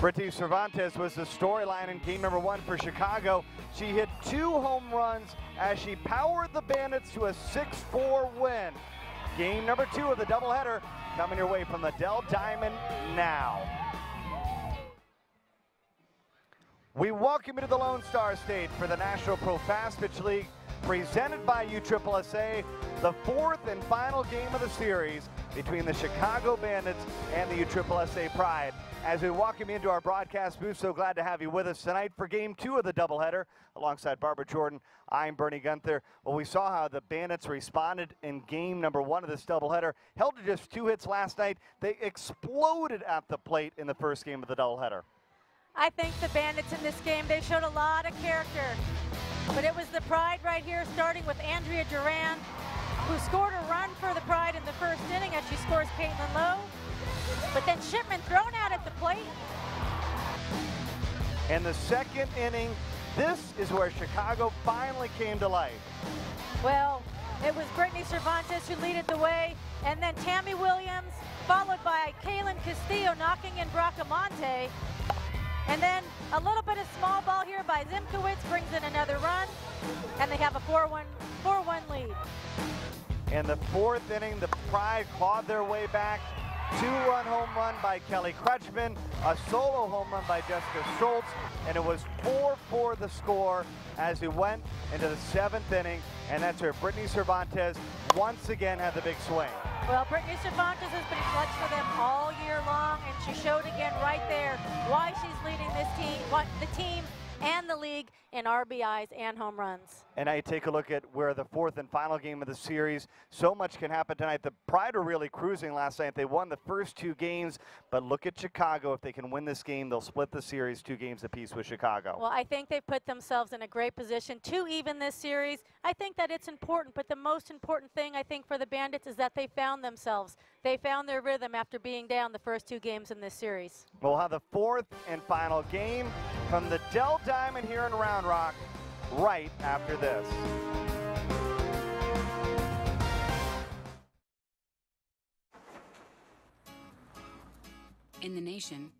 Brittany Cervantes was the storyline in game number 1 for Chicago. She hit 2 home runs as she powered the Bandits to a 6-4 win. Game number 2 of the doubleheader coming your way from the Dell Diamond now. We welcome you to the Lone Star Stage for the National Pro Fast Pitch League, presented by USSSA, the 4th and final game of the series between the Chicago Bandits and the USSSA Pride. As we welcome you into our broadcast booth, so glad to have you with us tonight for game 2 of the doubleheader. Alongside Barbara Jordan, I'm Bernie Gunther. Well, we saw how the Bandits responded in game number 1 of this doubleheader. Held to just 2 hits last night. They exploded at the plate in the first game of the doubleheader. I think the Bandits in this game, they showed a lot of character. But it was the Pride right here, starting with Andrea Duran, who scored a run for the Pride in the first inning as she scores Caitlin Lowe. But then Shipman thrown out at the plate. In the second inning, this is where Chicago finally came to life. Well, it was Brittany Cervantes who leaded the way, and then Tammy Williams, followed by Kaylin Castillo knocking in Bracamonte. And then a little bit of small ball here by Zimkowitz brings in another run, and they have a 4-1 lead. In the 4th inning, the Pride clawed their way back. 2-run home run by Kelly Kretschmann, a solo home run by Jessica Schultz, and it was 4-4 the score as we went into the 7th inning, and that's where Brittany Cervantes once again had the big swing. Well, Brittany Cervantes has been clutch for them all year long, and she showed again right there why she's leading this team, the team and the league in RBIs and home runs. And now you take a look at where the 4th and final game of the series, so much can happen tonight. The Pride were really cruising last night. They won the first 2 games, but look at Chicago. If they can win this game, they'll split the series 2 games apiece with Chicago. Well, I think they've put themselves in a great position to even this series. I think that it's important, but the most important thing I think for the Bandits is that they found themselves. They found their rhythm after being down the first 2 games in this series. We'll have the 4th and final game from the Dell Diamond here in Round Rock right after this. In the nation,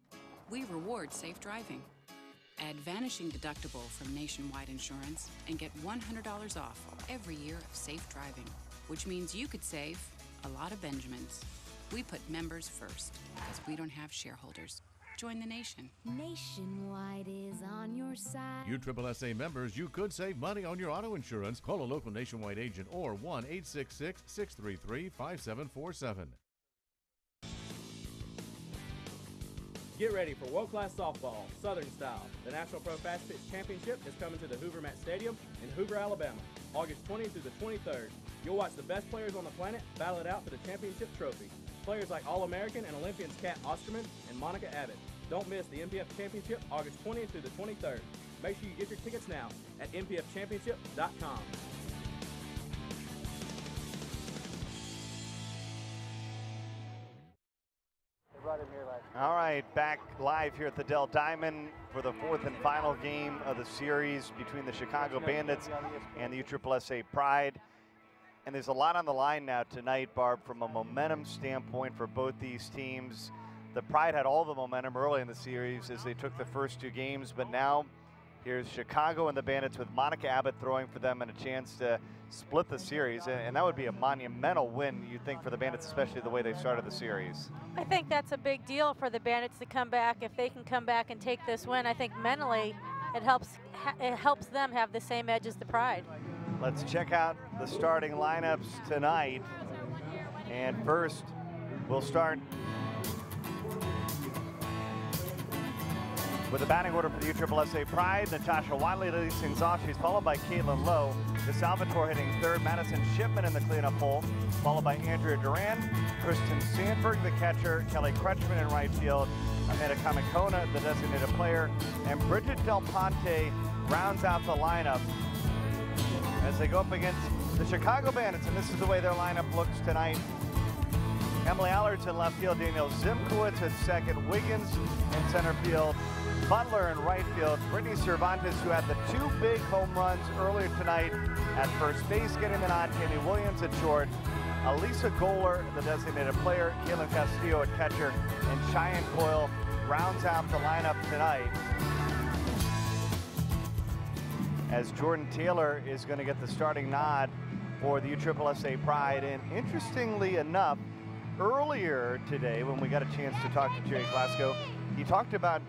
we reward safe driving. Add Vanishing Deductible from Nationwide Insurance and get $100 off every year of safe driving, which means you could save a lot of Benjamins. We put members first because we don't have shareholders. Join the nation. Nationwide is on your side. USSSA members, you could save money on your auto insurance. Call a local Nationwide agent or 1-866-633-5747. Get ready for world-class softball, Southern style. The National Pro Fast Pitch Championship is coming to the Hoover Mat Stadium in Hoover, Alabama, August 20th through the 23rd. You'll watch the best players on the planet battle it out for the championship trophy. Players like All-American and Olympians Kat Osterman and Monica Abbott. Don't miss the NPF Championship August 20th through the 23rd. Make sure you get your tickets now at npfchampionship.com. All right, back live here at the Dell Diamond for the 4th and final game of the series between the Chicago Bandits and the USSSA Pride. And there's a lot on the line now tonight, Barb, from a momentum standpoint for both these teams. The Pride had all the momentum early in the series as they took the first 2 games, but now here's Chicago and the Bandits with Monica Abbott throwing for them and a chance to split the series. And that would be a monumental win, you think, for the Bandits, especially the way they started the series. I think that's a big deal for the Bandits to come back. If they can come back and take this win, I think mentally it helps them have the same edge as the Pride. Let's check out the starting lineups tonight. And first, we'll start with the batting order for the USSSA Pride. Natasha Wiley leads things off. She's followed by Caitlin Lowe. DeSalvatore hitting 3rd. Madison Shipman in the cleanup hole, followed by Andrea Duran. Kristen Sandberg, the catcher. Kelly Kretschmann in right field. Amanda Kamikona, the designated player. And Bridget Del Ponte rounds out the lineup as they go up against the Chicago Bandits, and this is the way their lineup looks tonight. Emily Allard's in left field, Danielle Zimkowitz at second, Wiggins in center field, Butler in right field, Brittany Cervantes, who had the 2 big home runs earlier tonight at first base, getting the nod, Tammy Williams at short, Elisa Goler, the designated player, Kaylin Castillo at catcher, and Cheyenne Coyle rounds out the lineup tonight, as Jordan Taylor is going to get the starting nod for the USSSA Pride. And interestingly enough, earlier today when we got a chance to talk to Jerry Glasgow, he talked about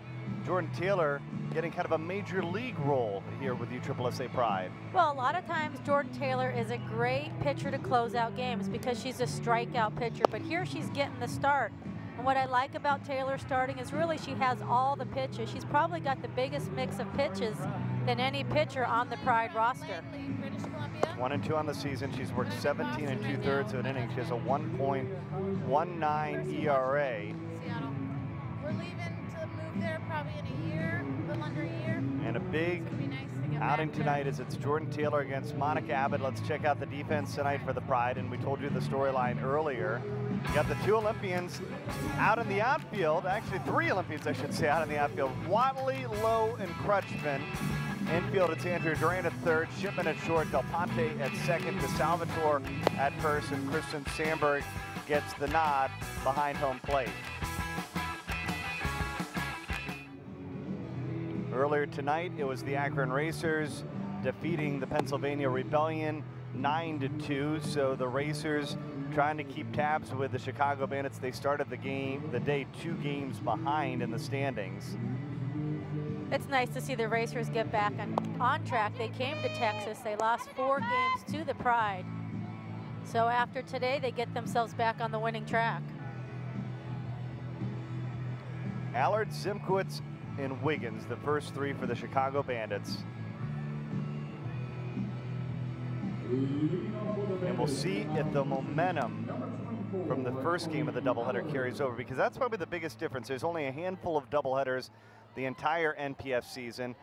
Jordan Taylor getting kind of a major league role here with USSSA Pride. Well, a lot of times Jordan Taylor is a great pitcher to close out games because she's a strikeout pitcher, but here she's getting the start. And what I like about Taylor starting is really she has all the pitches. She's probably got the biggest mix of pitches than any pitcher on the Pride roster. 1-2 on the season. She's worked 17 2/3 of an inning. She has a 1.19 ERA. Seattle. We're leaving to move there probably in a year, a little under a year. And a big outing tonight as it's Jordan Taylor against Monica Abbott. Let's check out the defense tonight for the Pride. And we told you the storyline earlier. You got the 2 Olympians out in the outfield. Actually, 3 Olympians, I should say, out in the outfield. Watley, Lowe, and Crutchman. Infield, it's Andrea Duran at third, Shipman at short, Del Ponte at second, DeSalvatore at first, and Kristen Sandberg gets the nod behind home plate. Earlier tonight, it was the Akron Racers defeating the Pennsylvania Rebellion 9-2. So the Racers trying to keep tabs with the Chicago Bandits. They started the day 2 games behind in the standings. It's nice to see the Racers get back on track. They came to Texas. They lost 4 games to the Pride. So after today, they get themselves back on the winning track. Allard, Zimkowitz, and Wiggins, the first 3 for the Chicago Bandits. And we'll see if the momentum from the first game of the doubleheader carries over, because that's probably the biggest difference. There's only a handful of doubleheaders the entire NPF season.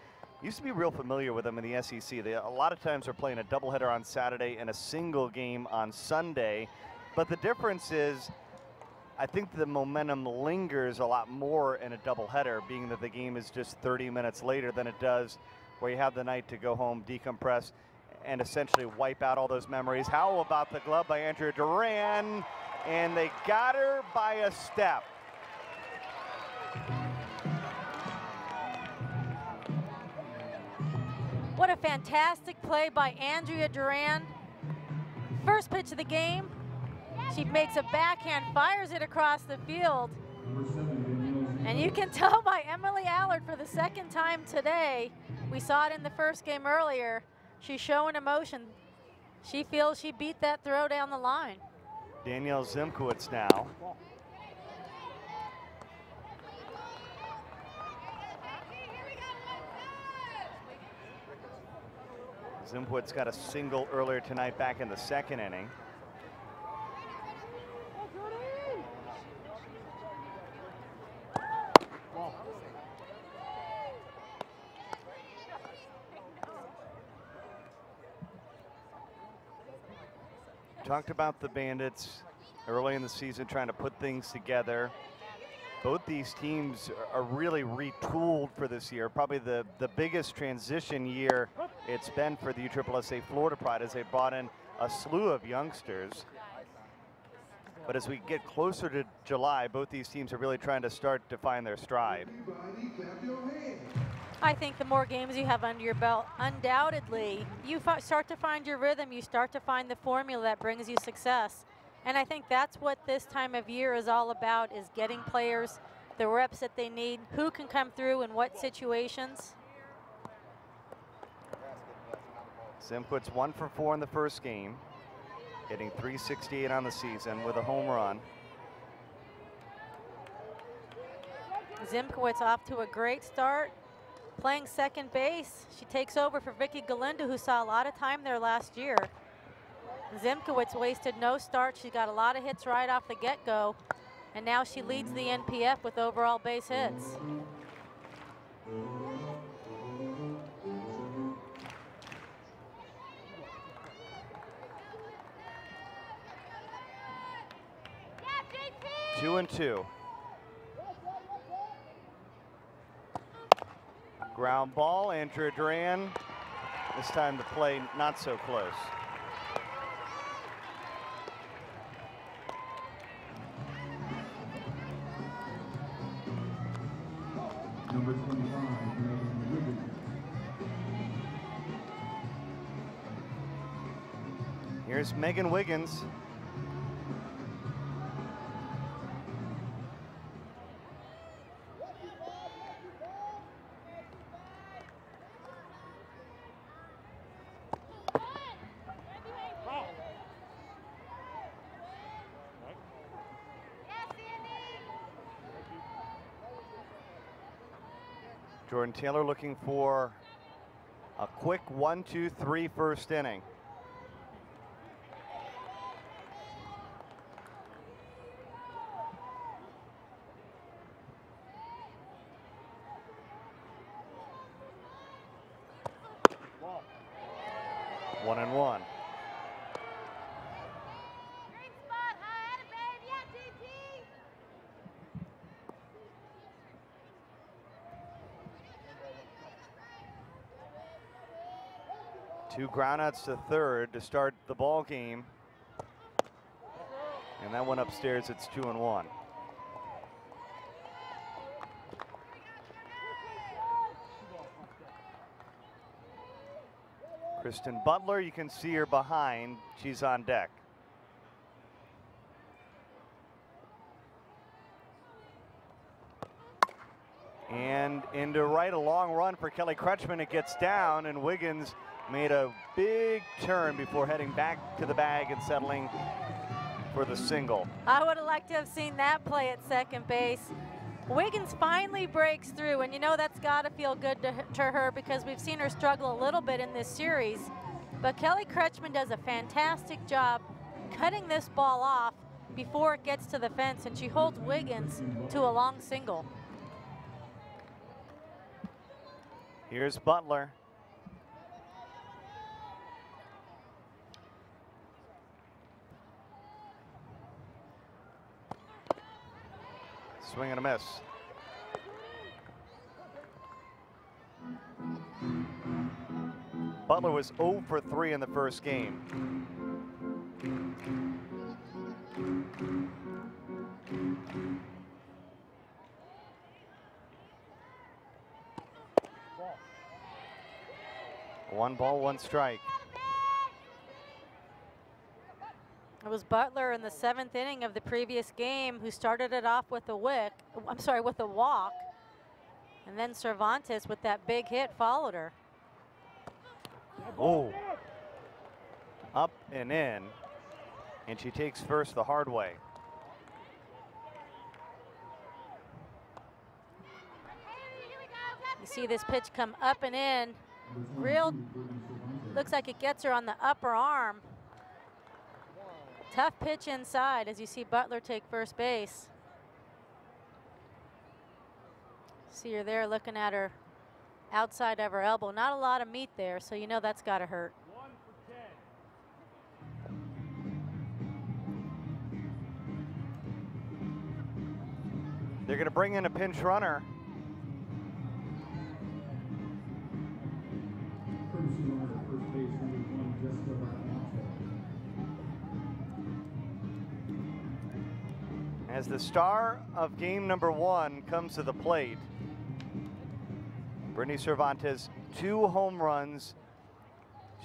Used to be real familiar with them in the SEC. They a lot of times are playing a doubleheader on Saturday and a single game on Sunday. But the difference is, I think the momentum lingers a lot more in a doubleheader, being that the game is just 30 minutes later than it does where you have the night to go home, decompress, and essentially wipe out all those memories. How about the glove by Andrea Duran? And they got her by a step. What a fantastic play by Andrea Duran. First pitch of the game. She makes a backhand, fires it across the field. And you can tell by Emily Allard for the second time today. We saw it in the first game earlier. She's showing emotion. She feels she beat that throw down the line. Danielle Zimkowitz now. Zimkowitz got a single earlier tonight back in the second inning. Talked about the Bandits early in the season trying to put things together. Both these teams are really retooled for this year. Probably the biggest transition year it's been for the USSSA Florida Pride, as they brought in a slew of youngsters. But as we get closer to July, both these teams are really trying to start to find their stride. I think the more games you have under your belt, undoubtedly, you start to find your rhythm. You start to find the formula that brings you success. And I think that's what this time of year is all about, is getting players the reps that they need, who can come through in what situations. Zimkowitz 1 for 4 in the first game, hitting .368 on the season with a home run. Zimkowitz off to a great start, playing second base. She takes over for Vicky Galindo, who saw a lot of time there last year. Zimkowitz wasted no start. She got a lot of hits right off the get-go, and now she leads the NPF with overall base hits. Two and two. Ground ball, Andrea Duran. This time the play not so close. Number 25, Megan Wiggins. Here's Megan Wiggins. Jordan Taylor looking for a quick 1-2-3 first inning. One and one. Two groundouts to third to start the ball game. And that one upstairs, it's 2-1. Kristen Butler, you can see her behind. She's on deck. And into right, a long run for Kelly Crutchman. It gets down, and Wiggins made a big turn before heading back to the bag and settling for the single. I would have liked to have seen that play at second base. Wiggins finally breaks through, and you know that's got to feel good to her because we've seen her struggle a little bit in this series. But Kelly Crutchman does a fantastic job cutting this ball off before it gets to the fence, and she holds Wiggins to a long single. Here's Butler. Swing and a miss. Butler was 0 for 3 in the first game. One ball, one strike. It was Butler in the 7th inning of the previous game who started it off with a with a walk. And then Cervantes with that big hit followed her. Oh, up and in, and she takes first the hard way. You see this pitch come up and in. Looks like it gets her on the upper arm. Tough pitch inside as you see Butler take first base. See her there looking at her outside of her elbow. Not a lot of meat there, so you know that's got to hurt. 1 for 10. They're going to bring in a pinch runner. As the star of game number 1 comes to the plate, Brittany Cervantes, 2 home runs.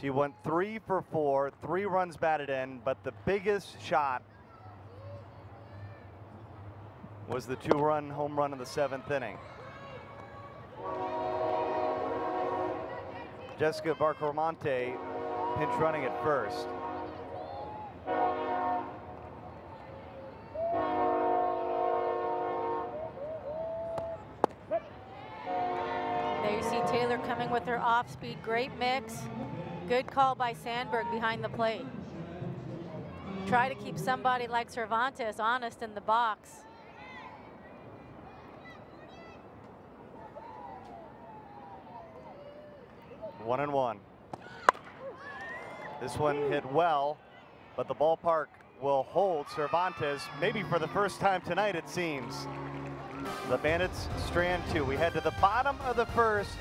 She went 3 for 4, 3 runs batted in, but the biggest shot was the 2-run home run in the 7th inning. Jessica Barcaramonte pinch running at first. There you see Taylor coming with her off-speed, great mix. Good call by Sandberg behind the plate. Try to keep somebody like Cervantes honest in the box. One and one. This one hit well, but the ballpark will hold Cervantes, maybe for the first time tonight, it seems. The Bandits strand 2. We head to the bottom of the first.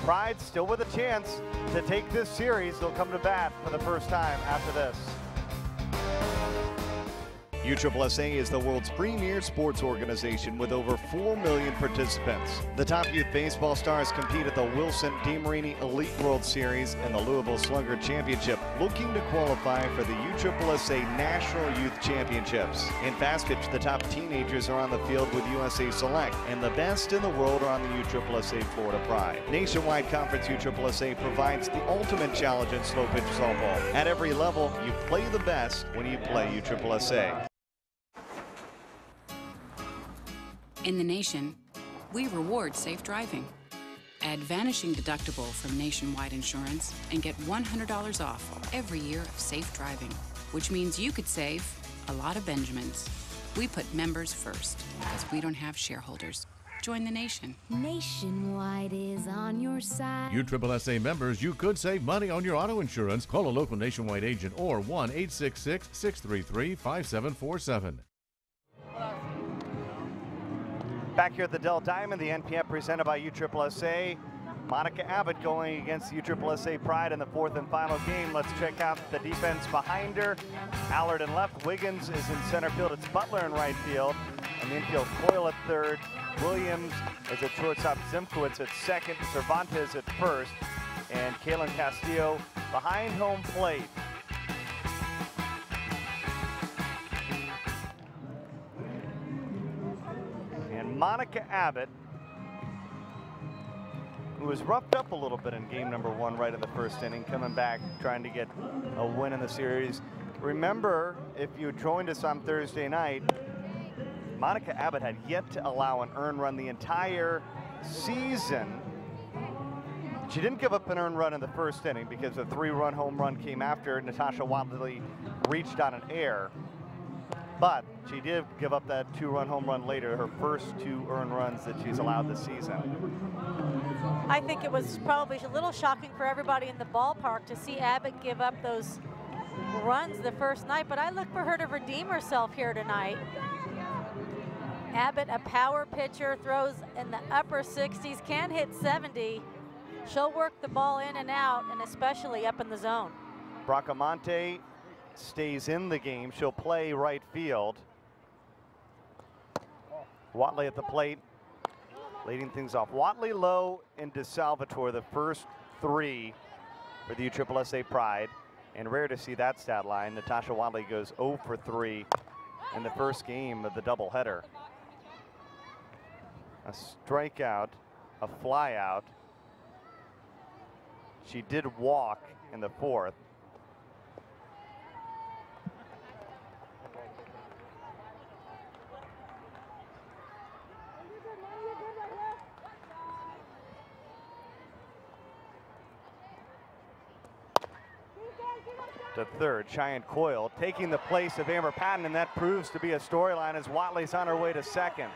Pride still with a chance to take this series. They'll come to bat for the first time after this. USSSA is the world's premier sports organization with over 4 million participants. The top youth baseball stars compete at the Wilson DeMarini Elite World Series and the Louisville Slugger Championship, looking to qualify for the USSSA National Youth Championships. In fast pitch, the top teenagers are on the field with USA Select, and the best in the world are on the USSSA Florida Pride. Nationwide Conference USSSA provides the ultimate challenge in slow pitch softball. At every level, you play the best when you play USSSA. In the nation, we reward safe driving. Add vanishing deductible from Nationwide Insurance and get $100 off every year of safe driving, which means you could save a lot of Benjamins. We put members first because we don't have shareholders. Join the nation. Nationwide is on your side. USSSA members, you could save money on your auto insurance. Call a local Nationwide agent or 1-866-633-5747. Back here at the Dell Diamond, the NPF presented by USSSA. Monica Abbott going against USSSA Pride in the fourth and final game. Let's check out the defense behind her. Allard in left, Wiggins is in center field. It's Butler in right field. And the infield, Coyle at third. Williams is at shortstop, Zimkowitz at second, Cervantes at first, and Kaylin Castillo behind home plate. And Monica Abbott, who was roughed up a little bit in game number one right in the first inning, coming back trying to get a win in the series. Remember, if you joined us on Thursday night, Monica Abbott had yet to allow an earned run the entire season. She didn't give up an earned run in the first inning because a 3-run home run came after Natasha Watley reached on an error. But she did give up that 2-run home run later, her first 2 earned runs that she's allowed this season. I think it was probably a little shocking for everybody in the ballpark to see Abbott give up those runs the first night, but I look for her to redeem herself here tonight. Abbott, a power pitcher, throws in the upper 60s, can hit 70. She'll work the ball in and out, and especially up in the zone. Bracamonte stays in the game. She'll play right field. Watley at the plate, leading things off. Watley, Lowe, and DeSalvatore, the first 3 for the USSSA Pride. And rare to see that stat line. Natasha Watley goes 0 for 3 in the first game of the doubleheader. A strikeout, a flyout. She did walk in the fourth. To third, Cheyenne Coyle taking the place of Amber Patton, and that proves to be a storyline as Watley's on her way to second.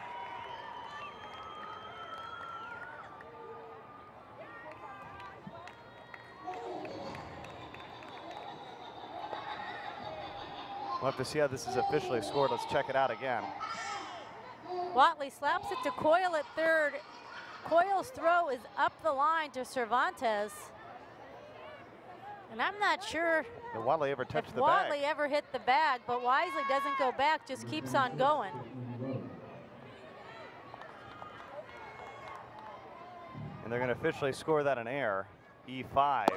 We'll have to see how this is officially scored. Let's check it out again. Watley slaps it to Coyle at third. Coyle's throw is up the line to Cervantes. And I'm not sure Did Watley ever touch if the Watley bag? ever hit the bag, but Wisely doesn't go back, just keeps on going. And they're going to officially score that an error, E5.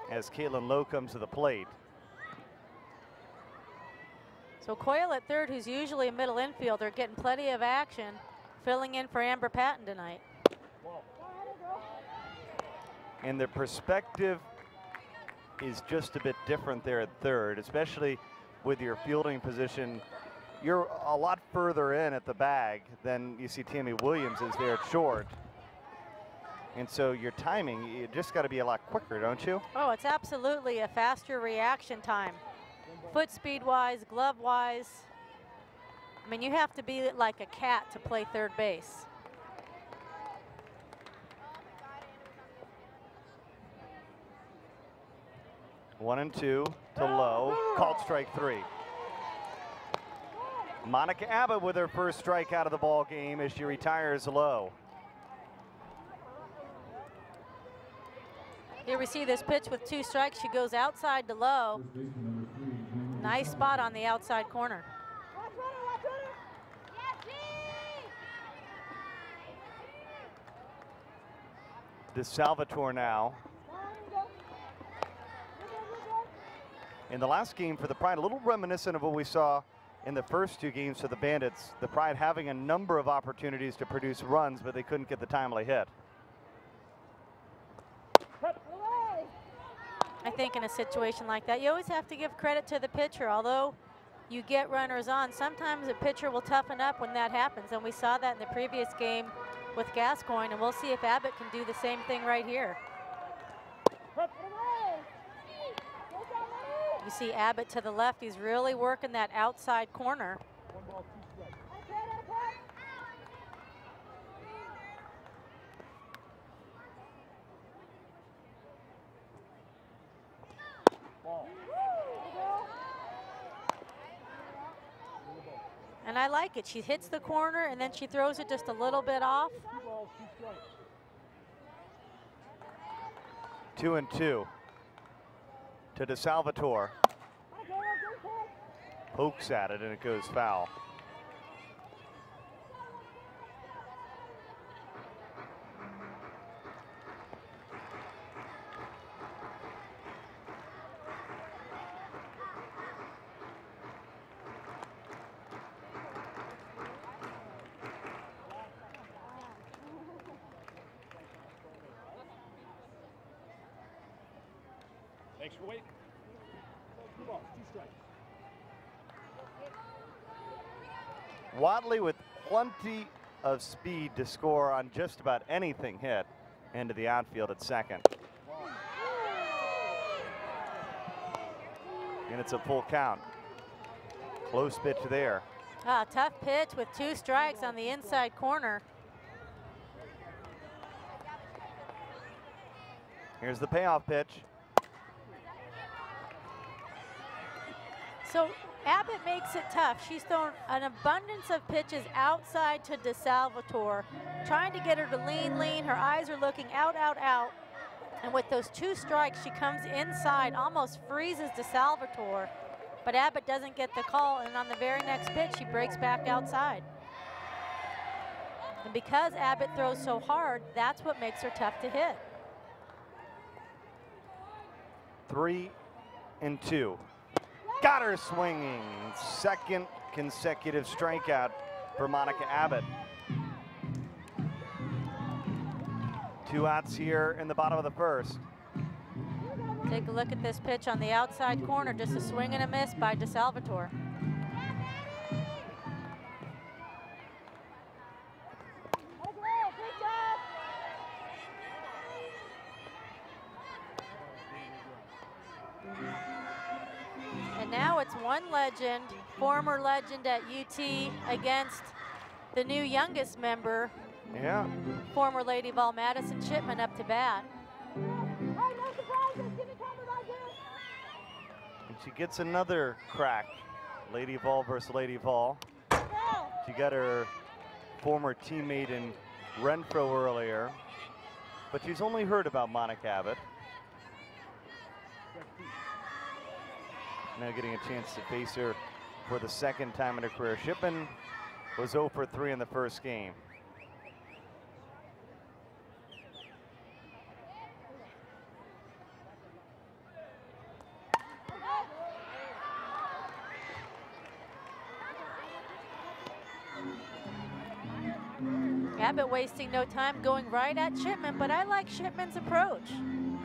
As Caitlin Lowe comes to the plate. So Coyle at third, who's usually a middle infielder, getting plenty of action, filling in for Amber Patton tonight. And the perspective is just a bit different there at third, especially with your fielding position. You're a lot further in at the bag than you see Tammy Williams is there at short. And so your timing, you just got to be a lot quicker, don't you? Oh, it's absolutely a faster reaction time. Foot speed wise, glove wise. I mean, you have to be like a cat to play third base. One and two to Lowe, called strike 3. Monica Abbott with her first strike out of the ball game as she retires Lowe. Here we see this pitch with 2 strikes. She goes outside to Lowe. Nice spot on the outside corner. DeSalvatore now. In the last game for the Pride, a little reminiscent of what we saw in the first two games for the Bandits. The Pride having a number of opportunities to produce runs, but they couldn't get the timely hit. I think in a situation like that, you always have to give credit to the pitcher. Although you get runners on, sometimes a pitcher will toughen up when that happens. And we saw that in the previous game with Gascoigne, and we'll see if Abbott can do the same thing right here. You see Abbott to the left. He's really working that outside corner. And I like it. She hits the corner and then she throws it just a little bit off. 2-2 to DeSalvatore. Pokes at it and it goes foul. Thanks for waiting. 2 balls, 2 strikes. Wadley with plenty of speed to score on just about anything hit into the outfield at second. And it's a full count. Close pitch there. Ah, tough pitch with 2 strikes on the inside corner. Here's the payoff pitch. So Abbott makes it tough. She's thrown an abundance of pitches outside to DeSalvatore, trying to get her to lean. Her eyes are looking out. And with those 2 strikes, she comes inside, almost freezes DeSalvatore. But Abbott doesn't get the call, and on the very next pitch, she breaks back outside. And because Abbott throws so hard, that's what makes her tough to hit. 3-2. Got her swinging. Second consecutive strikeout for Monica Abbott. 2 outs here in the bottom of the first. Take a look at this pitch on the outside corner, just a swing and a miss by DeSalvatore. And now it's one legend, former legend at UT against the new youngest member, former Lady Vol Madison Chipman up to bat. And she gets another crack. Lady Vol versus Lady Vol. She got her former teammate in Renfro earlier, but she's only heard about Monica Abbott. Now getting a chance to face her for the second time in her career. Shipman was 0 for 3 in the first game. Abbott wasting no time going right at Shipman, but I like Shipman's approach.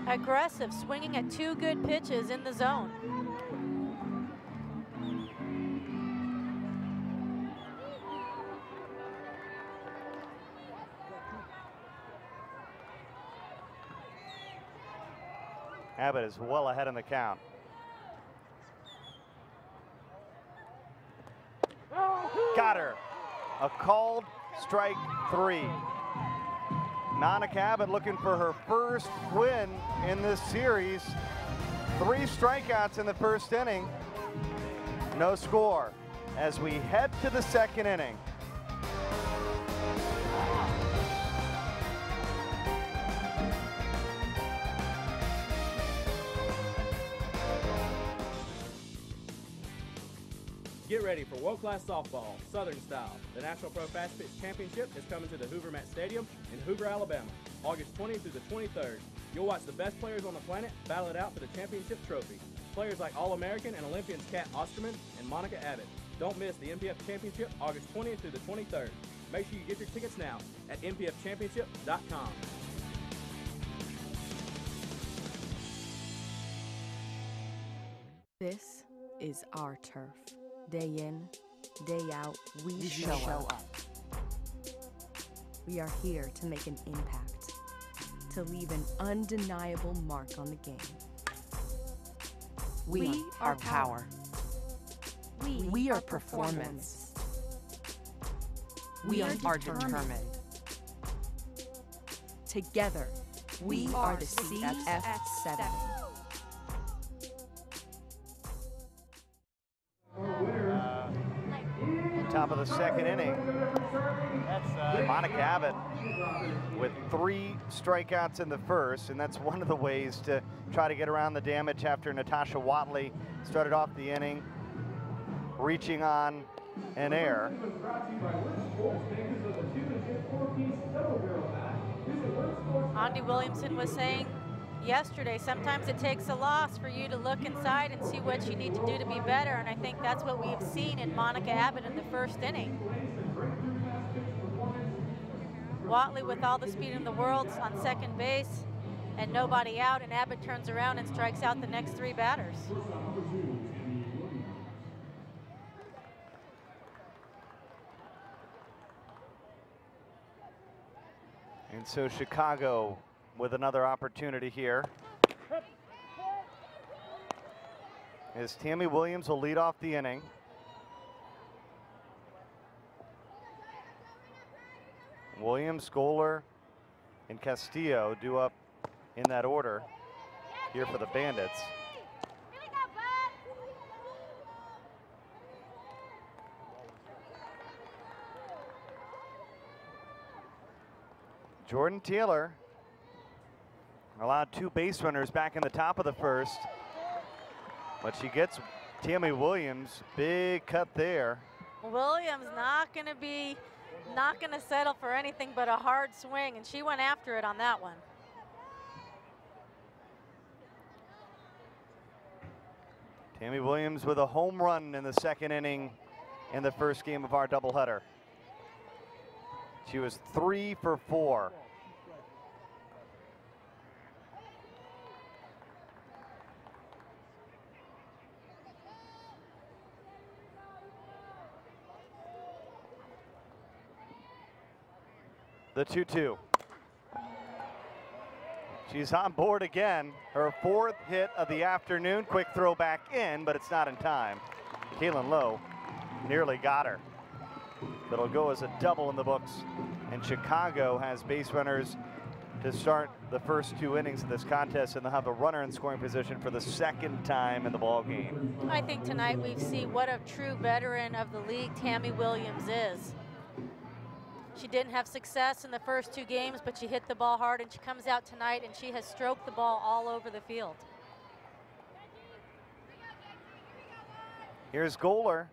Aggressive, swinging at 2 good pitches in the zone. Abbott is well ahead in the count. Got her. A called strike 3. Monica Abbott looking for her first win in this series. 3 strikeouts in the first inning. No score as we head to the second inning. Get ready for world-class softball, Southern style. The National Pro Fast Pitch Championship is coming to the Hoover Mat Stadium in Hoover, Alabama, August 20th through the 23rd. You'll watch the best players on the planet battle it out for the championship trophy. Players like All-American and Olympians Kat Osterman and Monica Abbott. Don't miss the NPF Championship August 20th through the 23rd. Make sure you get your tickets now at npfchampionship.com. This is our turf. Day in, day out, we show up. We are here to make an impact, to leave an undeniable mark on the game. We are power. We are performance. We are determined. Together, we are the CF7. Top of the second inning. That's Monica Abbott with 3 strikeouts in the first, and that's one of the ways to try to get around the damage after Natasha Watley started off the inning reaching on an error. Andy Williamson was saying yesterday, sometimes it takes a loss for you to look inside and see what you need to do to be better, and I think that's what we've seen in Monica Abbott in the first inning. Watley with all the speed in the world on second base and nobody out, and Abbott turns around and strikes out the next 3 batters. And so Chicago with another opportunity here. As Tammy Williams will lead off the inning. Williams, Scholar, and Castillo due up in that order here for the Bandits. Jordan Taylor allowed 2 base runners back in the top of the first, but she gets Tammy Williams. Big cut there. Williams not going to settle for anything but a hard swing, and she went after it on that one. Tammy Williams with a home run in the second inning in the first game of our doubleheader. She was 3 for 4. The 2-2. She's on board again. Her 4th hit of the afternoon. Quick throw back in, but it's not in time. Kaylin Lowe nearly got her. But it'll go as a double in the books. And Chicago has base runners to start the first 2 innings of this contest, and they'll have a runner in scoring position for the 2nd time in the ball game. I think tonight we've seen what a true veteran of the league Tammy Williams is. She didn't have success in the first 2 games, but she hit the ball hard, and she comes out tonight and she has stroked the ball all over the field. Here's Goler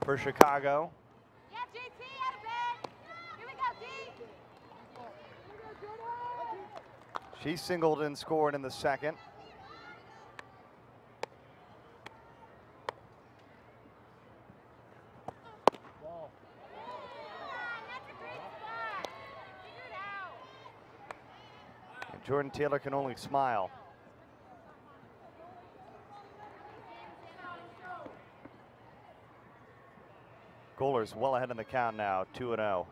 for Chicago. Yeah, JT, out of bed. Here we go, D. She singled and scored in the second. And Jordan Taylor can only smile. Goler's well ahead in the count now, 2-0.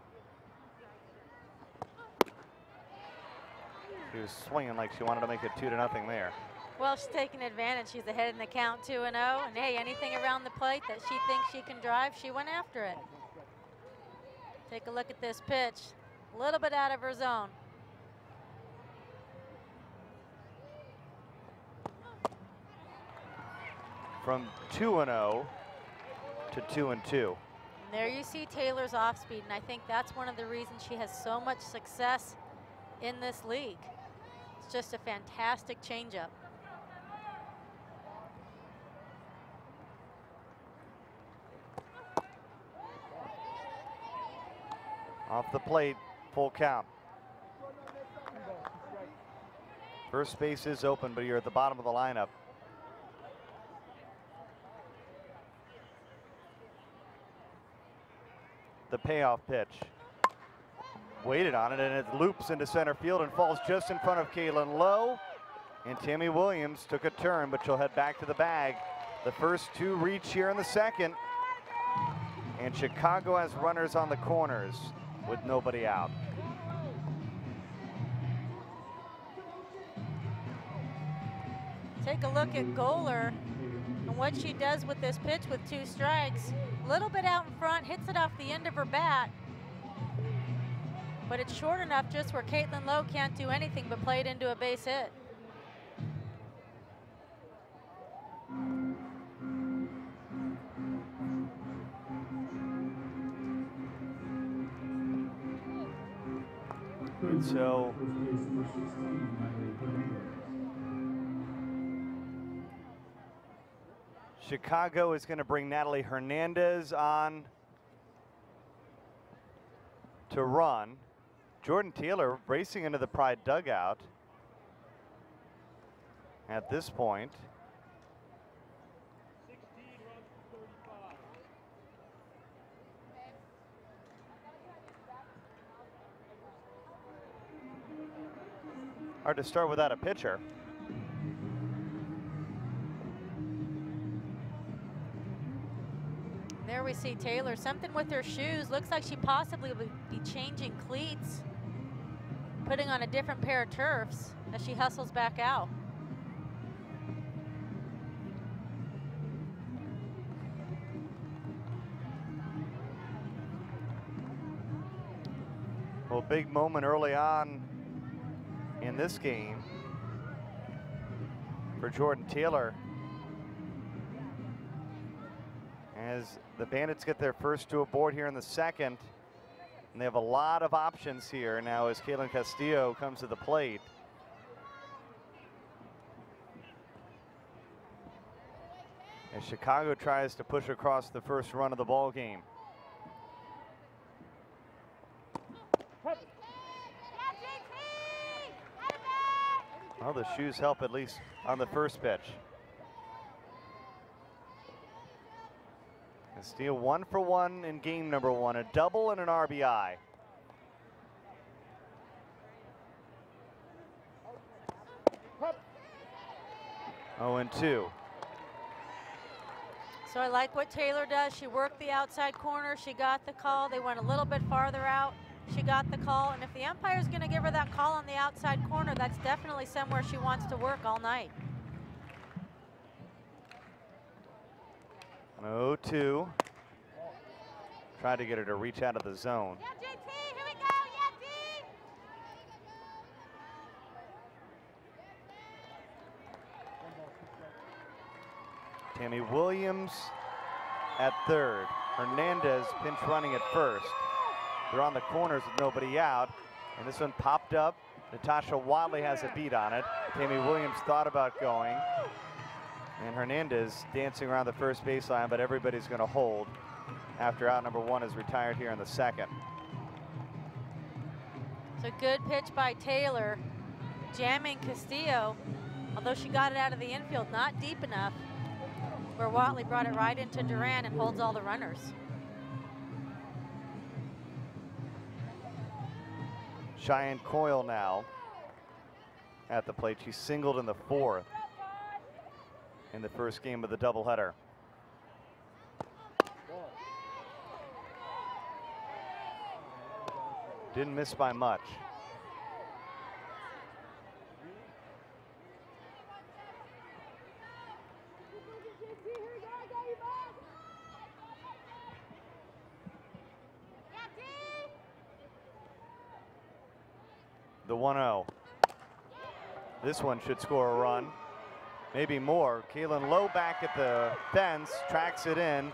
She was swinging like she wanted to make it 2-0 there. Well, she's taking advantage. She's ahead in the count 2-0. And hey, anything around the plate that she thinks she can drive, she went after it. Take a look at this pitch. A little bit out of her zone. From 2-0 to 2-2. There you see Taylor's off speed, and I think that's one of the reasons she has so much success in this league. It's just a fantastic changeup. Off the plate, full count. First base is open, but you're at the bottom of the lineup. The payoff pitch. Waited on it, and it loops into center field and falls just in front of Kaylin Lowe. And Tammy Williams took a turn, but she'll head back to the bag. The first two reach here in the second. And Chicago has runners on the corners with nobody out. Take a look at Gohler and what she does with this pitch with 2 strikes. A little bit out in front, hits it off the end of her bat. But it's short enough just where Caitlin Lowe can't do anything but play it into a base hit. So Chicago is going to bring Natalie Hernandez on to run. Jordan Taylor racing into the Pride dugout at this point. Hard to start without a pitcher. There we see Taylor, something with her shoes. Looks like she possibly will be changing cleats, putting on a different pair of turfs as she hustles back out. Well, big moment early on in this game for Jordan Taylor, as the Bandits get their first 2 aboard here in the second, and they have a lot of options here now as Kaylin Castillo comes to the plate. As Chicago tries to push across the first run of the ball game. Well, the shoes help at least on the first pitch. Castillo 1 for 1 in game number 1, a double and an RBI. Oh, and 2. So I like what Taylor does. She worked the outside corner. She got the call. They went a little bit farther out. She got the call. And if the umpire's going to give her that call on the outside corner, that's definitely somewhere she wants to work all night. 0-2. Tried to get her to reach out of the zone. Yeah, JT, here we go. Yeah, D. Tammy Williams at third. Hernandez pinch running at first. They're on the corners with nobody out. And this one popped up. Natasha Watley has a beat on it. Tammy Williams thought about going. And Hernandez dancing around the first baseline, but everybody's going to hold after out number 1 is retired here in the second. It's a good pitch by Taylor, jamming Castillo, although she got it out of the infield, not deep enough, where Watley brought it right into Duran and holds all the runners. Cheyenne Coyle now at the plate. She singled in the 4th in the first game of the doubleheader. Didn't miss by much. The 1-0. This one should score a run, maybe more. Kaylin Lowe back at the fence, tracks it in,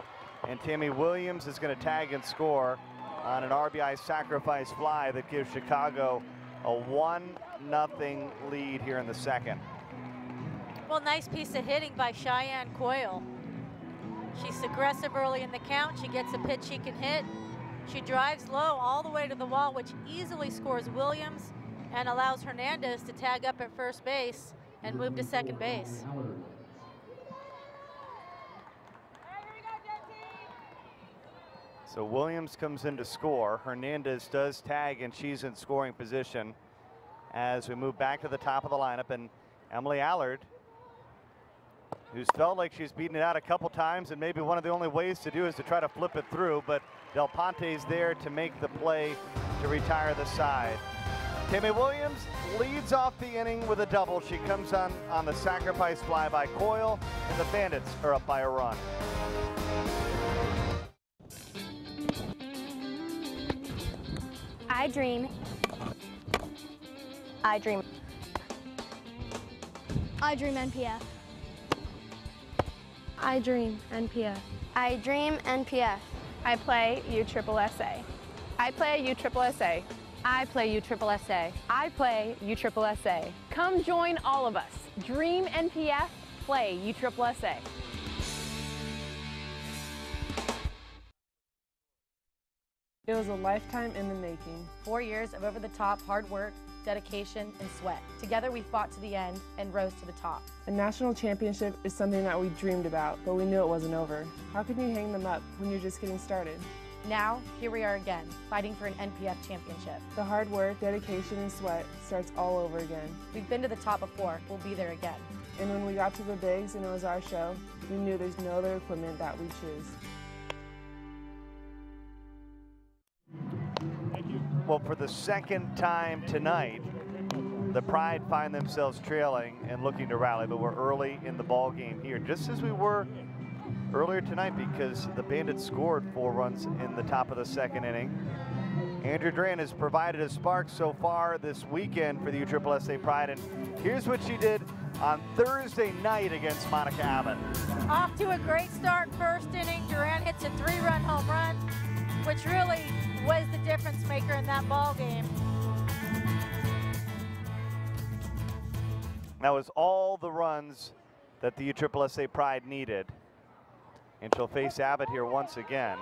and Tammy Williams is going to tag and score on an RBI sacrifice fly that gives Chicago a 1-0 lead here in the second. Well, nice piece of hitting by Cheyenne Coyle. She's aggressive early in the count. She gets a pitch she can hit. She drives low all the way to the wall, which easily scores Williams and allows Hernandez to tag up at first base and move to second base. So Williams comes in to score. Hernandez does tag, and she's in scoring position as we move back to the top of the lineup. And Emily Allard, who's felt like she's beaten it out a couple times, and maybe one of the only ways to do is to try to flip it through, but Del Ponte's there to make the play to retire the side. Tammy Williams leads off the inning with a double. She comes on the sacrifice fly by Coyle, and the Bandits are up by a run. I dream. I dream. I dream NPF. I dream NPF. I dream NPF. I play USSSA. I play USSSA. I play USSSA. I play USSSA. Come join all of us. Dream NPF, play USSSA. It was a lifetime in the making. 4 years of over-the-top hard work, dedication, and sweat. Together we fought to the end and rose to the top. A national championship is something that we dreamed about, but we knew it wasn't over. How can you hang them up when you're just getting started? Now, here we are again, fighting for an NPF championship. The hard work, dedication, and sweat starts all over again. We've been to the top before, we'll be there again. And when we got to the bigs and it was our show, we knew there's no other equipment that we choose. Well, for the second time tonight, the Pride find themselves trailing and looking to rally, but we're early in the ball game here, just as we were earlier tonight, because the Bandits scored 4 runs in the top of the second inning. Andrea Duran has provided a spark so far this weekend for the USSSA Pride, and here's what she did on Thursday night against Monica Abbott. Off to a great start first inning. Duran hits a 3-run home run, which really was the difference maker in that ball game. That was all the runs that the USSSA Pride needed. And she'll face Abbott here once again.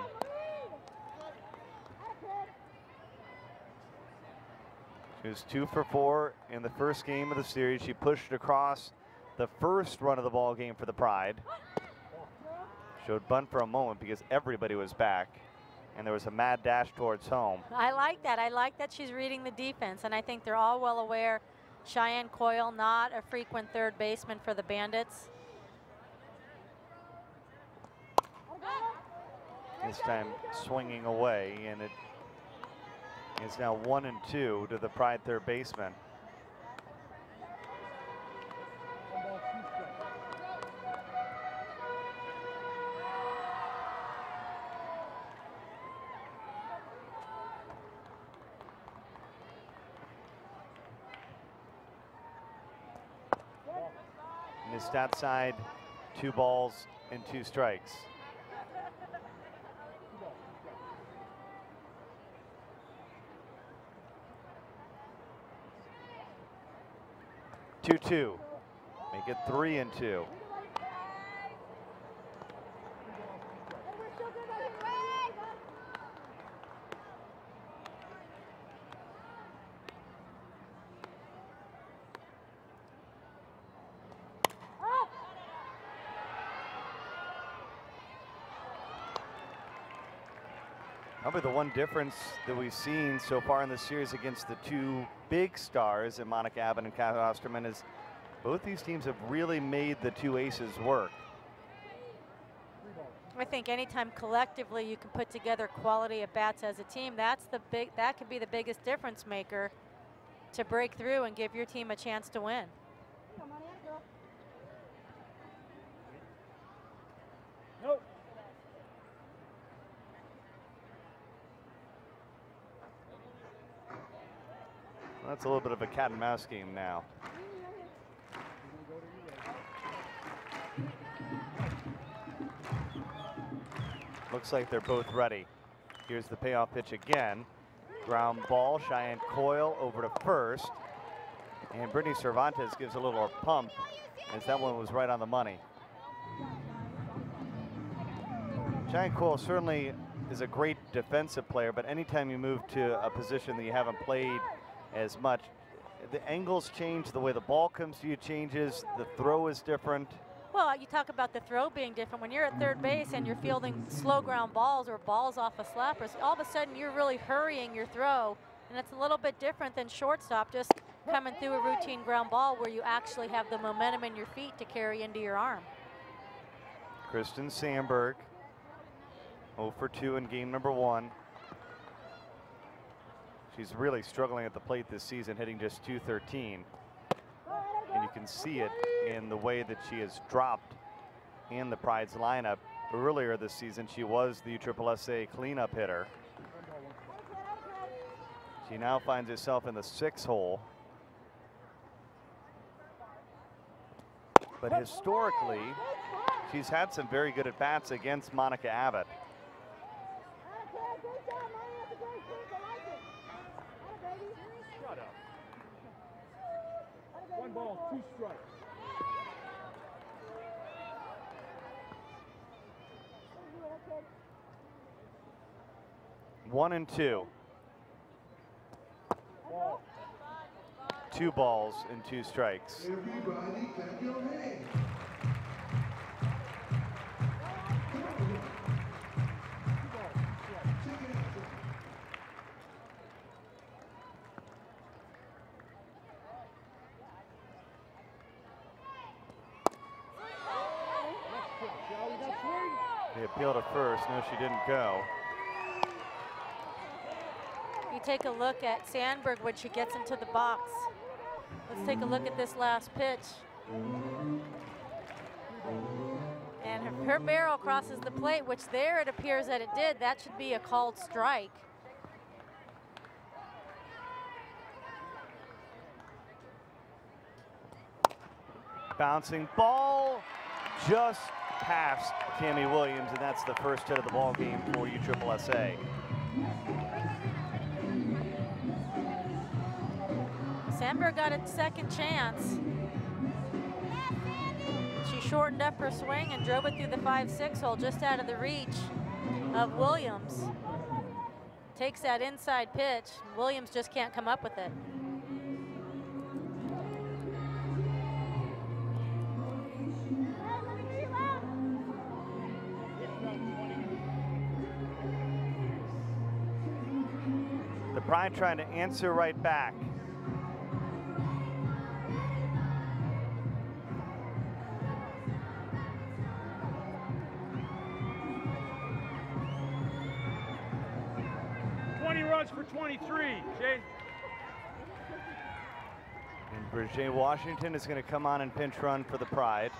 She was 2 for 4 in the first game of the series. She pushed across the first run of the ball game for the Pride. Showed bunt for a moment because everybody was back, and there was a mad dash towards home. I like that. I like that she's reading the defense, and I think they're all well aware. Cheyenne Coyle, not a frequent third baseman for the Bandits. This time swinging away, and it is now 1-2 to the Pride third baseman. Missed outside, 2 balls and 2 strikes. Two. Make it 3-2. Probably the one difference that we've seen so far in the series against the 2 big stars in Monica Abbott and Kat Osterman is both these teams have really made the 2 aces work. I think anytime collectively you can put together quality at bats as a team, that could be the biggest difference maker to break through and give your team a chance to win. Nope. That's a little bit of a cat and mouse game now. Looks like they're both ready. Here's the payoff pitch again. Ground ball, Cheyenne Coyle over to first. And Brittany Cervantes gives a little pump as that one was right on the money. Cheyenne Coyle certainly is a great defensive player, but anytime you move to a position that you haven't played as much, the angles change, the way the ball comes to you changes, the throw is different. Well, you talk about the throw being different. When you're at third base and you're fielding slow ground balls or balls off of slappers, all of a sudden you're really hurrying your throw, and it's a little bit different than shortstop, just coming through a routine ground ball where you actually have the momentum in your feet to carry into your arm. Kristen Sandberg, 0 for 2 in game number 1. She's really struggling at the plate this season, hitting just .213. And you can see it in the way that she has dropped in the Pride's lineup. Earlier this season, she was the USSSA cleanup hitter. She now finds herself in the 6 hole. But historically, she's had some very good at-bats against Monica Abbott. Shut up. 1 ball, 2 strikes. One and 2. 2 balls and 2 strikes. Everybody clap your hands. They appealed to first. No, she didn't go. You take a look at Sandberg when she gets into the box. Let's take a look at this last pitch. And her barrel crosses the plate, which there it appears that it did. That should be a called strike. Bouncing ball just past Tammy Williams, and that's the first hit of the ball game for USSSA. Sandberg got a second chance. She shortened up her swing and drove it through the 5-6 hole just out of the reach of Williams. Takes that inside pitch. Williams just can't come up with it. The Pride trying to answer right back. For 23, Jay. And Bridget Washington is going to come on and pinch run for the Pride.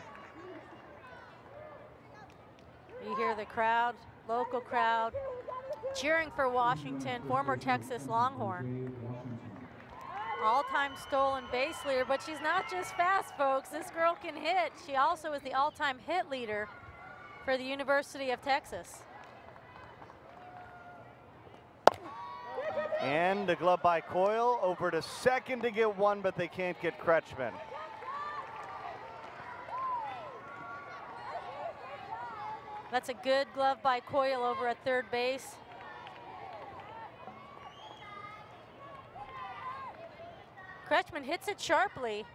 You hear the crowd, local crowd, cheering for Washington, former Texas Longhorn. All-time stolen base leader, but she's not just fast, folks. This girl can hit. She also is the all-time hit leader for the University of Texas. And a glove by Coyle, over to second to get one, but they can't get Kretschmann. That's a good glove by Coyle over at third base. Kretschmann hits it sharply.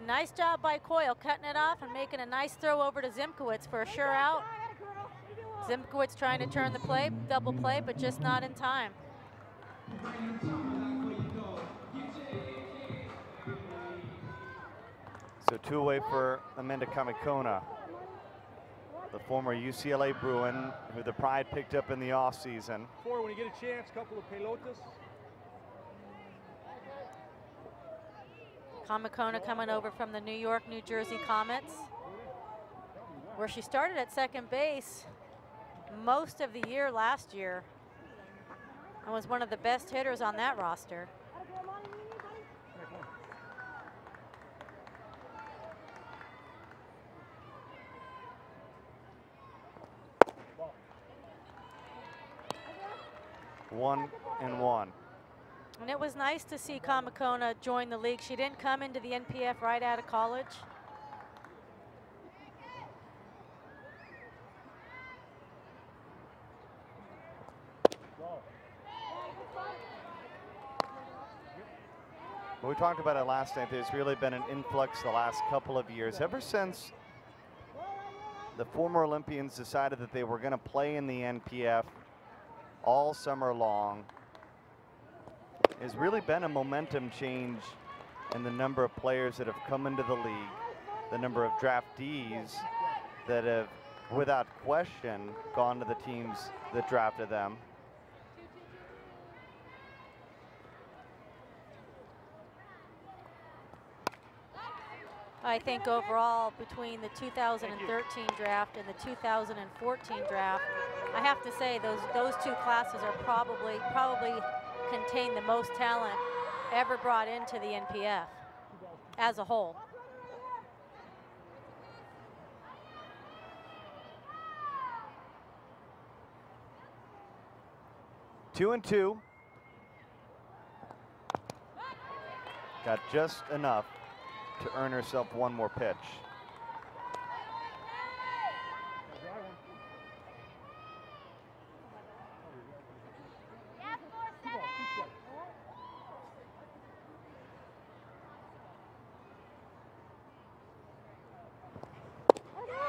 A nice job by Coyle, cutting it off and making a nice throw over to Zimkowitz for a sure out. Zimkowitz trying to turn the play, double play, but just not in time. So 2 away for Amanda Kamikona, the former UCLA Bruin, who the Pride picked up in the offseason. 4, when you get a chance, couple of pelotas. Kamikona coming over from the New York, New Jersey Comets, where she started at second base most of the year last year and was one of the best hitters on that roster. One and one. And it was nice to see Kamikona join the league. She didn't come into the NPF right out of college. Well, we talked about it last night. There's really been an influx the last couple of years. Ever since the former Olympians decided that they were going to play in the NPF all summer long, there's really been a momentum change in the number of players that have come into the league, the number of draftees that have, without question, gone to the teams that drafted them. I think overall between the 2013 draft and the 2014 draft, I have to say those two classes are probably contain the most talent ever brought into the NPF as a whole. Two and two. Got just enough to earn herself one more pitch.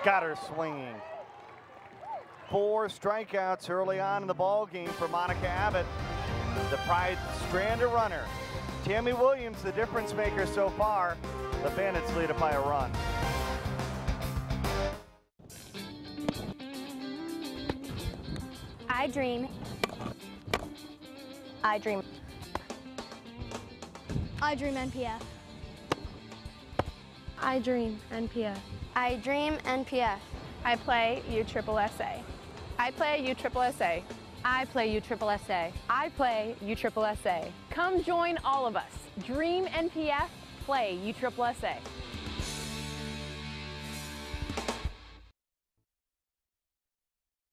Got her swinging. 4 strikeouts early on in the ball game for Monica Abbott. The Pride strand a runner. Tammy Williams, the difference maker so far. The Bandits lead it by a run. I dream. I dream. I dream NPF. I dream NPF. I dream NPF. I play USSSA. I play USSSA. I play USSSA. I play USSSA. Come join all of us. Dream NPF, play USSSA.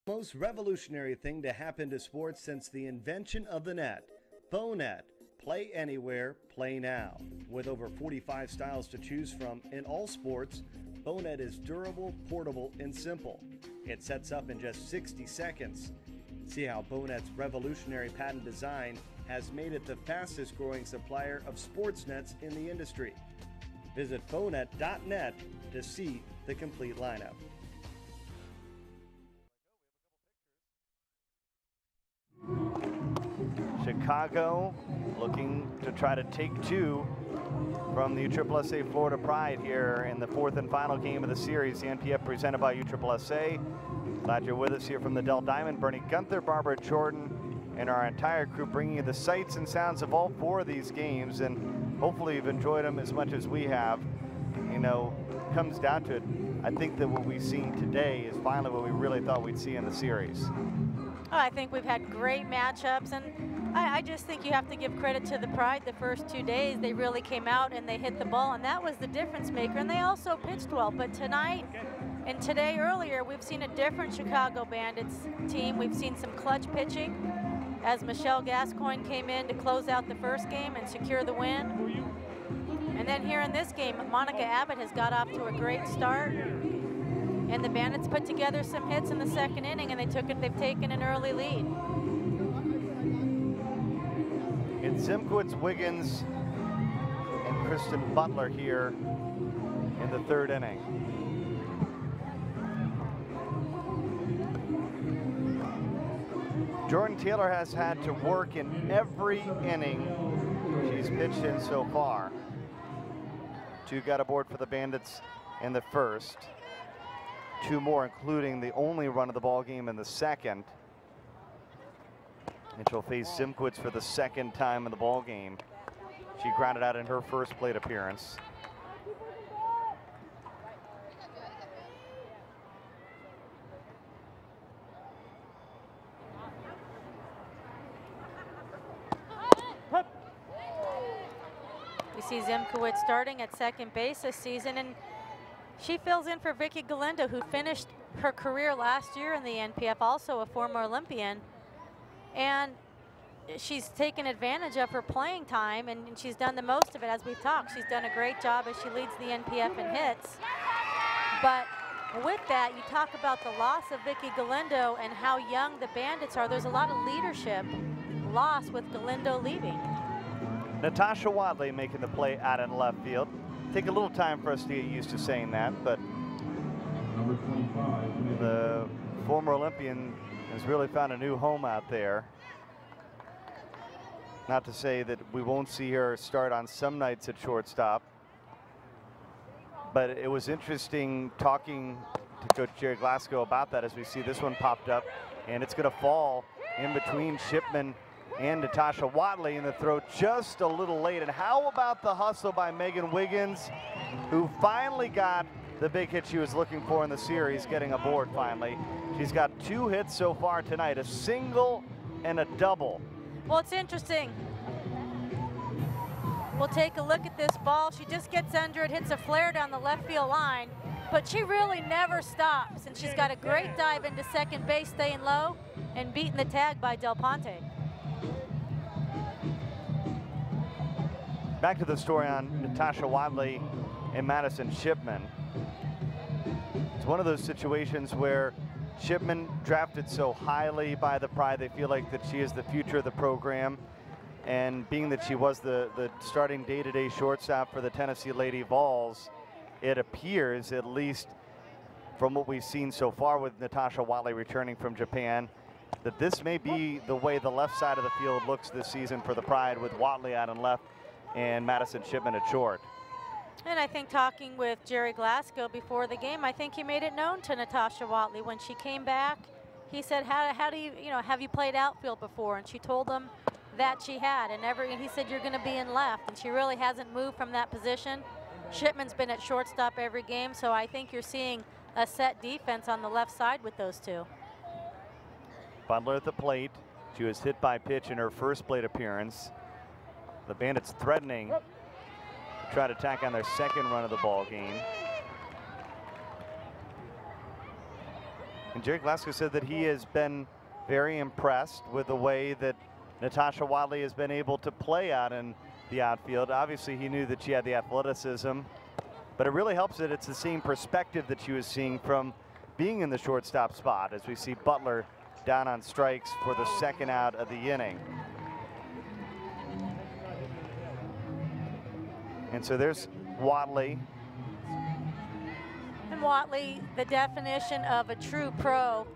Most revolutionary thing to happen to sports since the invention of the net. BowNet. Play anywhere, play now. With over 45 styles to choose from in all sports, BowNet is durable, portable, and simple. It sets up in just 60 seconds. See how BowNet's revolutionary patent design has made it the fastest growing supplier of sports nets in the industry. Visit bownet.net to see the complete lineup. Chicago looking to try to take 2 from the USSSA Florida Pride here in the 4th and final game of the series. The NPF presented by USSSA. Glad you're with us here from the Dell Diamond. Bernie Gunther, Barbara Jordan, and our entire crew bringing you the sights and sounds of all 4 of these games, and hopefully you've enjoyed them as much as we have. You know, comes down to it, I think that what we've seen today is finally what we really thought we'd see in the series. I think we've had great matchups, and I just think you have to give credit to the Pride the first 2 days. They really came out and they hit the ball, and that was the difference maker, and they also pitched well. But tonight and today earlier, we've seen a different Chicago Bandits team. We've seen some clutch pitching as Michelle Gascoigne came in to close out the first game and secure the win. And then here in this game, Monica Abbott has got off to a great start. And the Bandits put together some hits in the second inning, and they've taken an early lead. It's Zimkowitz, Wiggins, and Kristen Butler here in the 3rd inning. Jordan Taylor has had to work in every inning she's pitched in so far. 2 got aboard for the Bandits in the first. 2 more, including the only run of the ball game in the second. And she'll face Zimkowitz for the 2nd time in the ball game. She grounded out in her first plate appearance. We see Zimkowitz starting at second base this season, and she fills in for Vicky Galindo, who finished her career last year in the NPF, also a former Olympian. And she's taken advantage of her playing time, and she's done the most of it. As we've talked, she's done a great job as she leads the NPF in hits. But With that, you talk about the loss of Vicky Galindo and how young the Bandits are. There's a lot of leadership lost with Galindo leaving. Natasha Wadley making the play out in left field. Take a little time for us to get used to saying that, but the former Olympian has really found a new home out there. Not to say that we won't see her start on some nights at shortstop, but it was interesting talking to Coach Jerry Glasgow about that as we see this one popped up, and it's going to fall in between Shipman and Natasha Wadley, and the throw just a little late. And how about the hustle by Megan Wiggins, who finally got the big hit she was looking for in the series, getting aboard finally. She's got 2 hits so far tonight, a single and a double. Well, it's interesting. We'll take a look at this ball. She just gets under it, hits a flare down the left field line, but she really never stops, and she's got a great dive into second base, staying low and beating the tag by Del Ponte. Back to the story on Natasha Wadley and Madison Shipman. It's one of those situations where Shipman drafted so highly by the Pride, they feel like that she is the future of the program. And being that she was the starting day-to-day shortstop for the Tennessee Lady Vols, it appears, at least from what we've seen so far with Natasha Wadley returning from Japan, that this may be the way the left side of the field looks this season for the Pride, with Wadley out on left and Madison Shipman at short. And I think talking with Jerry Glasgow before the game, I think he made it known to Natasha Wadley when she came back. He said, how do you, have you played outfield before? And she told him that she had, and he said, you're going to be in left, and she really hasn't moved from that position. Shipman's been at shortstop every game, so I think you're seeing a set defense on the left side with those two. Butler at the plate. She was hit by pitch in her first plate appearance. The Bandits threatening to try to tack on their second run of the ball game. And Jerry Glasgow said that he has been very impressed with the way that Natasha Wadley has been able to play out in the outfield. Obviously, he knew that she had the athleticism, but it really helps that it's the same perspective that she was seeing from being in the shortstop spot, as we see Butler down on strikes for the second out of the inning. And so there's Wadley. And Wadley, the definition of a true pro.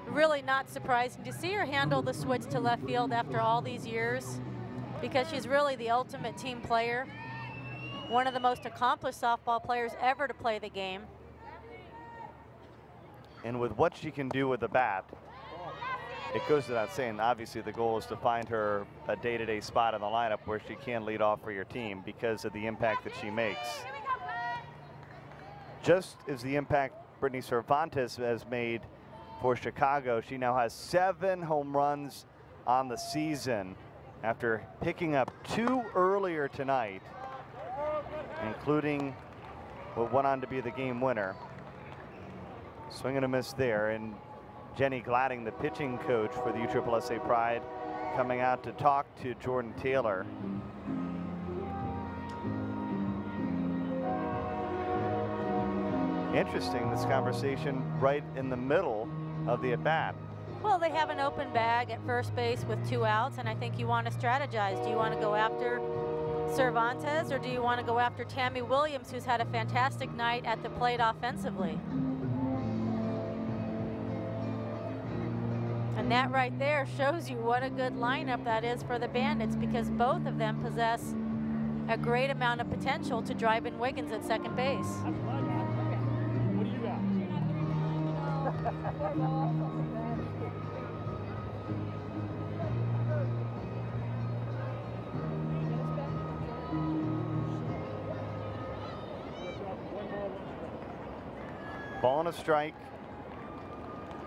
Really not surprising to see her handle the switch to left field after all these years, because she's really the ultimate team player. One of the most accomplished softball players ever to play the game. And with what she can do with the bat, it goes without saying, obviously the goal is to find her a day-to-day spot in the lineup where she can lead off for your team because of the impact that she makes. Just as the impact Brittany Cervantes has made for Chicago, she now has 7 home runs on the season after picking up 2 earlier tonight, including what went on to be the game winner. Swing and a miss there, and Jenny Gladding, the pitching coach for the USSSA Pride, coming out to talk to Jordan Taylor. Interesting, this conversation right in the middle of the at-bat. Well, they have an open bag at first base with 2 outs, and I think you want to strategize. Do you want to go after Cervantes, or do you want to go after Tammy Williams, who's had a fantastic night at the plate offensively? And that right there shows you what a good lineup that is for the Bandits, because both of them possess a great amount of potential to drive in Wiggins at second base. What do you got? Ball and a strike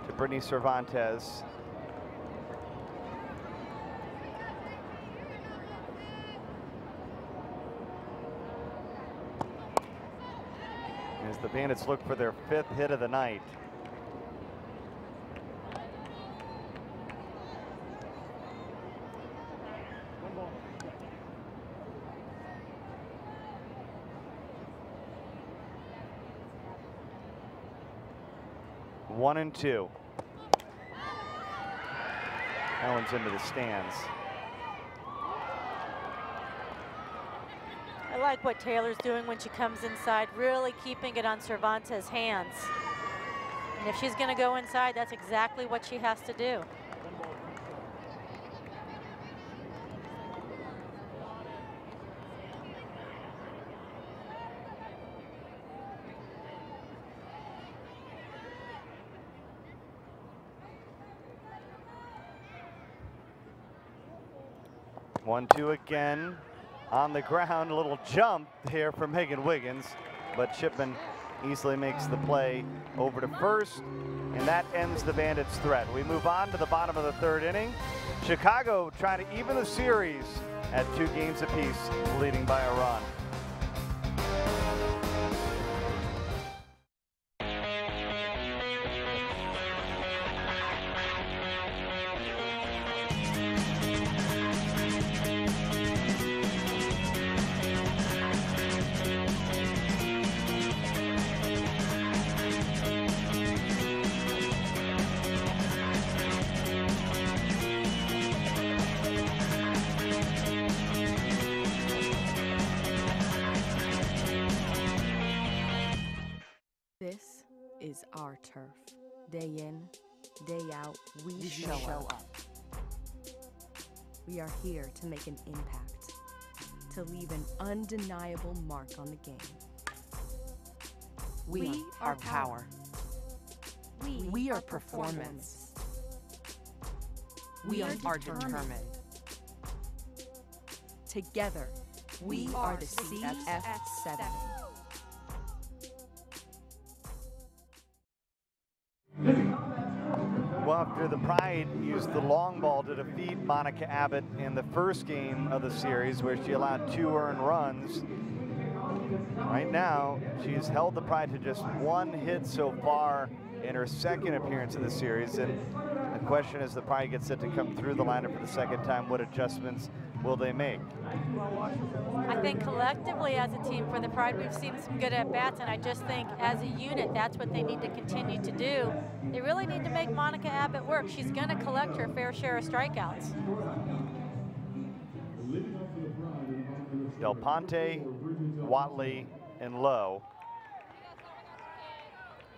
to Brittany Cervantes. As the Bandits look for their 5th hit of the night. 1-2. That one's into the stands. I like what Taylor's doing when she comes inside, really keeping it on Cervantes' hands. And if she's going to go inside, that's exactly what she has to do. One, two again on the ground. A little jump here from Megan Wiggins, but Shipman easily makes the play over to first, and that ends the Bandits' threat. We move on to the bottom of the third inning. Chicago trying to even the series at 2 games apiece, leading by a run. This is our turf. Day in, day out, we show up. We are here to make an impact, to leave an undeniable mark on the game. We are power. We are performance. We are determined. Together, we are the CF7. Well, after the Pride used the long ball to defeat Monica Abbott in the first game of the series, where she allowed 2 earned runs, right now she's held the Pride to just 1 hit so far in her second appearance in the series. And the question is, the Pride gets set to come through the lineup for the second time. What adjustments will they make? I think collectively as a team for the Pride, we've seen some good at-bats, and I just think as a unit, that's what they need to continue to do. They really need to make Monica Abbott work. She's going to collect her fair share of strikeouts. Del Ponte, Watley, and Lowe.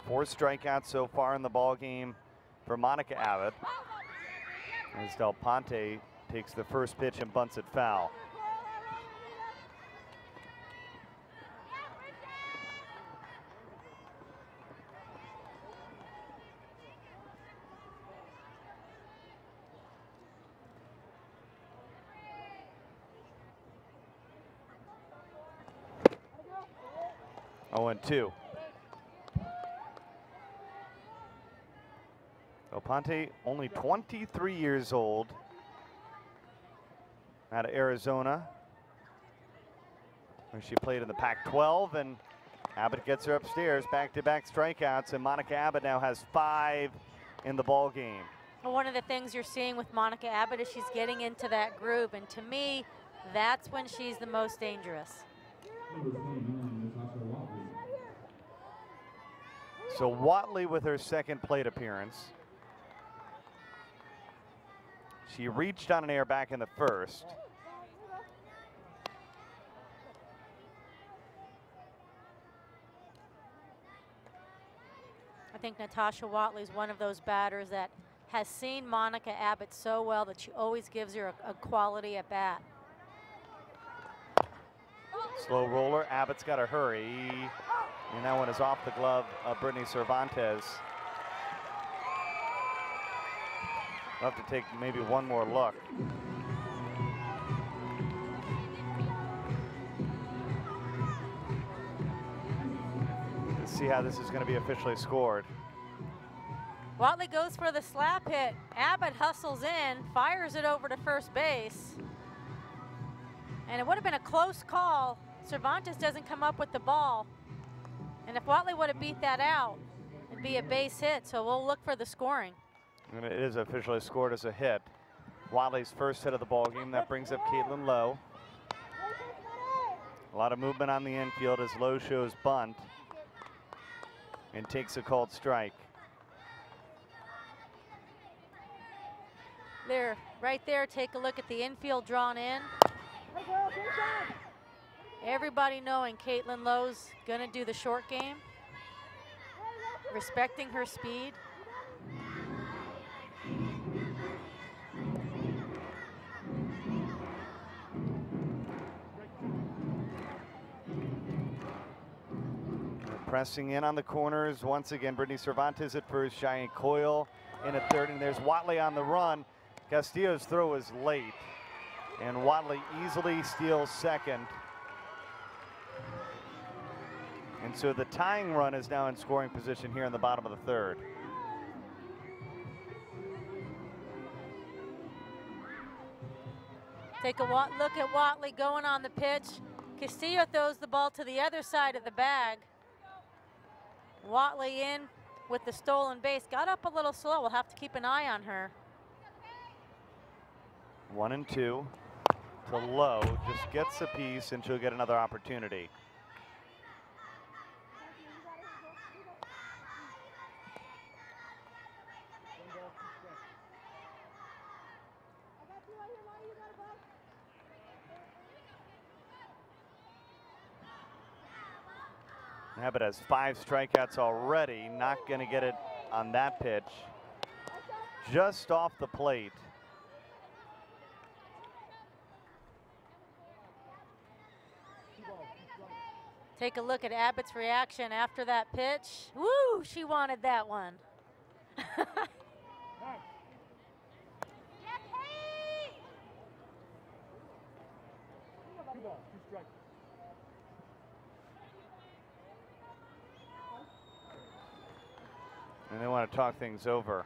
4 strikeouts so far in the ball game for Monica Abbott, as Del Ponte takes the first pitch and bunts it foul. Oh, and 2. Del Ponte, only 23 years old, out of Arizona, where she played in the Pac-12, and Abbott gets her upstairs. Back-to-back strikeouts, and Monica Abbott now has 5 in the ball game. Well, one of the things you're seeing with Monica Abbott is she's getting into that groove, and to me, that's when she's the most dangerous. So Watley with her second plate appearance. She reached on an error back in the first. I think Natasha Watley is one of those batters that has seen Monica Abbott so well that she always gives her a quality at bat. Slow roller, Abbott's got to hurry. And that one is off the glove of Brittany Cervantes. We'll have to take maybe one more look. Let's see how this is going to be officially scored. Watley goes for the slap hit. Abbott hustles in, fires it over to first base. And it would have been a close call. Cervantes doesn't come up with the ball. And if Watley would have beat that out, it'd be a base hit. So we'll look for the scoring. And it is officially scored as a hit. Watley's first hit of the ball game. That brings up Caitlin Lowe. A lot of movement on the infield as Lowe shows bunt and takes a called strike. There, right there, take a look at the infield drawn in. Everybody knowing Caitlin Lowe's gonna do the short game, respecting her speed. Pressing in on the corners. Once again, Brittany Cervantes at first, Cheyenne Coyle in at third, and there's Watley on the run. Castillo's throw is late, and Watley easily steals second. And so the tying run is now in scoring position here in the bottom of the third. Take a look at Watley going on the pitch. Castillo throws the ball to the other side of the bag. Watley in with the stolen base. Got up a little slow. We'll have to keep an eye on her. 1 and 2 to Lowe. Just gets a piece and she'll get another opportunity. Abbott has 5 strikeouts already. Not going to get it on that pitch. Just off the plate. Take a look at Abbott's reaction after that pitch. Woo, she wanted that one. And they want to talk things over.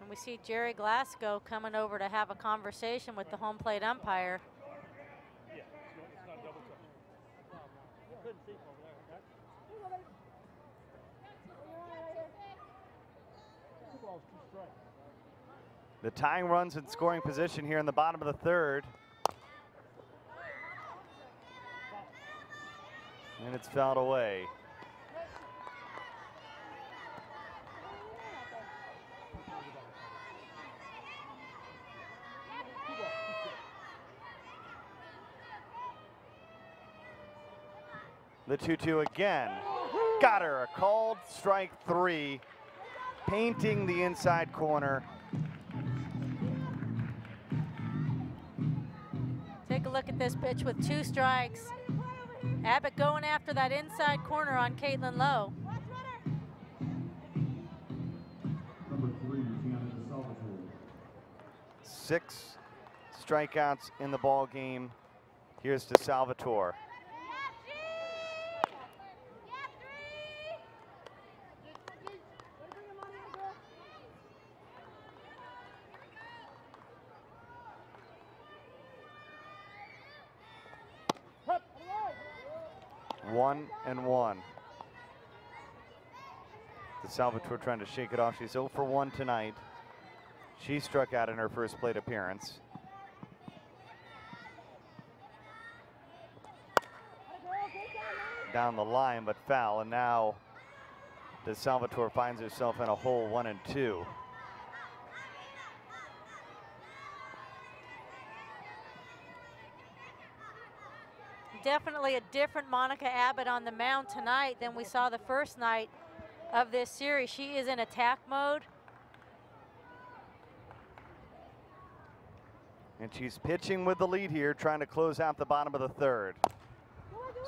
And we see Jerry Glasgow coming over to have a conversation with the home plate umpire. The tying runs in scoring position here in the bottom of the third. And it's fouled away. The 2-2 again. Got her, a called strike 3, painting the inside corner. Take a look at this pitch with 2 strikes. Abbott going after that inside corner on Caitlin Lowe. Number 3, Gianna Salvatore. 6 strikeouts in the ball game. Here's to Salvatore. One and 1. The Salvatore trying to shake it off. She's 0 for 1 tonight. She struck out in her first plate appearance. Down the line, but foul. And now the Salvatore finds herself in a hole 1 and 2. Definitely a different Monica Abbott on the mound tonight than we saw the first night of this series. She is in attack mode. And she's pitching with the lead here, trying to close out the bottom of the third.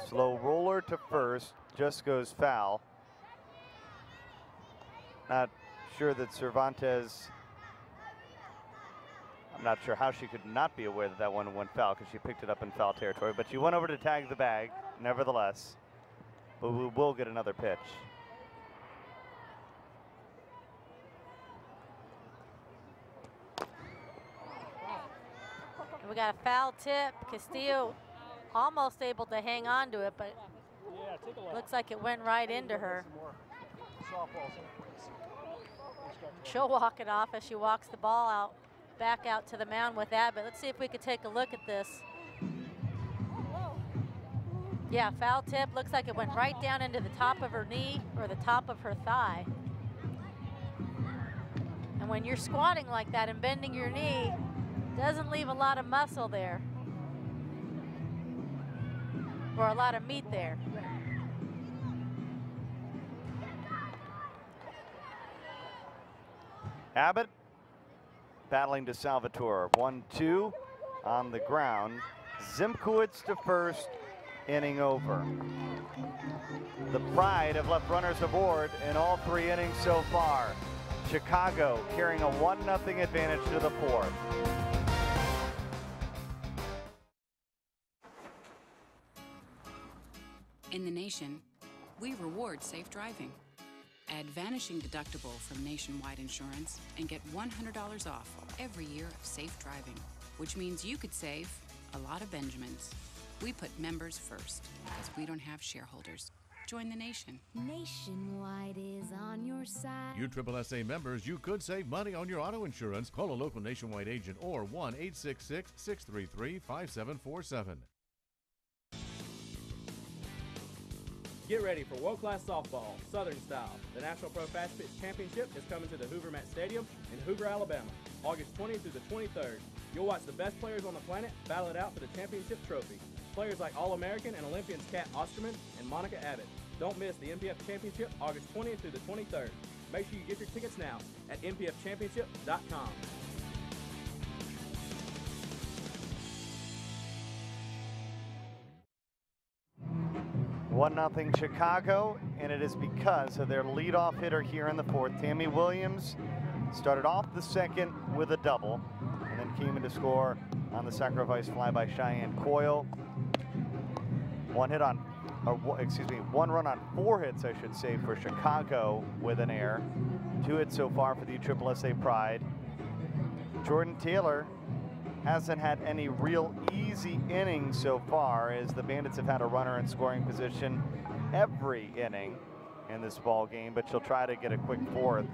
Slow roller to first, just goes foul. Not sure that Cervantes, I'm not sure how she could not be aware that that one went foul because she picked it up in foul territory, but she went over to tag the bag, nevertheless. But we will get another pitch. We got a foul tip. Castillo almost able to hang on to it, but looks like it went right into her. She'll walk it off as she walks the ball out, back out to the mound with Abbott. Let's see if we could take a look at this. Yeah, foul tip. Looks like it went right down into the top of her knee or the top of her thigh. And when you're squatting like that and bending your knee, doesn't leave a lot of muscle there. Or a lot of meat there. Abbott battling to Salvatore. 1-2 on the ground. Zimkowitz to first, inning over. The Pride have left runners aboard in all 3 innings so far. Chicago carrying a 1-0 advantage to the 4th. In the nation, we reward safe driving. Add vanishing deductible from Nationwide Insurance and get $100 off every year of safe driving, which means you could save a lot of Benjamins. We put members first because we don't have shareholders. Join the nation. Nationwide is on your side. USSSA members, you could save money on your auto insurance. Call a local Nationwide agent or 1-866-633-5747. Get ready for world-class softball, Southern style. The National Pro Fast Pitch Championship is coming to the Hoover Mat Stadium in Hoover, Alabama, August 20th through the 23rd. You'll watch the best players on the planet battle it out for the championship trophy. Players like All-American and Olympians Kat Osterman and Monica Abbott. Don't miss the NPF Championship August 20th through the 23rd. Make sure you get your tickets now at npfchampionship.com. 1-0 Chicago, and it is because of their leadoff hitter here in the 4th. Tammy Williams started off the 2nd with a double, and then came in to score on the sacrifice fly by Cheyenne Coyle. One run on 4 hits, I should say, for Chicago with an error. 2 hits so far for the USSSA Pride. Jordan Taylor hasn't had any real easy innings so far, as the Bandits have had a runner in scoring position every inning in this ball game, but she'll try to get a quick 4th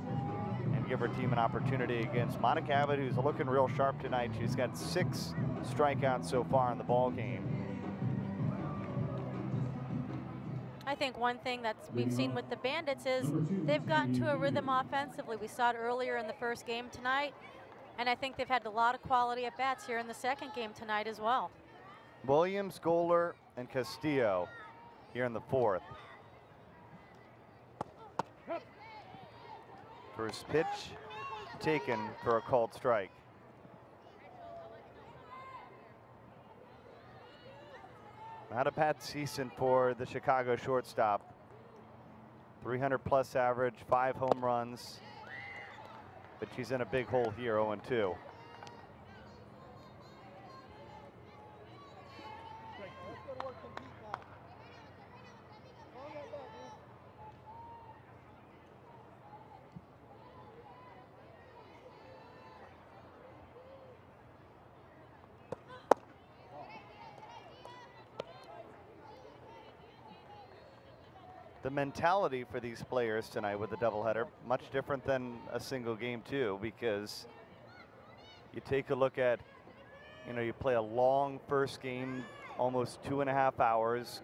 and give her team an opportunity against Monica Abbott, who's looking real sharp tonight. She's got 6 strikeouts so far in the ball game. I think one thing that we've seen with the Bandits is they've gotten to a rhythm offensively. We saw it earlier in the first game tonight. And I think they've had a lot of quality at bats here in the second game tonight as well. Williams, Goller, and Castillo here in the 4th. First pitch taken for a called strike. Not a bad season for the Chicago shortstop. 300+ average, 5 home runs. But she's in a big hole here, 0-2. The mentality for these players tonight with the doubleheader, much different than a single game too, because you take a look at, you play a long first game, almost 2.5 hours.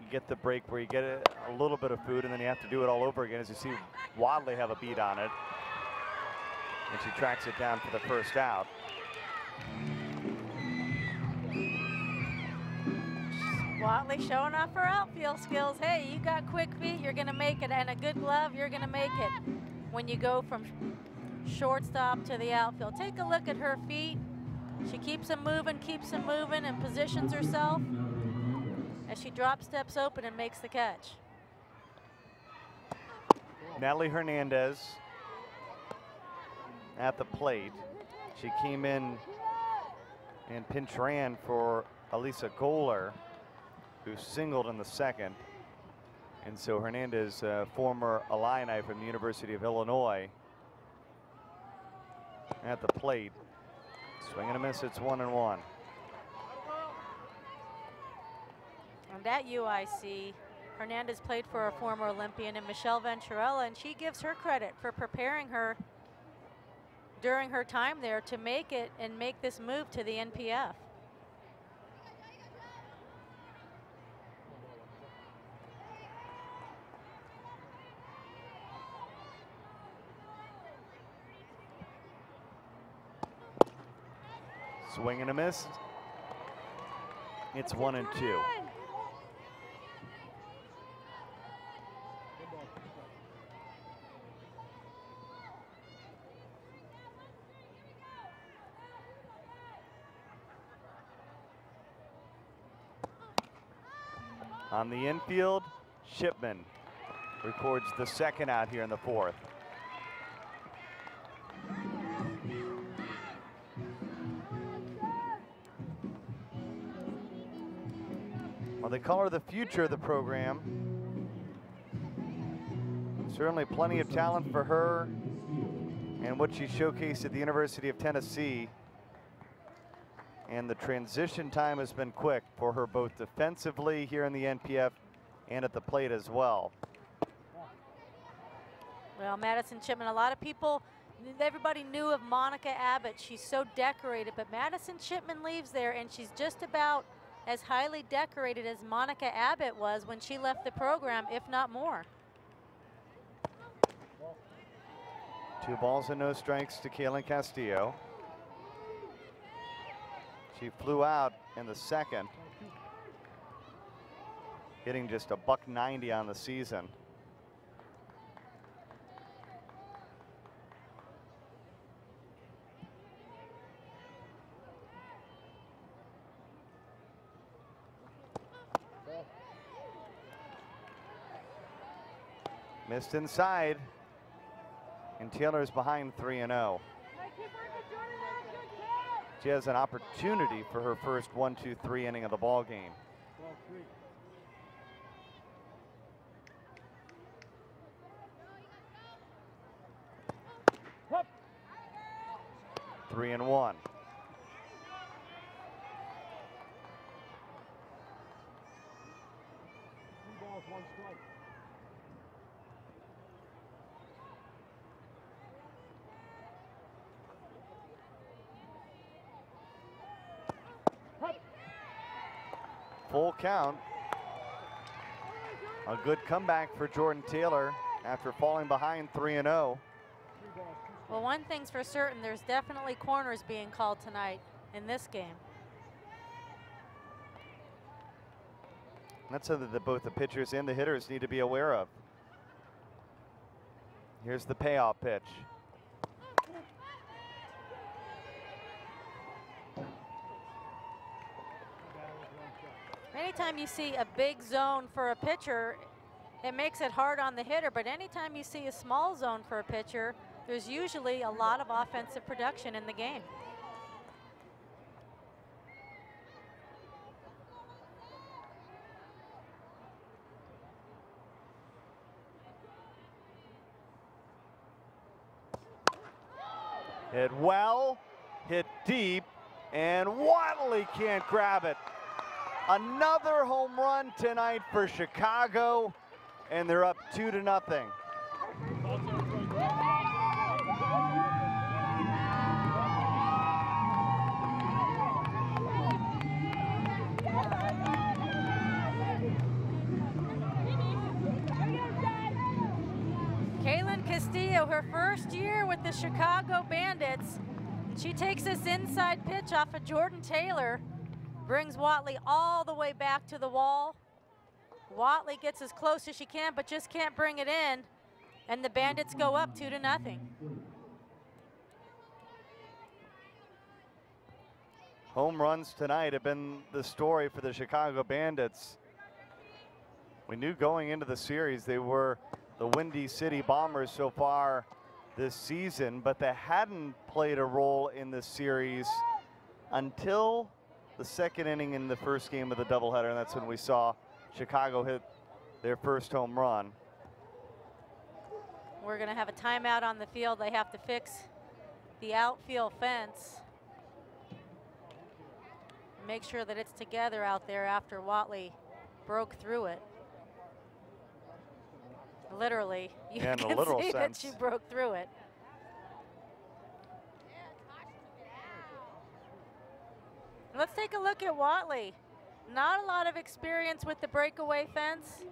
You get the break where you get a little bit of food, and then you have to do it all over again. As you see Wadley have a beat on it, and she tracks it down for the first out. Watley showing off her outfield skills. Hey, you got quick feet, you're gonna make it, and a good glove, you're gonna make it. When you go from shortstop to the outfield, take a look at her feet. She keeps them moving, and positions herself as she drop steps open and makes the catch. Natalie Hernandez at the plate. She came in and pinch ran for Elisa Goller, who singled in the 2nd. And so Hernandez, former Illini from the University of Illinois, at the plate. Swing and a miss, it's 1-1. And at UIC, Hernandez played for a former Olympian in Michelle Venturella, and she gives her credit for preparing her during her time there to make it and make this move to the NPF. Swing and a miss. It's 1-2. On the infield, Shipman records the second out here in the fourth. Well, they call her the future of the program. Certainly plenty of talent for her and what she showcased at the University of Tennessee. And the transition time has been quick for her, both defensively here in the NPF and at the plate as well. Well, Madison Shipman, a lot of people, everybody knew of Monica Abbott. She's so decorated, but Madison Shipman leaves there and she's just about as highly decorated as Monica Abbott was when she left the program, if not more. 2 balls and no strikes to Kaylin Castillo. She flew out in the second, hitting just a $190 on the season. Missed inside, and Taylor's behind 3-0. She has an opportunity for her first 1-2-3 inning of the ball game. 3-1. Full count. A good comeback for Jordan Taylor after falling behind 3-0. Well, one thing's for certain, there's definitely corners being called tonight in this game. That's something that both the pitchers and the hitters need to be aware of. Here's the payoff pitch. Anytime you see a big zone for a pitcher, it makes it hard on the hitter, but anytime you see a small zone for a pitcher, there's usually a lot of offensive production in the game. Hit well, hit deep, and Watley can't grab it. Another home run tonight for Chicago, and they're up 2-0. Kaylin Castillo, her first year with the Chicago Bandits. She takes this inside pitch off of Jordan Taylor, brings Watley all the way back to the wall. Watley gets as close as she can, but just can't bring it in. And the Bandits go up 2-0. Home runs tonight have been the story for the Chicago Bandits. We knew going into the series they were the Windy City Bombers so far this season, but they hadn't played a role in the series until the second inning in the first game of the doubleheader, and that's when we saw Chicago hit their first home run. We're going to have a timeout on the field. They have to fix the outfield fence. Make sure that it's together out there after Watley broke through it. Literally, you can see that she broke through it. Let's take a look at Watley. Not a lot of experience with the breakaway fence,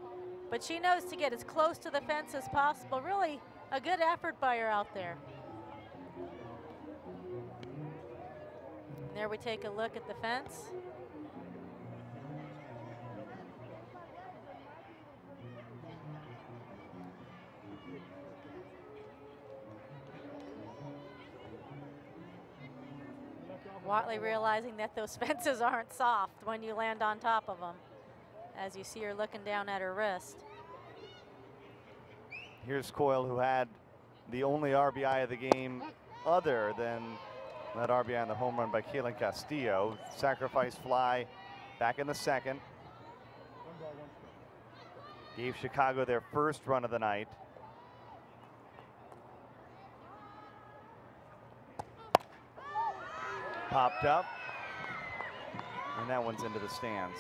but she knows to get as close to the fence as possible. Really a good effort by her out there. And there we take a look at the fence. Watley realizing that those fences aren't soft when you land on top of them, as you see her looking down at her wrist. Here's Coyle, who had the only RBI of the game other than that RBI on the home run by Kaylin Castillo. Sacrifice fly back in the second. Gave Chicago their first run of the night. Popped up, and that one's into the stands.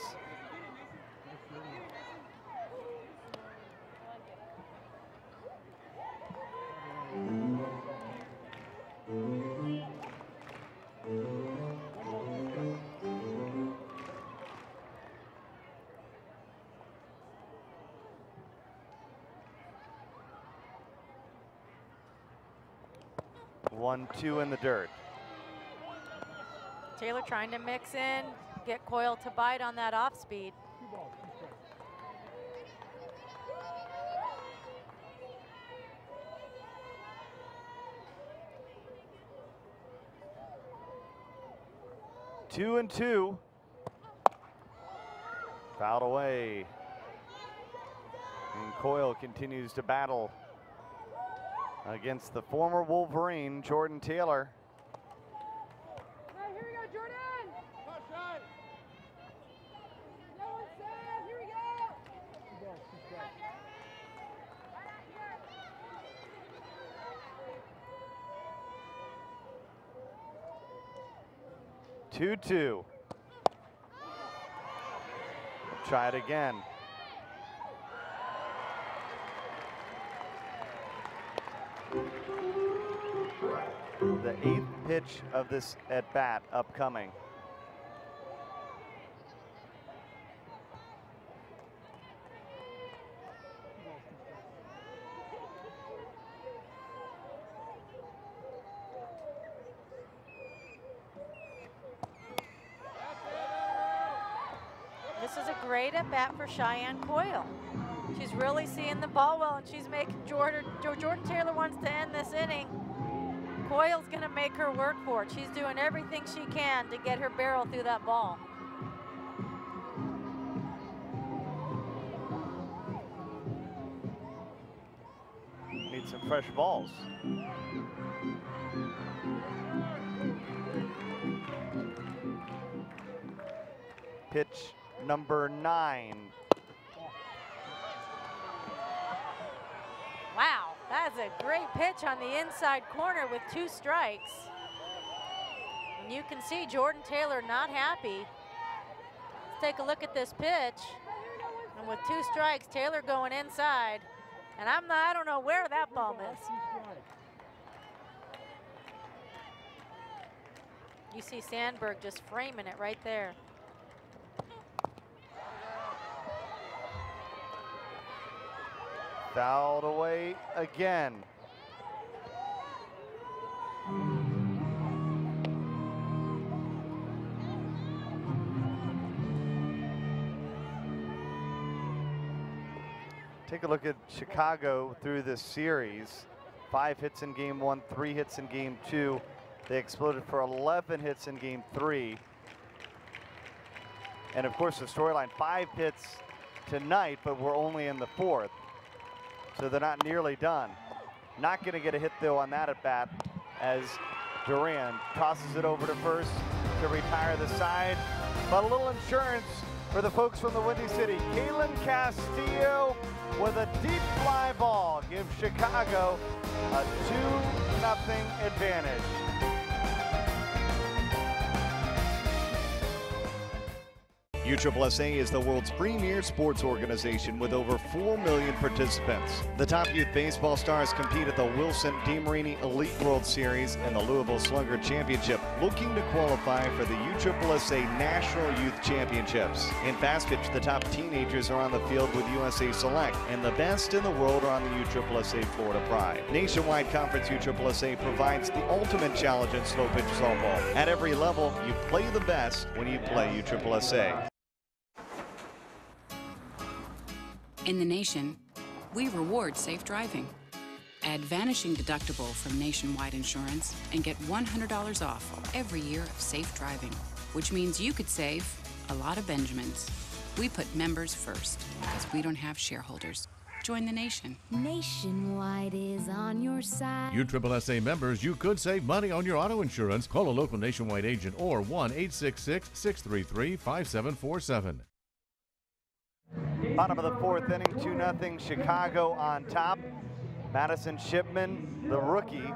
One, two in the dirt. Taylor trying to mix in, get Coyle to bite on that off speed. Two and two. Fouled away. And Coyle continues to battle against the former Wolverine, Jordan Taylor. Here we go, Jordan! Hot shot! No one said, here we go! 2-2. Try it again. The 8th pitch of this at bat upcoming. This is a great at bat for Cheyenne Coyle. She's really seeing the ball well, and she's making Jordan Taylor wants to end this inning. Coyle's gonna make her work for it. She's doing everything she can to get her barrel through that ball. Need some fresh balls. Pitch number 9. Wow, that's a great pitch on the inside corner with 2 strikes. And you can see Jordan Taylor not happy. Let's take a look at this pitch. And with 2 strikes, Taylor going inside. And I don't know where that ball missed. You see Sandberg just framing it right there. Fouled away again. Take a look at Chicago through this series. 5 hits in game 1, 3 hits in game 2. They exploded for 11 hits in game 3. And of course the storyline, 5 hits tonight, but we're only in the 4th. So they're not nearly done. Not gonna get a hit though on that at bat as Duran tosses it over to first to retire the side. But a little insurance for the folks from the Windy City. Kaylin Castillo with a deep fly ball gives Chicago a 2-0 advantage. USSSA is the world's premier sports organization with over 4 million participants. The top youth baseball stars compete at the Wilson DeMarini Elite World Series and the Louisville Slugger Championship, looking to qualify for the USSSA National Youth Championships. In fast pitch, the top teenagers are on the field with USA Select, and the best in the world are on the USSSA Florida Pride. Nationwide Conference USSSA provides the ultimate challenge in slow pitch softball. At every level, you play the best when you play USSSA. In the nation, we reward safe driving. Add vanishing deductible from Nationwide Insurance and get $100 off every year of safe driving, which means you could save a lot of Benjamins. We put members first because we don't have shareholders. Join the nation. Nationwide is on your side. USSSA members, you could save money on your auto insurance. Call a local Nationwide agent or 1-866-633-5747. Bottom of the fourth inning, 2-0 Chicago on top. Madison Shipman, the rookie.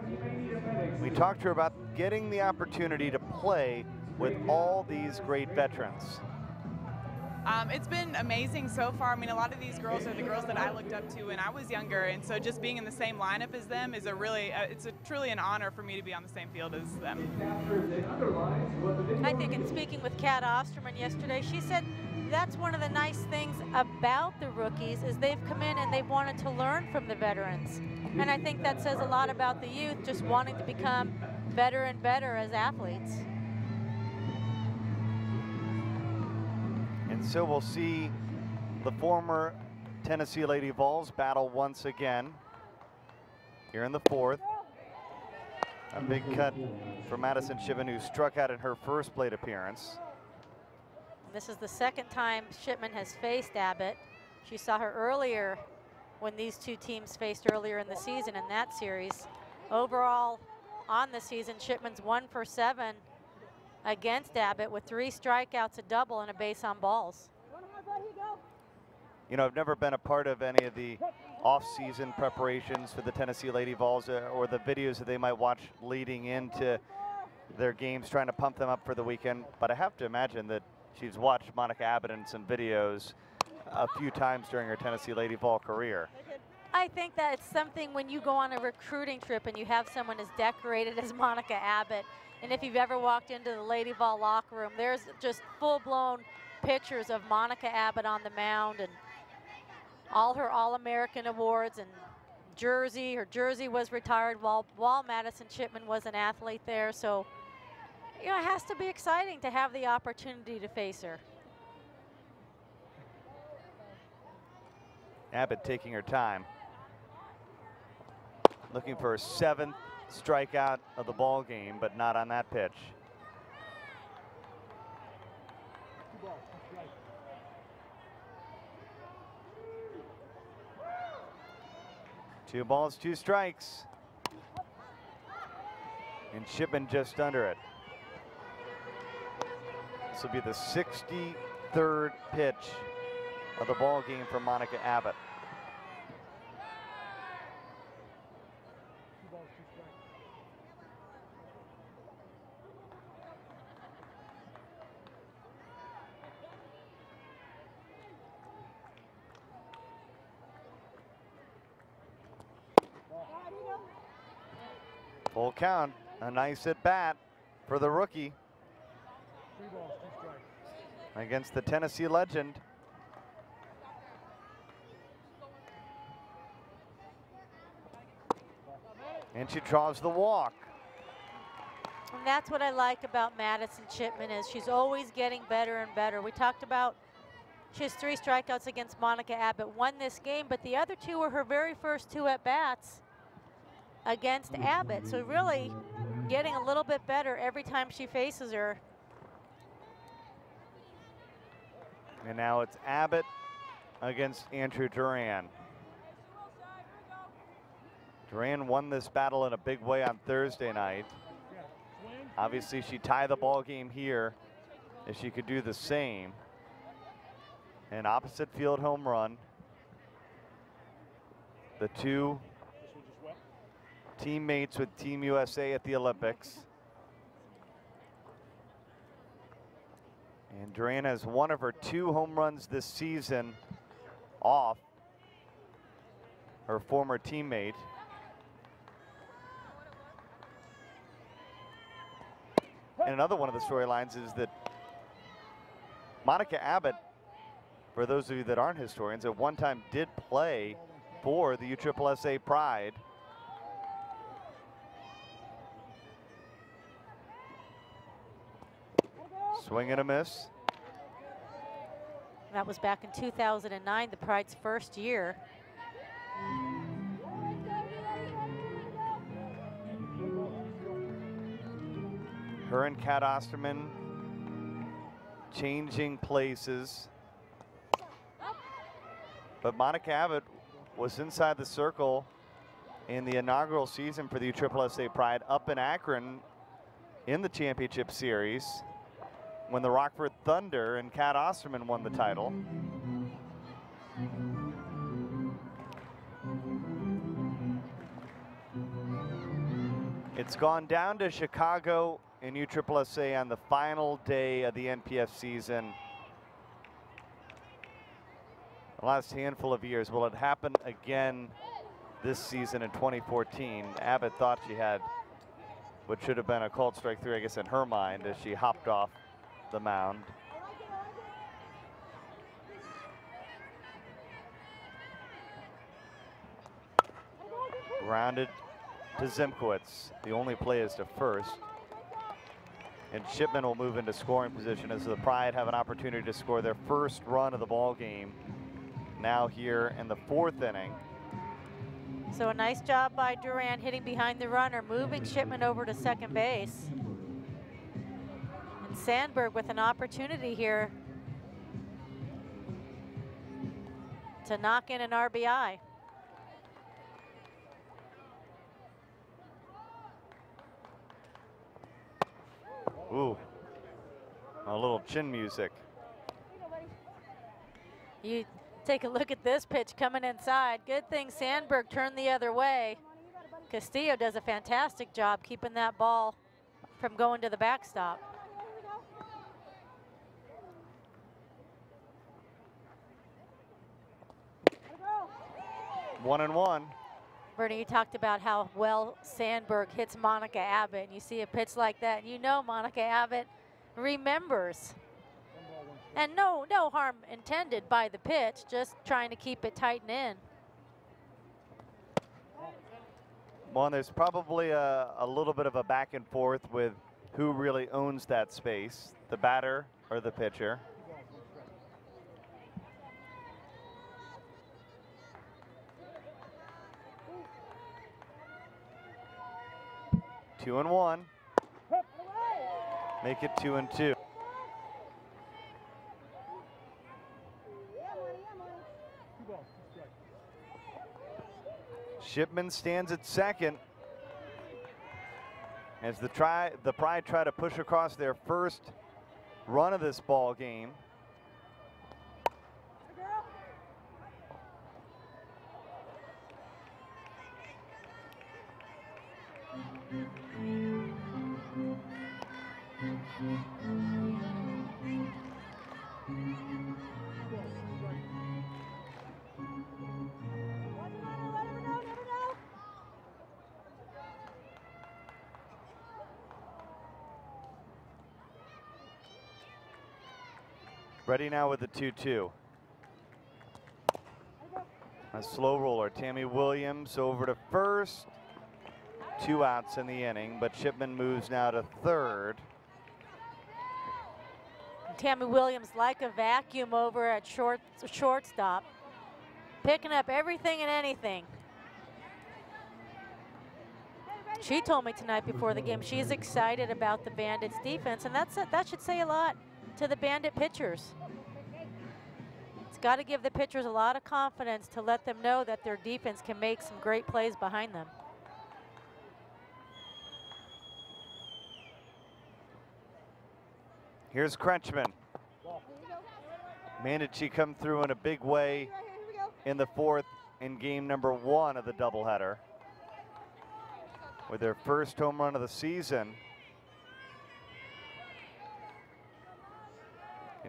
We talked to her about getting the opportunity to play with all these great veterans. It's been amazing so far. I mean, a lot of these girls are the girls that I looked up to when I was younger, and so just being in the same lineup as them is truly an honor for me to be on the same field as them. I think in speaking with Kat Osterman yesterday, she said that's one of the nice things about the rookies is they've come in and they've wanted to learn from the veterans. And I think that says a lot about the youth just wanting to become better and better as athletes. And so we'll see the former Tennessee Lady Vols battle once again here in the fourth. A big cut for Madison Shipman, who struck out in her first plate appearance. This is the second time Shipman has faced Abbott. She saw her earlier when these two teams faced earlier in the season in that series. Overall on the season, Shipman's 1 for 7 against Abbott with 3 strikeouts, a double, and a base on balls. You know, I've never been a part of any of the off-season preparations for the Tennessee Lady Vols or the videos that they might watch leading into their games, trying to pump them up for the weekend. But I have to imagine that she's watched Monica Abbott in some videos a few times during her Tennessee Lady Vol career. I think that it's something when you go on a recruiting trip and you have someone as decorated as Monica Abbott, and if you've ever walked into the Lady Vol locker room, there's just full-blown pictures of Monica Abbott on the mound and all her All-American awards and jersey. Her jersey was retired while Madison Shipman was an athlete there. So, you know, it has to be exciting to have the opportunity to face her. Abbott taking her time. Looking for her 7th strikeout of the ball game, but not on that pitch. Two balls, 2 strikes. And Shipman just under it. This will be the 63rd pitch of the ball game for Monica Abbott. Full count, a nice at bat for the rookie against the Tennessee legend. And she draws the walk. And that's what I like about Madison Shipman is she's always getting better and better. We talked about she has 3 strikeouts against Monica Abbott, won this game, but the other 2 were her very first 2 at-bats against Abbott. So really getting a little bit better every time she faces her. And now it's Abbott against Andrew Duran. Duran won this battle in a big way on Thursday night. Obviously, she tied the ball game here. If she could do the same. An opposite field home run. The 2 teammates with Team USA at the Olympics. And Duran has one of her 2 home runs this season off her former teammate. And another one of the storylines is that Monica Abbott, for those of you that aren't historians, at one time did play for the USSSA Pride. Swing and a miss. That was back in 2009, the Pride's first year. Her and Kat Osterman changing places. But Monica Abbott was inside the circle in the inaugural season for the USSSA Pride up in Akron in the championship series when the Rockford Thunder and Kat Osterman won the title. It's gone down to Chicago in USSSA on the final day of the NPF season. The last handful of years. Will it happen again this season in 2014? Abbott thought she had what should have been a called strike 3, I guess, in her mind as she hopped off the mound. Grounded to Zimkowitz. The only play is to first. And Shipman will move into scoring position as the Pride have an opportunity to score their first run of the ball game now here in the 4th inning. So a nice job by Duran hitting behind the runner, moving Shipman over to second base. And Sandberg with an opportunity here to knock in an RBI. Ooh, a little chin music. You take a look at this pitch coming inside. Good thing Sandberg turned the other way. Castillo does a fantastic job keeping that ball from going to the backstop. One and one. Bernie, you talked about how well Sandberg hits Monica Abbott, and you see a pitch like that, and you know Monica Abbott remembers. And no harm intended by the pitch, just trying to keep it tight and in. Well, there's probably a little bit of a back and forth with who really owns that space, the batter or the pitcher. Two and one. Make it 2-2. Shipman stands at second as the Pride try to push across their first run of this ball game. Ready now with the 2-2. A slow roller. Tammy Williams over to first. 2 outs in the inning, but Shipman moves now to third. Tammy Williams, like a vacuum over at shortstop, picking up everything and anything. She told me tonight before the game she's excited about the Bandits defense, and that should say a lot to the Bandit pitchers. It's got to give the pitchers a lot of confidence to let them know that their defense can make some great plays behind them. Here's Krenchman. Man, did she come through in a big way in the 4th in game number 1 of the doubleheader with their first home run of the season.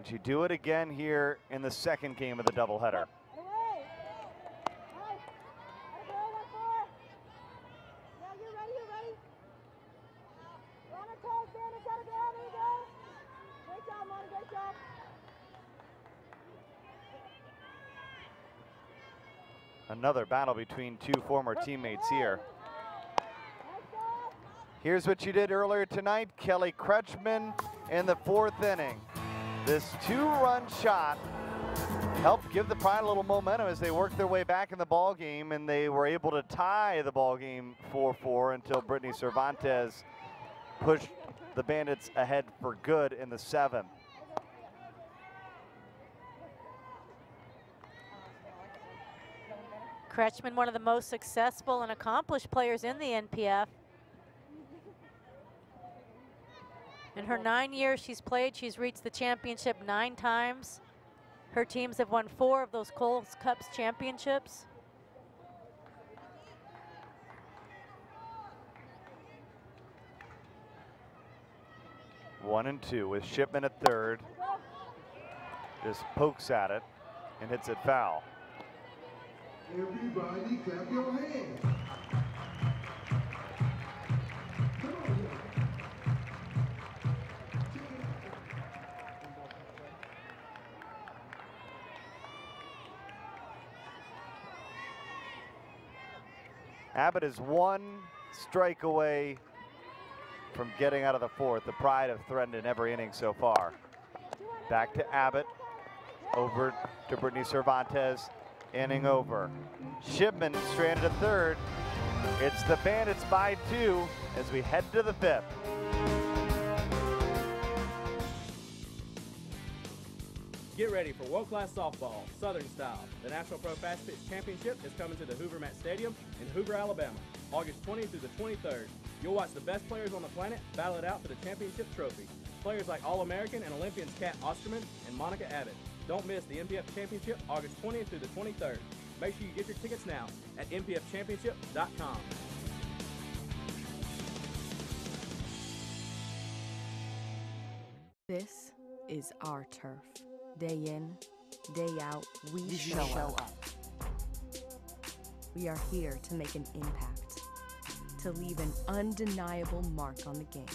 Can she do it again here in the second game of the doubleheader? Another battle between two former teammates here. Here's what she did earlier tonight. Kelly Kretschmann in the 4th inning. This 2-run shot helped give the Pride a little momentum as they worked their way back in the ball game, and they were able to tie the ball game 4-4 until Brittany Cervantes pushed the Bandits ahead for good in the 7th. Kretschmann, one of the most successful and accomplished players in the NPF. In her 9 years she's played, she's reached the championship 9 times. Her teams have won 4 of those Coles Cups championships. One and two with Shipman at third. Just pokes at it and hits it foul. Everybody clap your hands. Abbott is 1 strike away from getting out of the 4th. The Pride have threatened in every inning so far. Back to Abbott, over to Brittany Cervantes, inning over. Shipman stranded at third. It's the Bandits by 2 as we head to the 5th. Get ready for world-class softball, Southern style. The National Pro Fast Pitch Championship is coming to the Hoover Mat Stadium in Hoover, Alabama, August 20th through the 23rd. You'll watch the best players on the planet battle it out for the championship trophy. Players like All-American and Olympians Kat Osterman and Monica Abbott. Don't miss the NPF Championship August 20th through the 23rd. Make sure you get your tickets now at npfchampionship.com. This is our turf. Day in, day out, we show up. We are here to make an impact, to leave an undeniable mark on the game.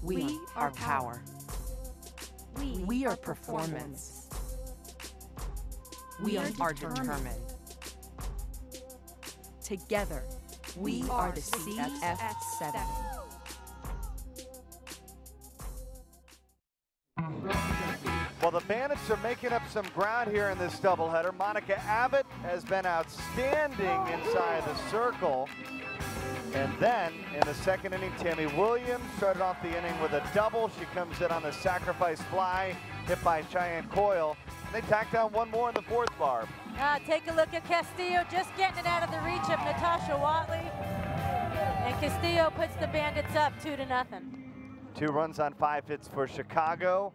We are power. We are performance. We are determined. Together, we are the CF7. Well, the Bandits are making up some ground here in this doubleheader. Monica Abbott has been outstanding inside the circle. And then in the second inning, Tammy Williams started off the inning with a double. She comes in on the sacrifice fly, hit by Cheyenne Coyle. And they tack down one more in the 4th, Barb. Take a look at Castillo, just getting it out of the reach of Natasha Watley. And Castillo puts the Bandits up 2-0. 2 runs on 5 hits for Chicago.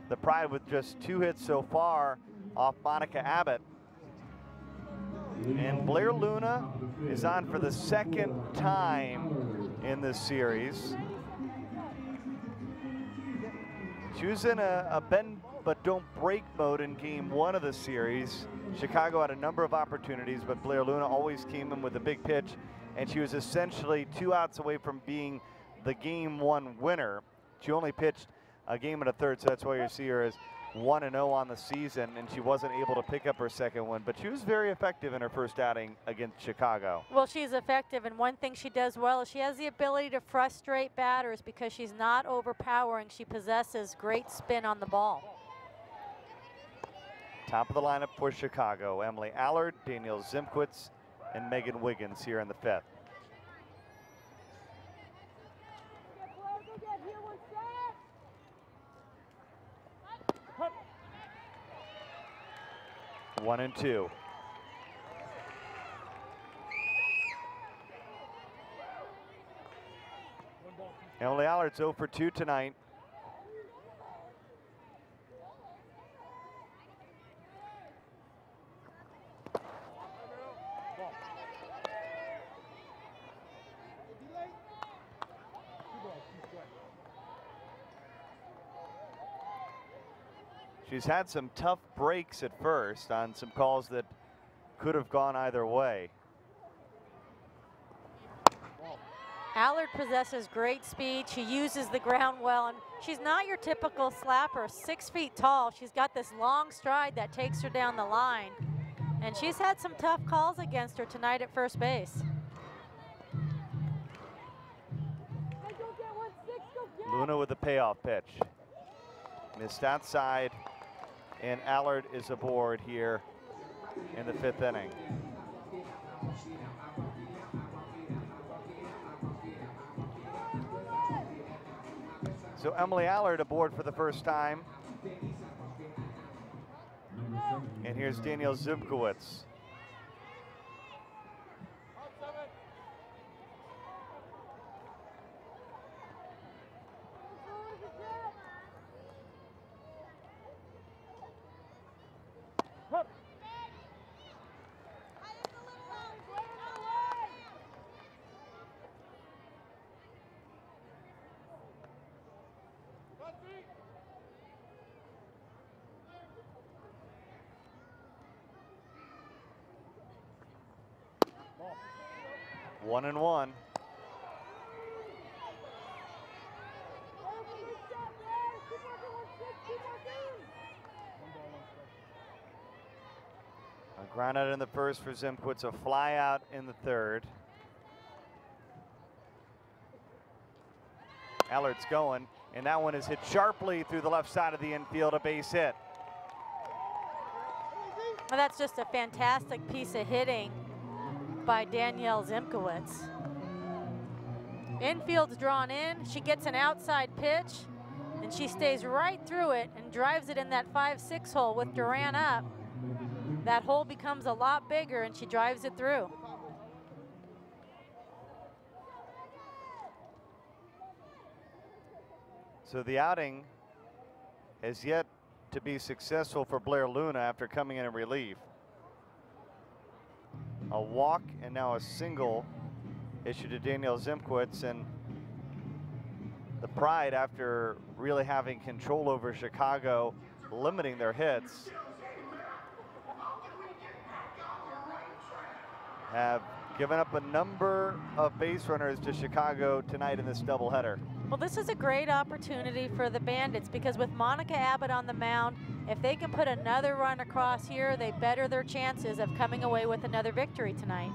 The Pride with just 2 hits so far off Monica Abbott. And Blair Luna is on for the 2nd time in this series. She was in a bend but don't break mode in game 1 of the series. Chicago had a number of opportunities, but Blair Luna always came in with a big pitch, and she was essentially 2 outs away from being the game 1 winner. She only pitched a game and a third, so that's why you see her as 1-0 on the season, and she wasn't able to pick up her second one, but she was very effective in her first outing against Chicago. Well, she's effective, and one thing she does well is she has the ability to frustrate batters because she's not overpowering. She possesses great spin on the ball. Top of the lineup for Chicago, Emily Allard, Danielle Zimkwitz, and Megan Wiggins here in the 5th. One and two. Emily Allard's 0 for 2 tonight. She's had some tough breaks at first on some calls that could have gone either way. Allard possesses great speed. She uses the ground well, and she's not your typical slapper, 6 feet tall. She's got this long stride that takes her down the line, and she's had some tough calls against her tonight at first base. Luna with the payoff pitch. Missed outside, and Allard is aboard here in the 5th inning. So Emily Allard aboard for the first time. And here's Danielle Zubkowitz. One and one. A ground out in the first for Zimkowitz, a fly out in the 3rd. Allard's going, and that one is hit sharply through the left side of the infield, a base hit. Well, that's just a fantastic piece of hitting by Danielle Zimkowitz. Infield's drawn in, she gets an outside pitch, and she stays right through it and drives it in that 5-6 hole with Duran up. That hole becomes a lot bigger, and she drives it through. So the outing has yet to be successful for Blair Luna after coming in relief. A walk and now a single issued to Danielle Zimkowitz, and the Pride, after really having control over Chicago, limiting their hits, have given up a number of base runners to Chicago tonight in this doubleheader. Well, this is a great opportunity for the Bandits, because with Monica Abbott on the mound, if they can put another run across here, they better their chances of coming away with another victory tonight.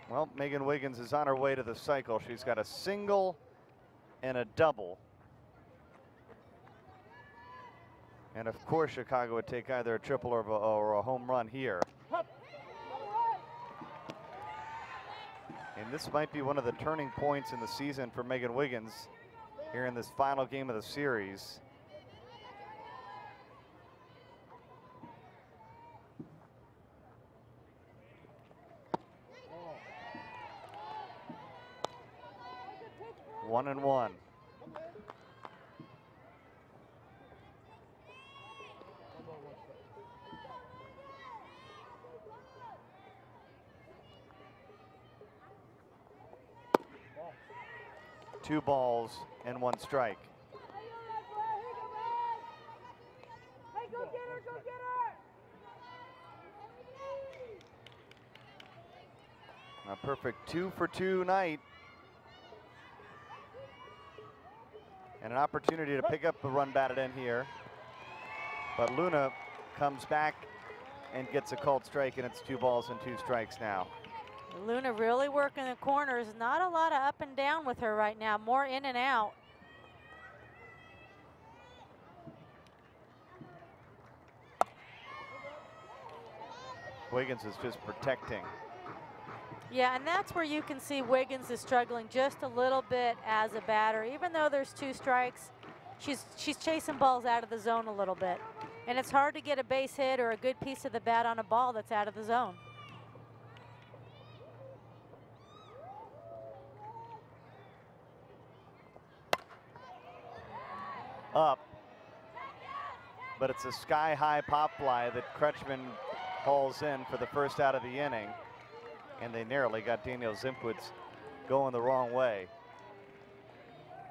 Well, Megan Wiggins is on her way to the cycle. She's got a single and a double. And of course, Chicago would take either a triple or a home run here. And this might be one of the turning points in the season for Megan Wiggins here in this final game of the series. One and one. Two balls and one strike. Hey, go get her, go get her! A perfect 2 for 2 night. And an opportunity to pick up the run batted in here. But Luna comes back and gets a called strike, and it's 2 balls and 2 strikes now. Luna really working the corners. Not a lot of up and down with her right now, more in and out. Wiggins is just protecting. Yeah, and that's where you can see Wiggins is struggling just a little bit as a batter. Even though there's 2 strikes, she's chasing balls out of the zone a little bit. And it's hard to get a base hit or a good piece of the bat on a ball that's out of the zone. Up, but it's a sky-high pop fly that Kretschmann hauls in for the first out of the inning, and they narrowly got Danielle Zimkowitz going the wrong way.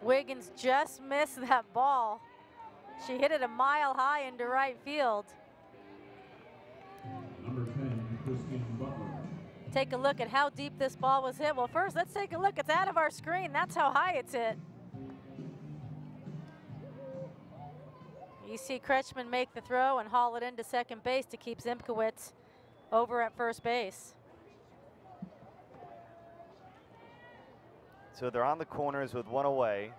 Wiggins just missed that ball. She hit it a mile high into right field. Number 10, Christine Butler. Take a look at how deep this ball was hit. Well, first, let's take a look. It's out of our screen. That's how high it's hit. You see Kretschmann make the throw and haul it into second base to keep Zimkowitz over at first base. So they're on the corners with one away.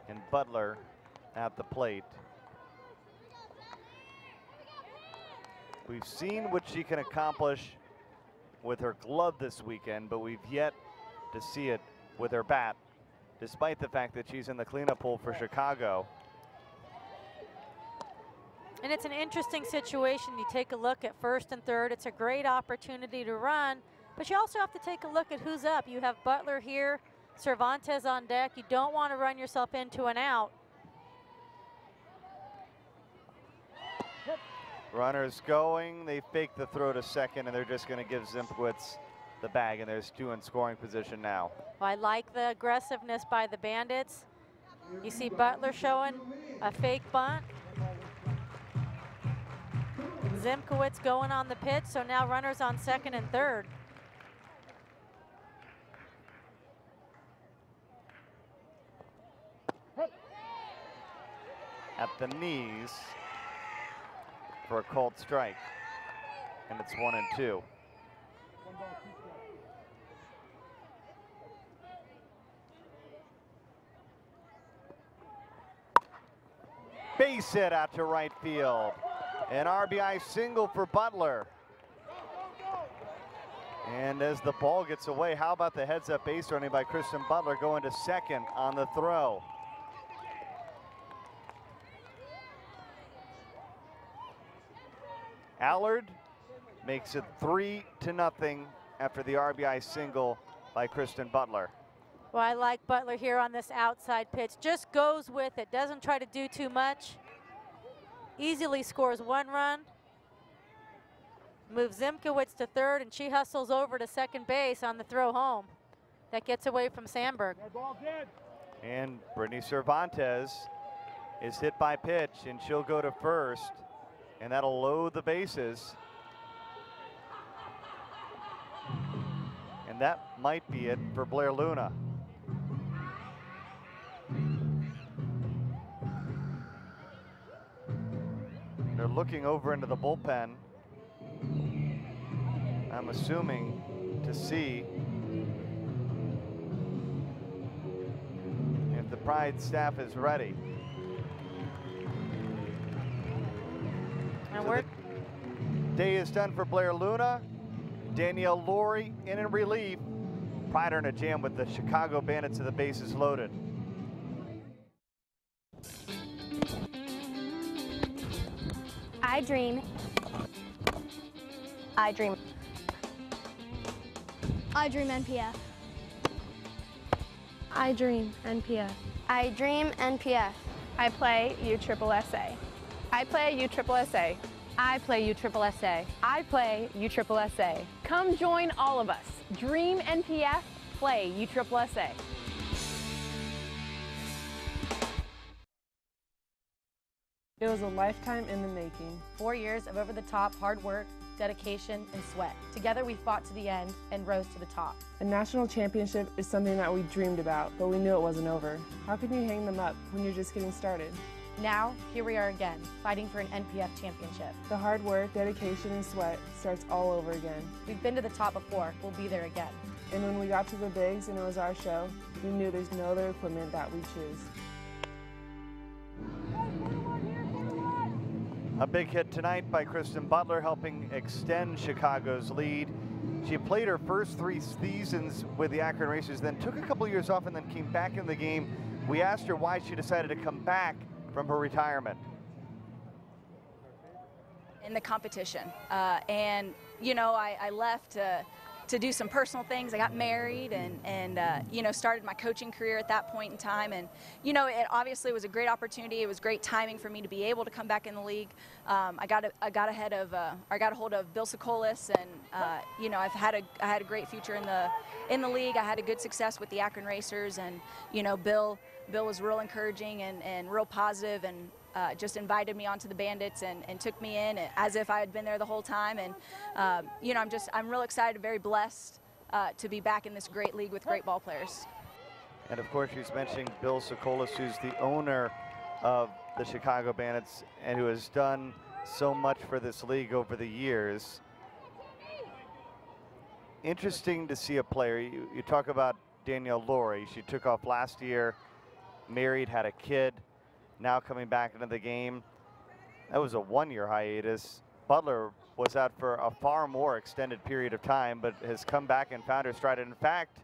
And Butler at the plate. We've seen what she can accomplish with her glove this weekend, but we've yet to see it with her bat, despite the fact that she's in the cleanup hole for Chicago. And it's an interesting situation. You take a look at first and third. It's a great opportunity to run, but you also have to take a look at who's up. You have Butler here, Cervantes on deck. You don't want to run yourself into an out. Runners going, they fake the throw to second, and they're just going to give Zimkowitz the bag, and there's two in scoring position now. Well, I like the aggressiveness by the Bandits. You see Butler showing a fake bunt. Zimkowitz going on the pitch, so now runners on second and third. At the knees for a called strike, and it's 1-2. Base hit out to right field. An RBI single for Butler. And as the ball gets away, how about the heads-up base running by Kristen Butler going to second on the throw? Allard makes it 3-0 after the RBI single by Kristen Butler. Well, I like Butler here on this outside pitch. Just goes with it, doesn't try to do too much. Easily scores one run. Moves Zimkowitz to third, and she hustles over to second base on the throw home. That gets away from Sandberg. And Brittany Cervantes is hit by pitch, and she'll go to first, and that'll load the bases. And that might be it for Blair Luna. They're looking over into the bullpen, I'm assuming, to see if the Pride staff is ready. And so the day is done for Blair Luna. Danielle Laurie in relief. Pride are in a jam with the Chicago Bandits, and the bases loaded. I dream. I dream. I dream NPF. I dream NPF. I dream NPF. I play USSSA. I play USSSA. I play USSSA. I play USSSA. Come join all of us. Dream NPF, play USSSA. It was a lifetime in the making. 4 years of over-the-top hard work, dedication, and sweat. Together we fought to the end and rose to the top. A national championship is something that we dreamed about, but we knew it wasn't over. How can you hang them up when you're just getting started? Now, here we are again, fighting for an NPF championship. The hard work, dedication, and sweat starts all over again. We've been to the top before, we'll be there again. And when we got to the bigs and it was our show, we knew there's no other equipment that we choose. A big hit tonight by Kristen Butler, helping extend Chicago's lead. She played her first 3 seasons with the Akron Racers, then took a couple years off and then came back in the game. We asked her why she decided to come back from her retirement. In the competition. And, you know, I left to do some personal things. I got married and you know, started my coaching career at that point in time. And, you know, it obviously was a great opportunity. It was great timing for me to be able to come back in the league. I got a hold of Bill Sokolis, and, you know, I had a great future in the league. I had a good success with the Akron Racers, and, you know, Bill was real encouraging and real positive, and just invited me onto the Bandits and took me in as if I had been there the whole time. And you know, I'm real excited, very blessed to be back in this great league with great ball players. And of course, she's mentioning Bill Sokolis, who's the owner of the Chicago Bandits and who has done so much for this league over the years. Interesting to see a player. You talk about Danielle Laurie. She took off last year, married, had a kid, now coming back into the game. That was a one-year hiatus. Butler was out for a far more extended period of time, but has come back and found her stride. And in fact,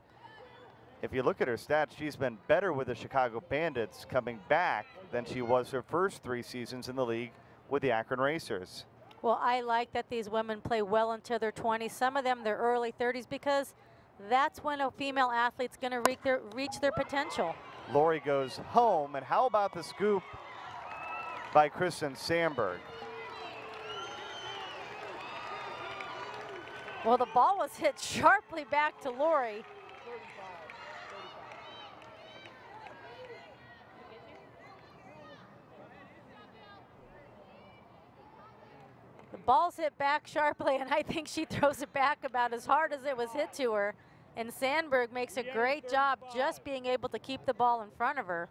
if you look at her stats, she's been better with the Chicago Bandits coming back than she was her first 3 seasons in the league with the Akron Racers. Well, I like that these women play well into their 20s, some of them their early 30s, because that's when a female athlete's going to reach their potential. Laurie goes home, and how about the scoop by Kristen Sandberg? Well, the ball was hit sharply back to Laurie. The ball's hit back sharply, and I think she throws it back about as hard as it was hit to her. And Sandberg makes a great job just being able to keep the ball in front of her.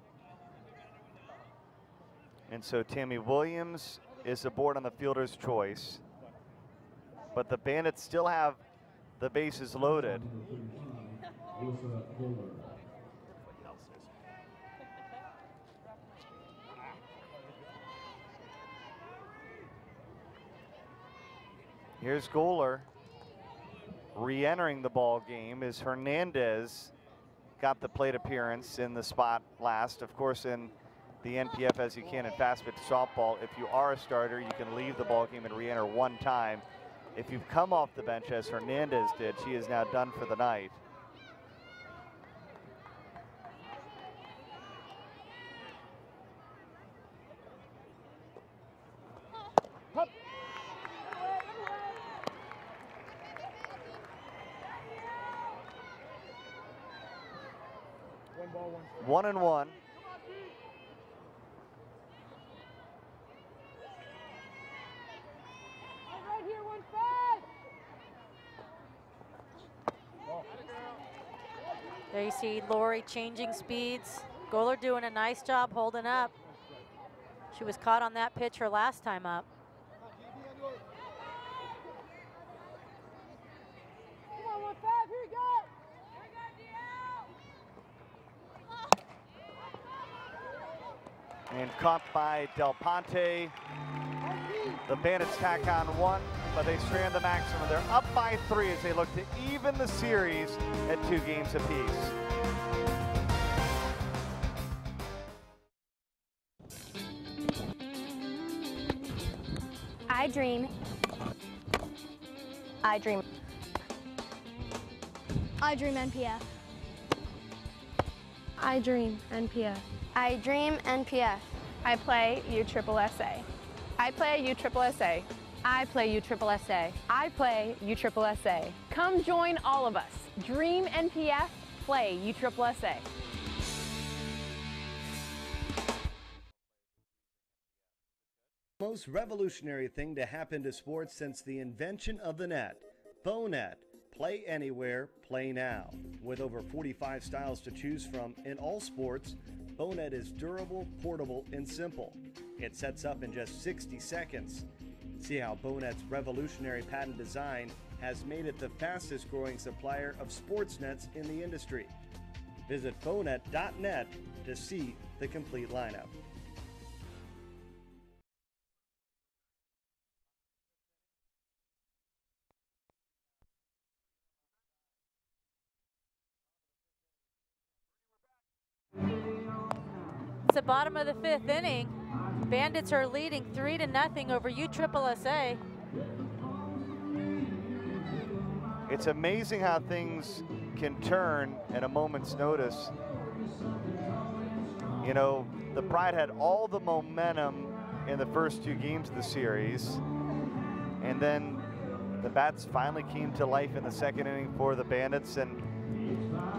And so Tammy Williams is aboard on the fielder's choice, but the Bandits still have the bases loaded. Here's Goler. Re-entering the ball game is Hernandez. Got the plate appearance in the spot last. Of course, in the NPF, as you can in fast pitch softball, if you are a starter, you can leave the ball game and re-enter 1 time. If you've come off the bench, as Hernandez did, she is now done for the night. One and one. Right here, 1-5. There you see Laurie changing speeds. Goler doing a nice job holding up. She was caught on that pitch her last time up. Come on, 1-5, here we go. And caught by Del Ponte. The Bandits tack on 1, but they strand the maximum. They're up by 3 as they look to even the series at 2 games apiece. I dream. I dream. I dream NPF. I dream NPF. I dream NPF. I play USSSA. I play USSSA. I play USSSA. I play USSSA. Come join all of us. Dream NPF, play USSSA. Most revolutionary thing to happen to sports since the invention of the net. BoNet. Play anywhere, play now. With over 45 styles to choose from in all sports, BoNet is durable, portable, and simple. It sets up in just 60 seconds. See how BoNet's revolutionary patent design has made it the fastest growing supplier of sports nets in the industry. Visit bonet.net to see the complete lineup. It's the bottom of the 5th inning. Bandits are leading 3-0 over USSSA. It's amazing how things can turn at a moment's notice. You know, the Pride had all the momentum in the first 2 games of the series, and then the bats finally came to life in the second inning for the Bandits, and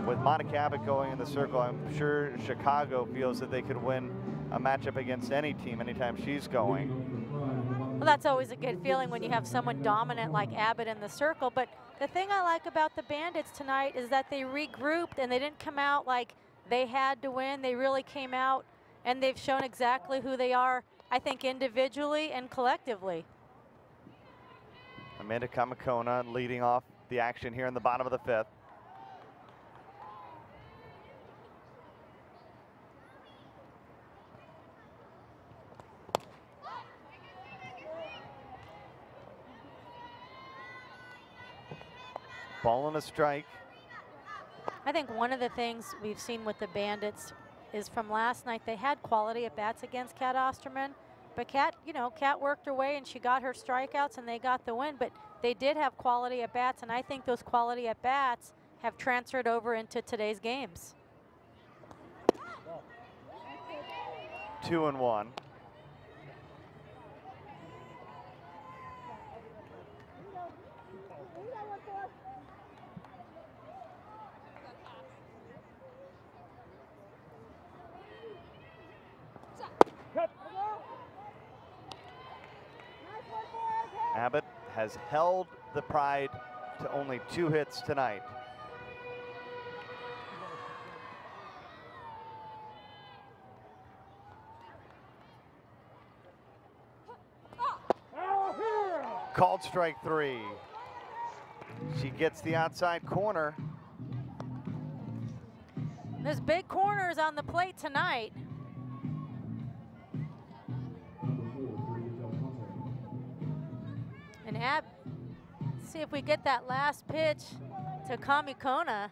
with Monica Cabot going in the circle, I'm sure Chicago feels that they could win a matchup against any team anytime she's going. Well, that's always a good feeling when you have someone dominant like Abbott in the circle, but the thing I like about the Bandits tonight is that they regrouped and they didn't come out like they had to win. They really came out and they've shown exactly who they are, I think, individually and collectively. Amanda Kamakona leading off the action here in the bottom of the 5th. Ball and a strike. I think one of the things we've seen with the Bandits is from last night, they had quality at bats against Kat Osterman, but Kat, you know, Kat worked her way and she got her strikeouts and they got the win, but they did have quality at bats, and I think those quality at bats have transferred over into today's games. 2-1. Abbott has held the Pride to only 2 hits tonight. Called strike 3. She gets the outside corner. There's big corners on the plate tonight. And see if we get that last pitch to Kamikona.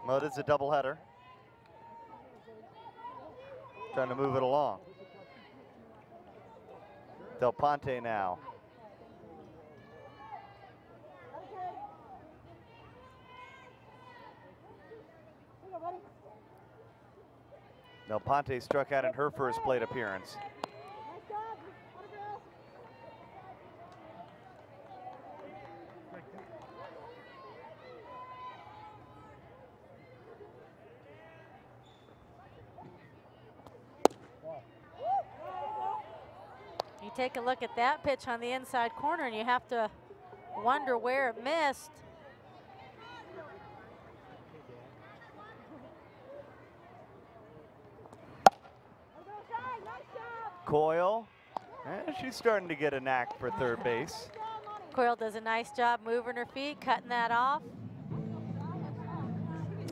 Well, it is a doubleheader. Trying to move it along. Del Ponte now. Del Ponte struck out in her first plate appearance. You take a look at that pitch on the inside corner and you have to wonder where it missed. Coyle, and she's starting to get a knack for third base. Coyle does a nice job moving her feet, cutting that off,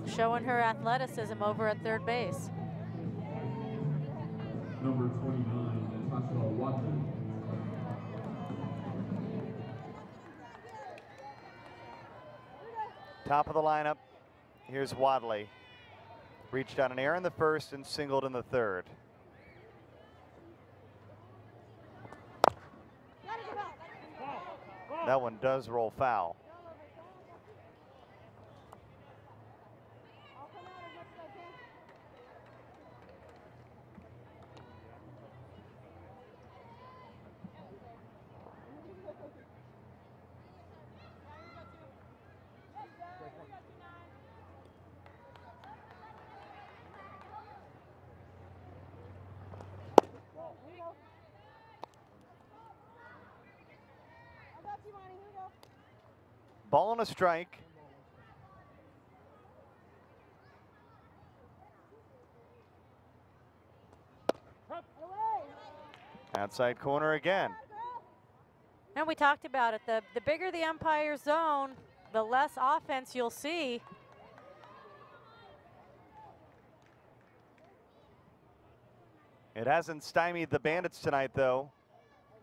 showing her athleticism over at third base. Number 29, Natasha Wadley. Top of the lineup, here's Wadley. Reached on an error in the first and singled in the third. That one does roll foul. Ball and a strike. Outside corner again. And we talked about it, the bigger the umpire zone, the less offense you'll see. It hasn't stymied the Bandits tonight, though,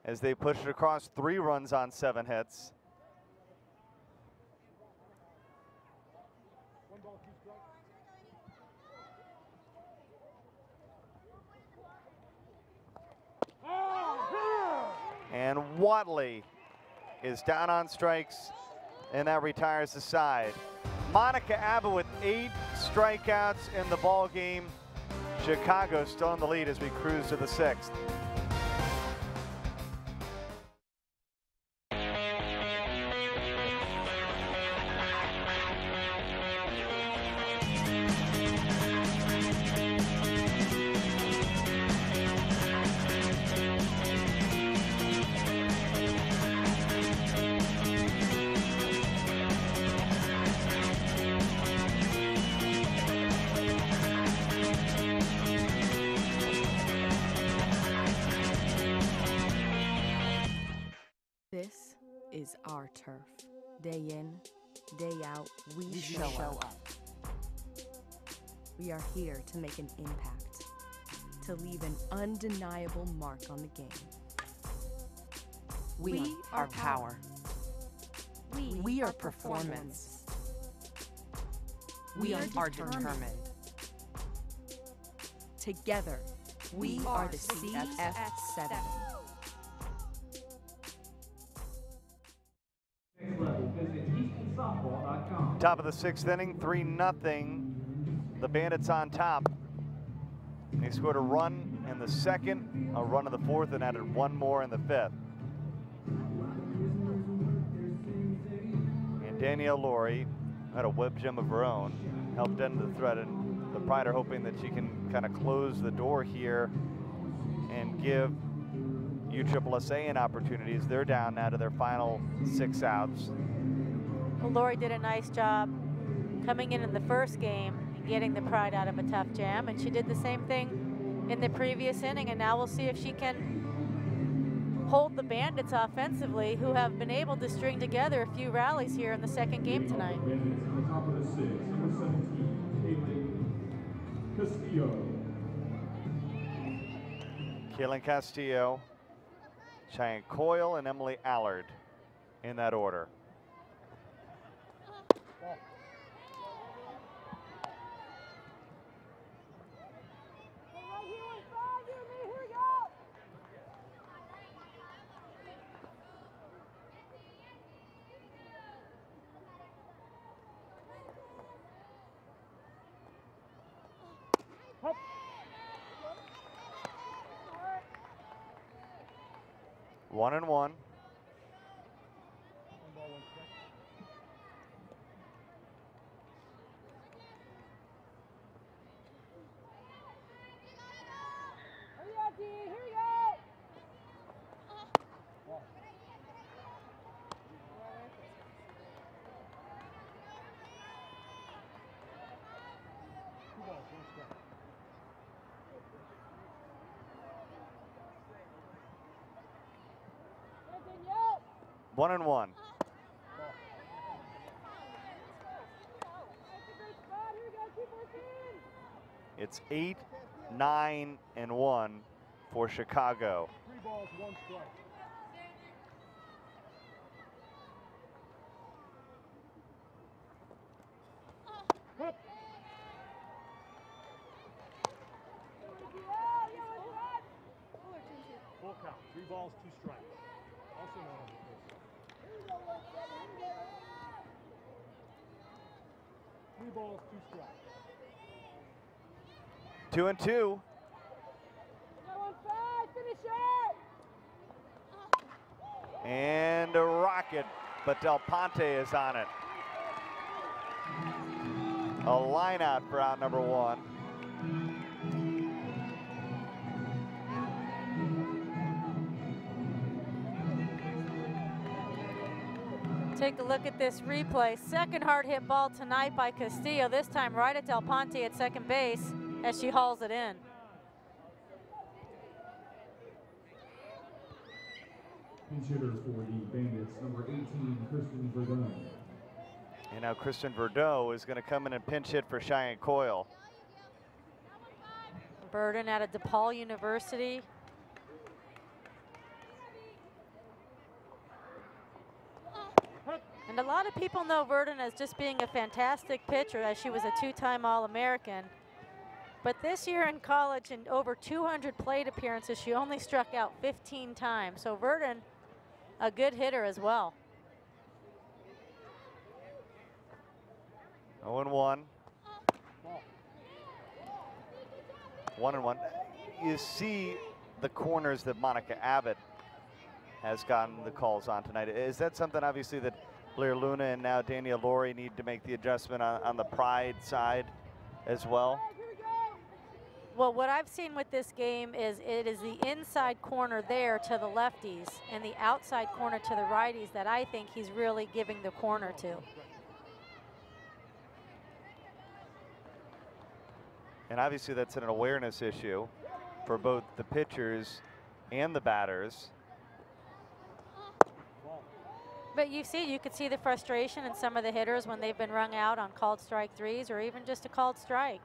as they push it across 3 runs on 7 hits. And Watley is down on strikes, and that retires the side. Monica Abba with 8 strikeouts in the ball game. Chicago still in the lead as we cruise to the 6th. This is our turf. Day in, day out, we show up. We are here to make an impact, to leave an undeniable mark on the game. We are power. We are performance. We are determined. Together, we are the CF7. Top of the 6th inning, 3-0. The Bandits on top. They scored a run in the 2nd, a run in the 4th, and added 1 more in the 5th. And Danielle Laurie had a whip gem of her own, helped end the threat, and the Pride are hoping that she can kind of close the door here and give USSSA an opportunity as they're down now to their final 6 outs. Well, Lori did a nice job coming in the first game and getting the Pride out of a tough jam, and she did the same thing in the previous inning, and now we'll see if she can hold the Bandits offensively, who have been able to string together a few rallies here in the 2nd game tonight. On the top of the 6th, number 17, Castillo. Kaylin Castillo, Cheyenne Coyle, and Emily Allard in that order. One and one. One and one. It's 8, 9, and 1 for Chicago. 3 balls, 1 strike. Full count, 3 balls, 2 strikes. Also known as a pitch. 3 balls, 2 strikes. 2 and 2. And a rocket, but Del Ponte is on it. A line out for out number 1. Take a look at this replay. Second hard hit ball tonight by Castillo, this time right at Del Ponte at second base as she hauls it in. Pinch hitter for the Bandits, number 18, Kristen Verdun. And now Kristen Verdun is going to come in and pinch hit for Cheyenne Coyle. Burden out of DePaul University. And a lot of people know Verdun as just being a fantastic pitcher, as she was a 2-time All-American. But this year in college, in over 200 plate appearances, she only struck out 15 times. So Verdon, a good hitter as well. 0-1. 1-1. You see the corners that Monica Abbott has gotten the calls on tonight. Is that something obviously that Blair Luna and now Danielle Laurie need to make the adjustment on the Pride side as well? Well, what I've seen with this game is it is the inside corner there to the lefties and the outside corner to the righties that I think he's really giving the corner to. And obviously that's an awareness issue for both the pitchers and the batters. But you could see the frustration in some of the hitters when they've been rung out on called strike threes or even just a called strike.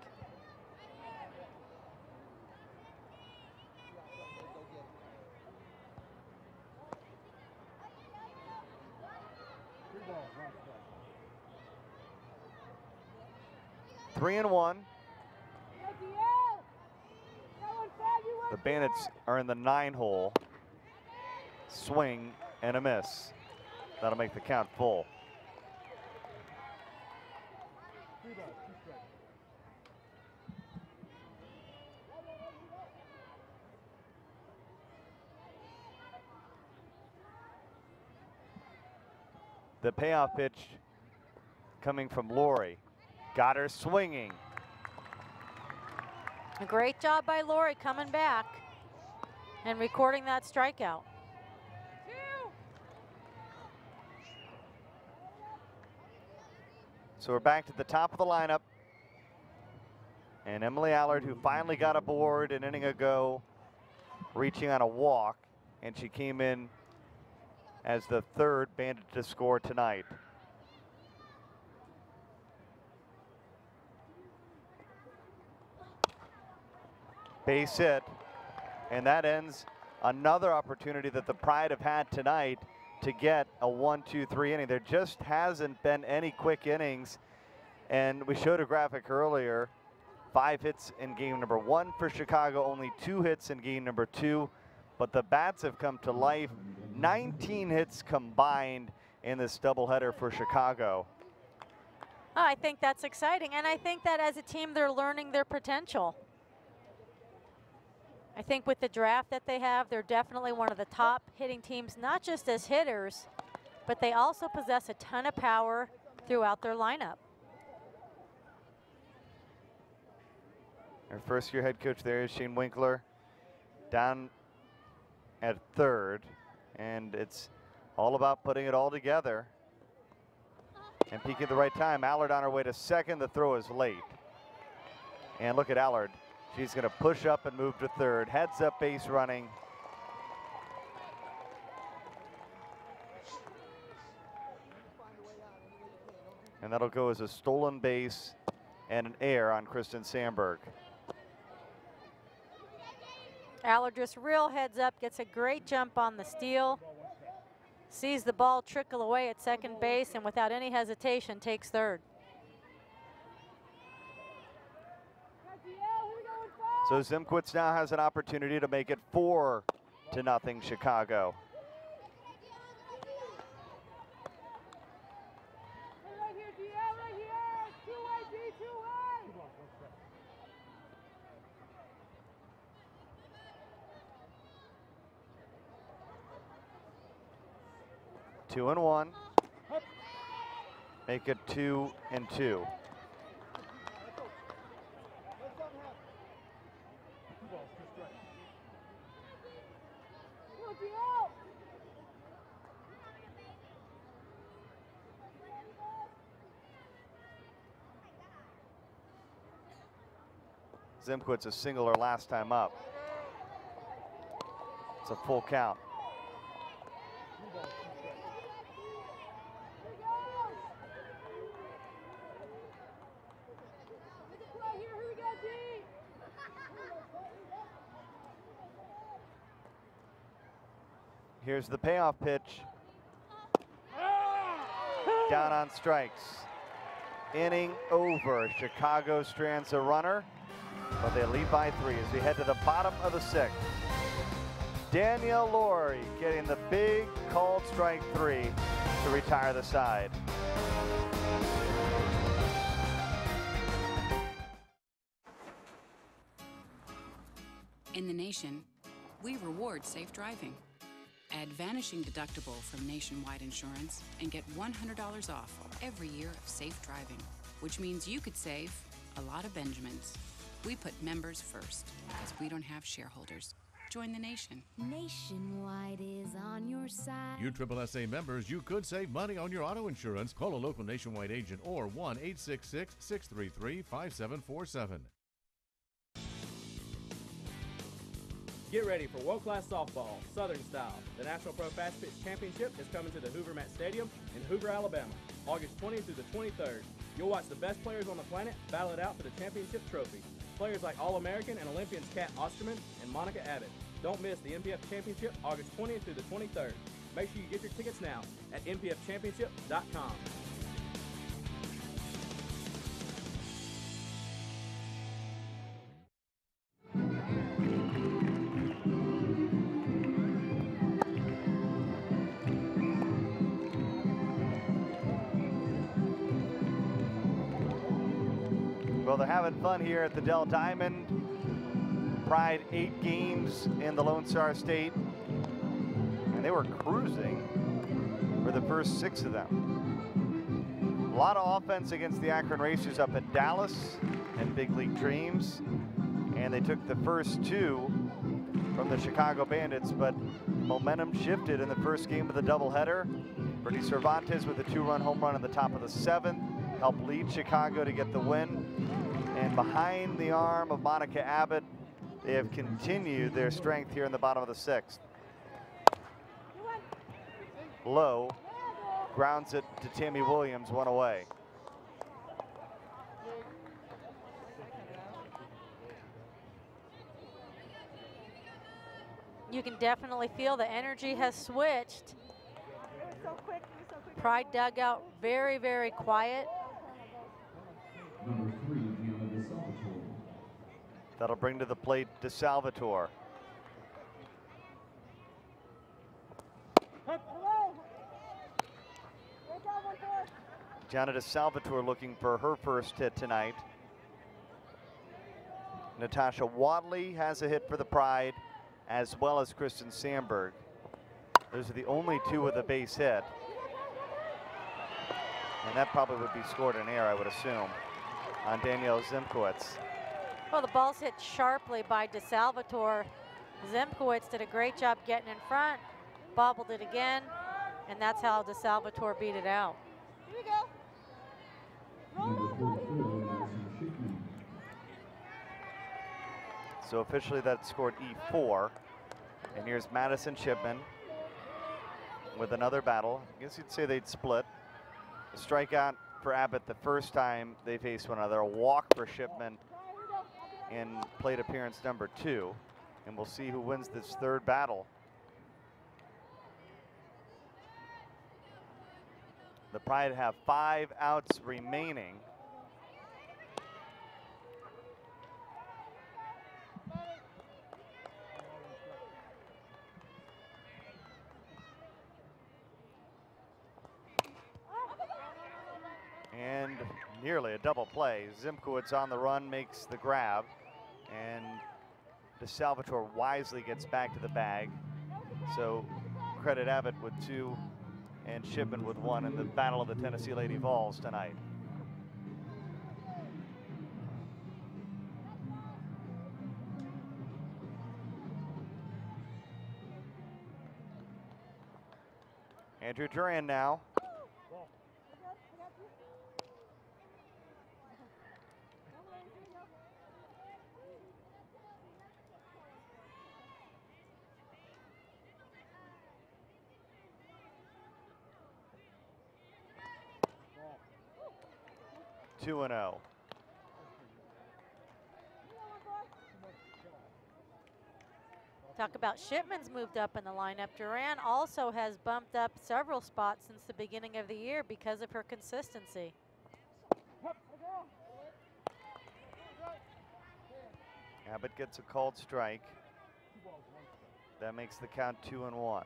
Three and one. The Bandits are in the 9-hole. Swing and a miss. That'll make the count full. The payoff pitch coming from Laurie. Got her swinging. A great job by Laurie coming back and recording that strikeout. So we're back to the top of the lineup. And Emily Allard, who finally got aboard an inning ago, reaching on a walk, and she came in as the third Bandit to score tonight. Base hit, and that ends another opportunity that the Pride have had tonight to get a 1-2-3 inning. There just hasn't been any quick innings, and we showed a graphic earlier. 5 hits in game number 1 for Chicago, only 2 hits in game number 2, but the bats have come to life. 19 hits combined in this doubleheader for Chicago. Oh, I think that's exciting, and I think that as a team they're learning their potential. I think with the draft that they have, they're definitely one of the top hitting teams, not just as hitters, but they also possess a ton of power throughout their lineup. Our first-year head coach there is Shane Winkler, down at third, and it's all about putting it all together and peaking at the right time. Allard on her way to second. The throw is late. And look at Allard. She's going to push up and move to third. Heads up base running. And that'll go as a stolen base and an error on Kristen Sandberg. Allard just real heads up, gets a great jump on the steal, sees the ball trickle away at second base, and without any hesitation takes third. So Zimkwitz now has an opportunity to make it 4-0 Chicago. Right here, DL, right here. Two-way, D, two-way. 2-1. Make it 2-2. Zimkwitz a singler last time up. It's a full count. Here's the payoff pitch. Down on strikes. Inning over. Chicago strands a runner. but they lead by 3 as we head to the bottom of the 6th. Danielle Laurie getting the big called strike 3 to retire the side. In the nation, we reward safe driving. Add vanishing deductible from Nationwide Insurance and get $100 off every year of safe driving, which means you could save a lot of Benjamins. We put members first because we don't have shareholders. Join the nation. Nationwide is on your side. USSSA members, you could save money on your auto insurance. Call a local Nationwide agent or 1-866-633-5747. Get ready for world-class softball, Southern style. The National Pro Fast Pitch Championship is coming to the Hoover Met Stadium in Hoover, Alabama, August 20th through the 23rd. You'll watch the best players on the planet battle it out for the championship trophy. Players like All-American and Olympians Kat Osterman and Monica Abbott. Don't miss the NPF Championship August 20th through the 23rd. Make sure you get your tickets now at npfchampionship.com. Well, they're having fun here at the Dell Diamond. Pride 8 games in the Lone Star State, and they were cruising for the first 6 of them. A lot of offense against the Akron Racers up at Dallas and Big League Dreams, and they took the first 2 from the Chicago Bandits, but momentum shifted in the first game of the doubleheader. Brittany Cervantes with a 2-run home run in the top of the 7th helped lead Chicago to get the win. And behind the arm of Monica Abbott, they have continued their strength here in the bottom of the 6th. Low grounds it to Tammy Williams, 1 away. You can definitely feel the energy has switched. Pride dugout very, very quiet. Number 3, Gianna DeSalvatore. That'll bring to the plate DeSalvatore. Gianna DeSalvatore looking for her first hit tonight. Natasha Wadley has a hit for the Pride, as well as Kristen Sandberg. Those are the only 2 with a base hit. And that probably would be scored in air, I would assume, on Danielle Zimkowitz. Well, the ball's hit sharply by DeSalvatore. Zimkowitz did a great job getting in front, bobbled it again, and that's how DeSalvatore beat it out. Here we go. Number 44, Madison Shipman. So officially that scored E4. And here's Madison Shipman with another battle. I guess you'd say they'd split. A strikeout for Abbott the first time they faced one another. A walk for Shipman in plate appearance number 2. And we'll see who wins this 3rd battle. The Pride have 5 outs remaining. And nearly a double play. Zimkowitz on the run makes the grab, and DeSalvatore wisely gets back to the bag. So credit Abbott with 2 and Shipman with 1 in the Battle of the Tennessee Lady Vols tonight. Andrew Duran now. Two and 0. Talk about Shipman's moved up in the lineup. Duran also has bumped up several spots since the beginning of the year because of her consistency. Abbott gets a called strike. That makes the count 2-1.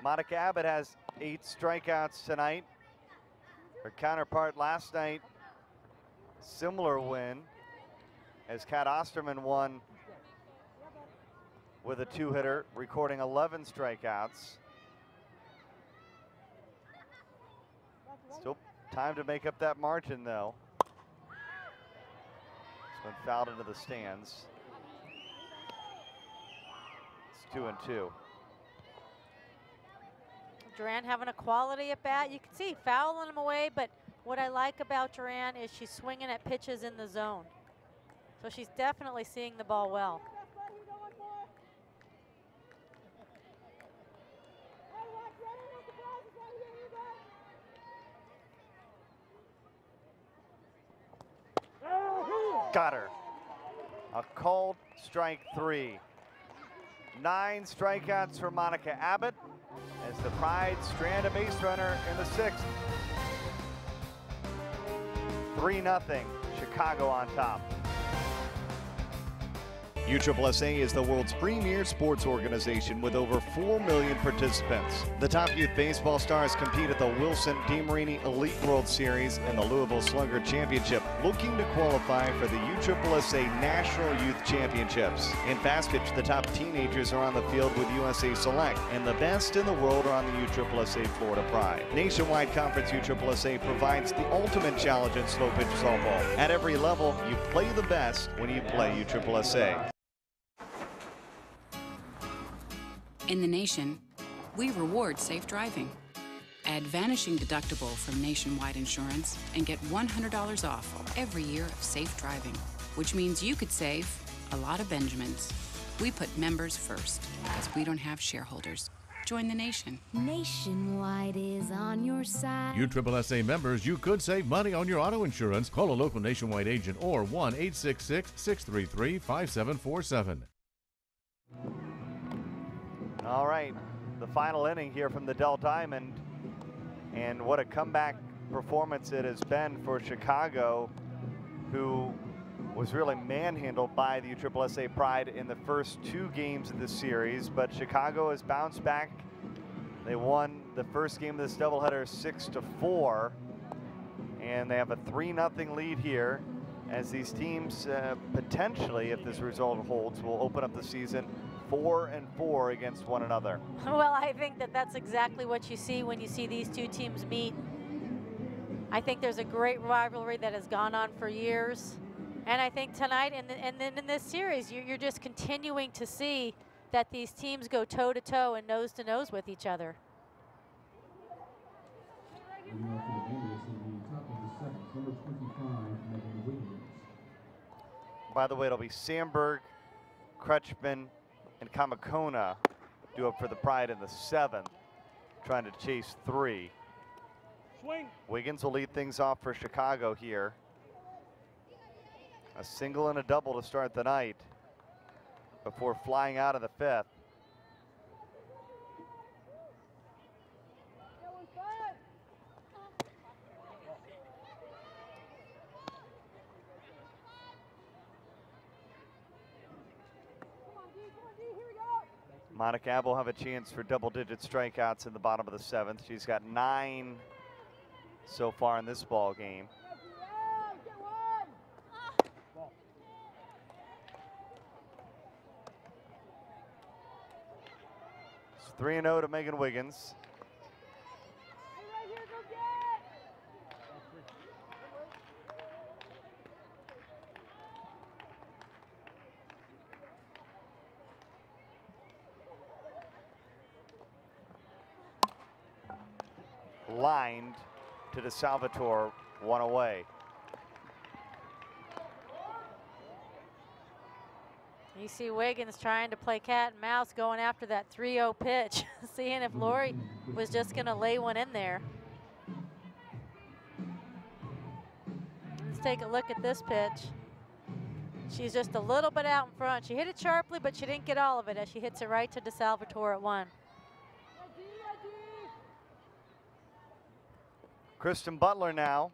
Monica Abbott has 8 strikeouts tonight. Her counterpart last night, similar win, as Kat Osterman won with a 2-hitter, recording 11 strikeouts. Still time to make up that margin, though. This one fouled into the stands. It's 2-2. Duran having a quality at bat. You can see fouling him away, but what I like about Duran is she's swinging at pitches in the zone. So she's definitely seeing the ball well. Got her. A called strike 3. 9 strikeouts for Monica Abbott as the Pride strand a base runner in the 6th. 3-0, Chicago on top. USSSA is the world's premier sports organization with over 4 million participants. The top youth baseball stars compete at the Wilson DeMarini Elite World Series and the Louisville Slugger Championship, looking to qualify for the USSSA National Youth Championships. In fast pitch, the top teenagers are on the field with USA Select, and the best in the world are on the USSSA Florida Pride. Nationwide Conference USSSA provides the ultimate challenge in slow pitch softball. At every level, you play the best when you play USSSA. In the nation, we reward safe driving. Add vanishing deductible from Nationwide Insurance and get $100 off every year of safe driving, which means you could save a lot of Benjamins. We put members first because we don't have shareholders. Join the nation. Nationwide is on your side. USSSA members, you could save money on your auto insurance. Call a local Nationwide agent or 1-866-633-5747. All right, the final inning here from the Dell Diamond, and what a comeback performance it has been for Chicago, who was really manhandled by the USSSA Pride in the first 2 games of this series, but Chicago has bounced back. They won the first game of this doubleheader 6-4, and they have a 3-0 lead here, as these teams potentially, if this result holds, will open up the season 4-4 against one another. Well, I think that that's exactly what you see when you see these 2 teams meet. I think there's a great rivalry that has gone on for years. And I think tonight and then in this series, you're just continuing to see that these teams go toe-to-toe and nose-to-nose with each other. By the way, it'll be Sandberg, Crutchman, and Kamakona due up for the Pride in the 7th, trying to chase 3. Swing. Wiggins will lead things off for Chicago here. A single and a double to start the night before flying out of the 5th. Monica Abbott will have a chance for double-digit strikeouts in the bottom of the 7th. She's got 9 so far in this ball game. It's 3-0 to Megan Wiggins. Lined to DeSalvatore, 1 away. You see Wiggins trying to play cat and mouse, going after that 3-0 pitch, seeing if Lori was just going to lay one in there. Let's take a look at this pitch. She's just a little bit out in front. She hit it sharply, but she didn't get all of it as she hits it right to DeSalvatore at 1. Kristen Butler now.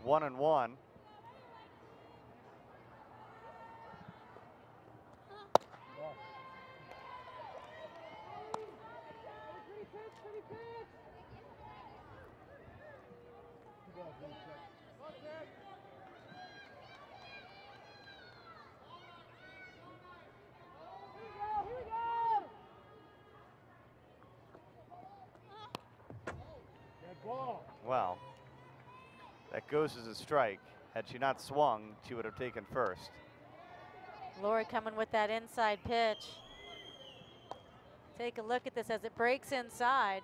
One and one. Well, that goes as a strike. Had she not swung, she would have taken first. Lori coming with that inside pitch. Take a look at this as it breaks inside.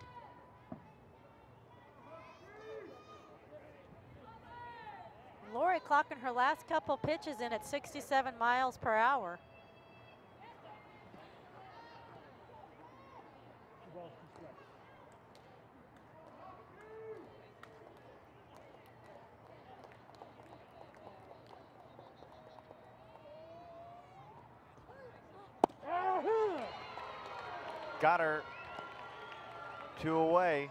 Lori clocking her last couple pitches in at 67 miles per hour. Got her 2 away.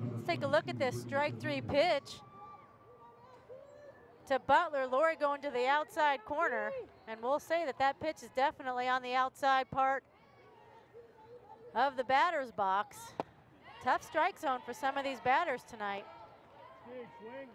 Let's take a look at this strike 3 pitch to Butler. Lori going to the outside corner, and we'll say that that pitch is definitely on the outside part of the batter's box. Tough strike zone for some of these batters tonight. Big swing.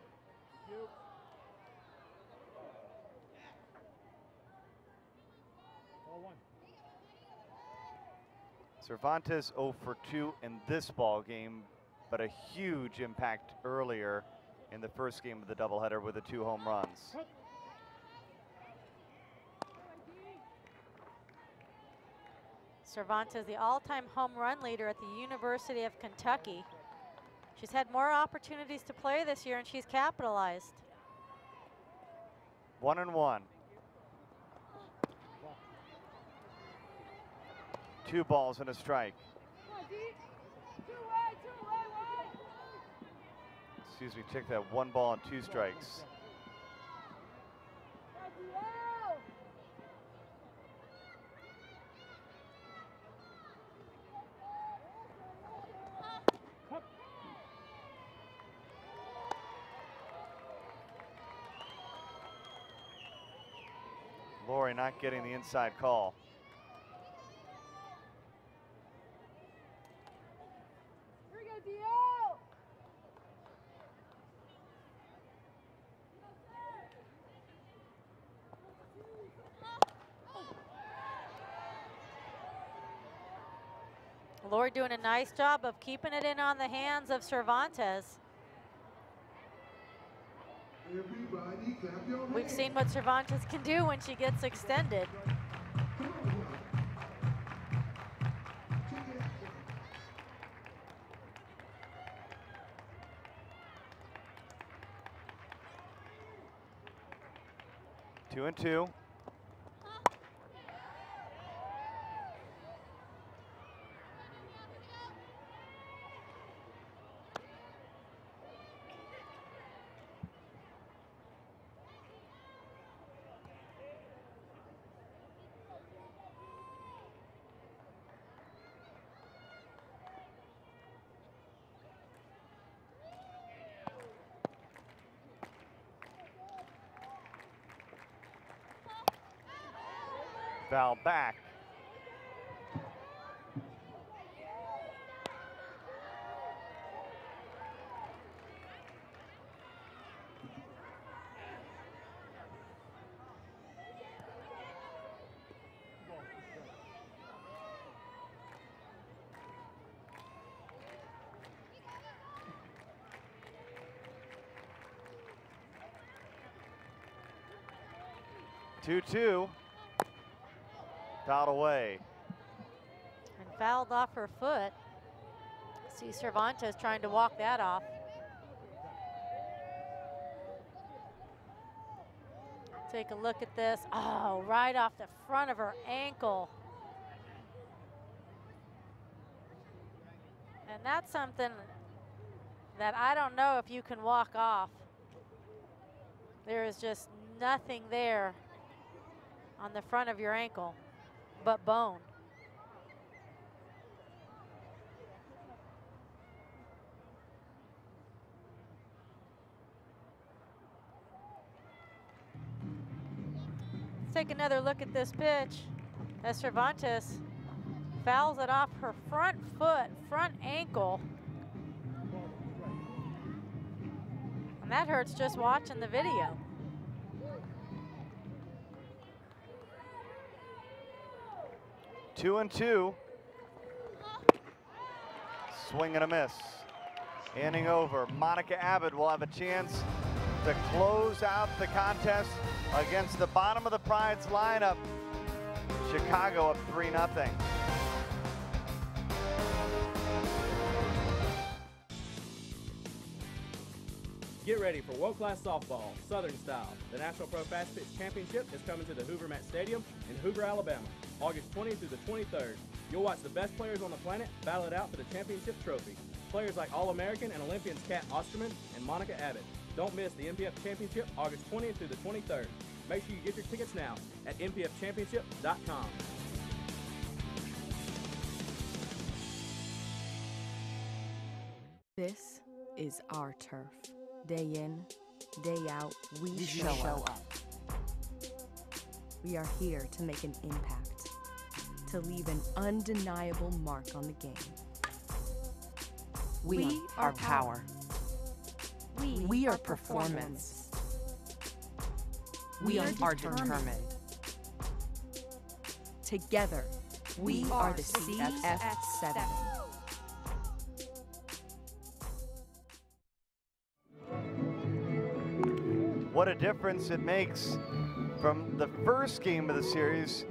Cervantes 0 for 2 in this ball game, but a huge impact earlier in the first game of the doubleheader with the 2 home runs. Cervantes, the all-time home run leader at the University of Kentucky. She's had more opportunities to play this year, and she's capitalized. 1 and 1. 2 balls and a strike. Excuse me, check that. 1 ball and 2 strikes. Lori not getting the inside call. Here we go, DL. Lori doing a nice job of keeping it in on the hands of Cervantes. We've seen what Cervantes can do when she gets extended. Two and 2. Foul back. 2-2. Fouled away. And fouled off her foot. See Cervantes trying to walk that off. Take a look at this. Oh, right off the front of her ankle. And that's something that I don't know if you can walk off. There is just nothing there on the front of your ankle but bone. Let's take another look at this pitch as Cervantes fouls it off her front foot, front ankle. And that hurts just watching the video. Two and two. Swing and a miss. Inning over. Monica Abbott will have a chance to close out the contest against the bottom of the Pride's lineup. Chicago up 3-0. Get ready for world-class softball, Southern style. The National Pro Fast Pitch Championship is coming to the Hoover Met Stadium in Hoover, Alabama, August 20th through the 23rd. You'll watch the best players on the planet battle it out for the championship trophy. Players like All-American and Olympians Kat Osterman and Monica Abbott. Don't miss the NPF Championship August 20th through the 23rd. Make sure you get your tickets now at npfchampionship.com. This is our turf. Day in, day out, we show up. We are here to make an impact, to leave an undeniable mark on the game. We are power. We are performance. We are determined. Together, we are the CF7. What a difference it makes from the first game of the series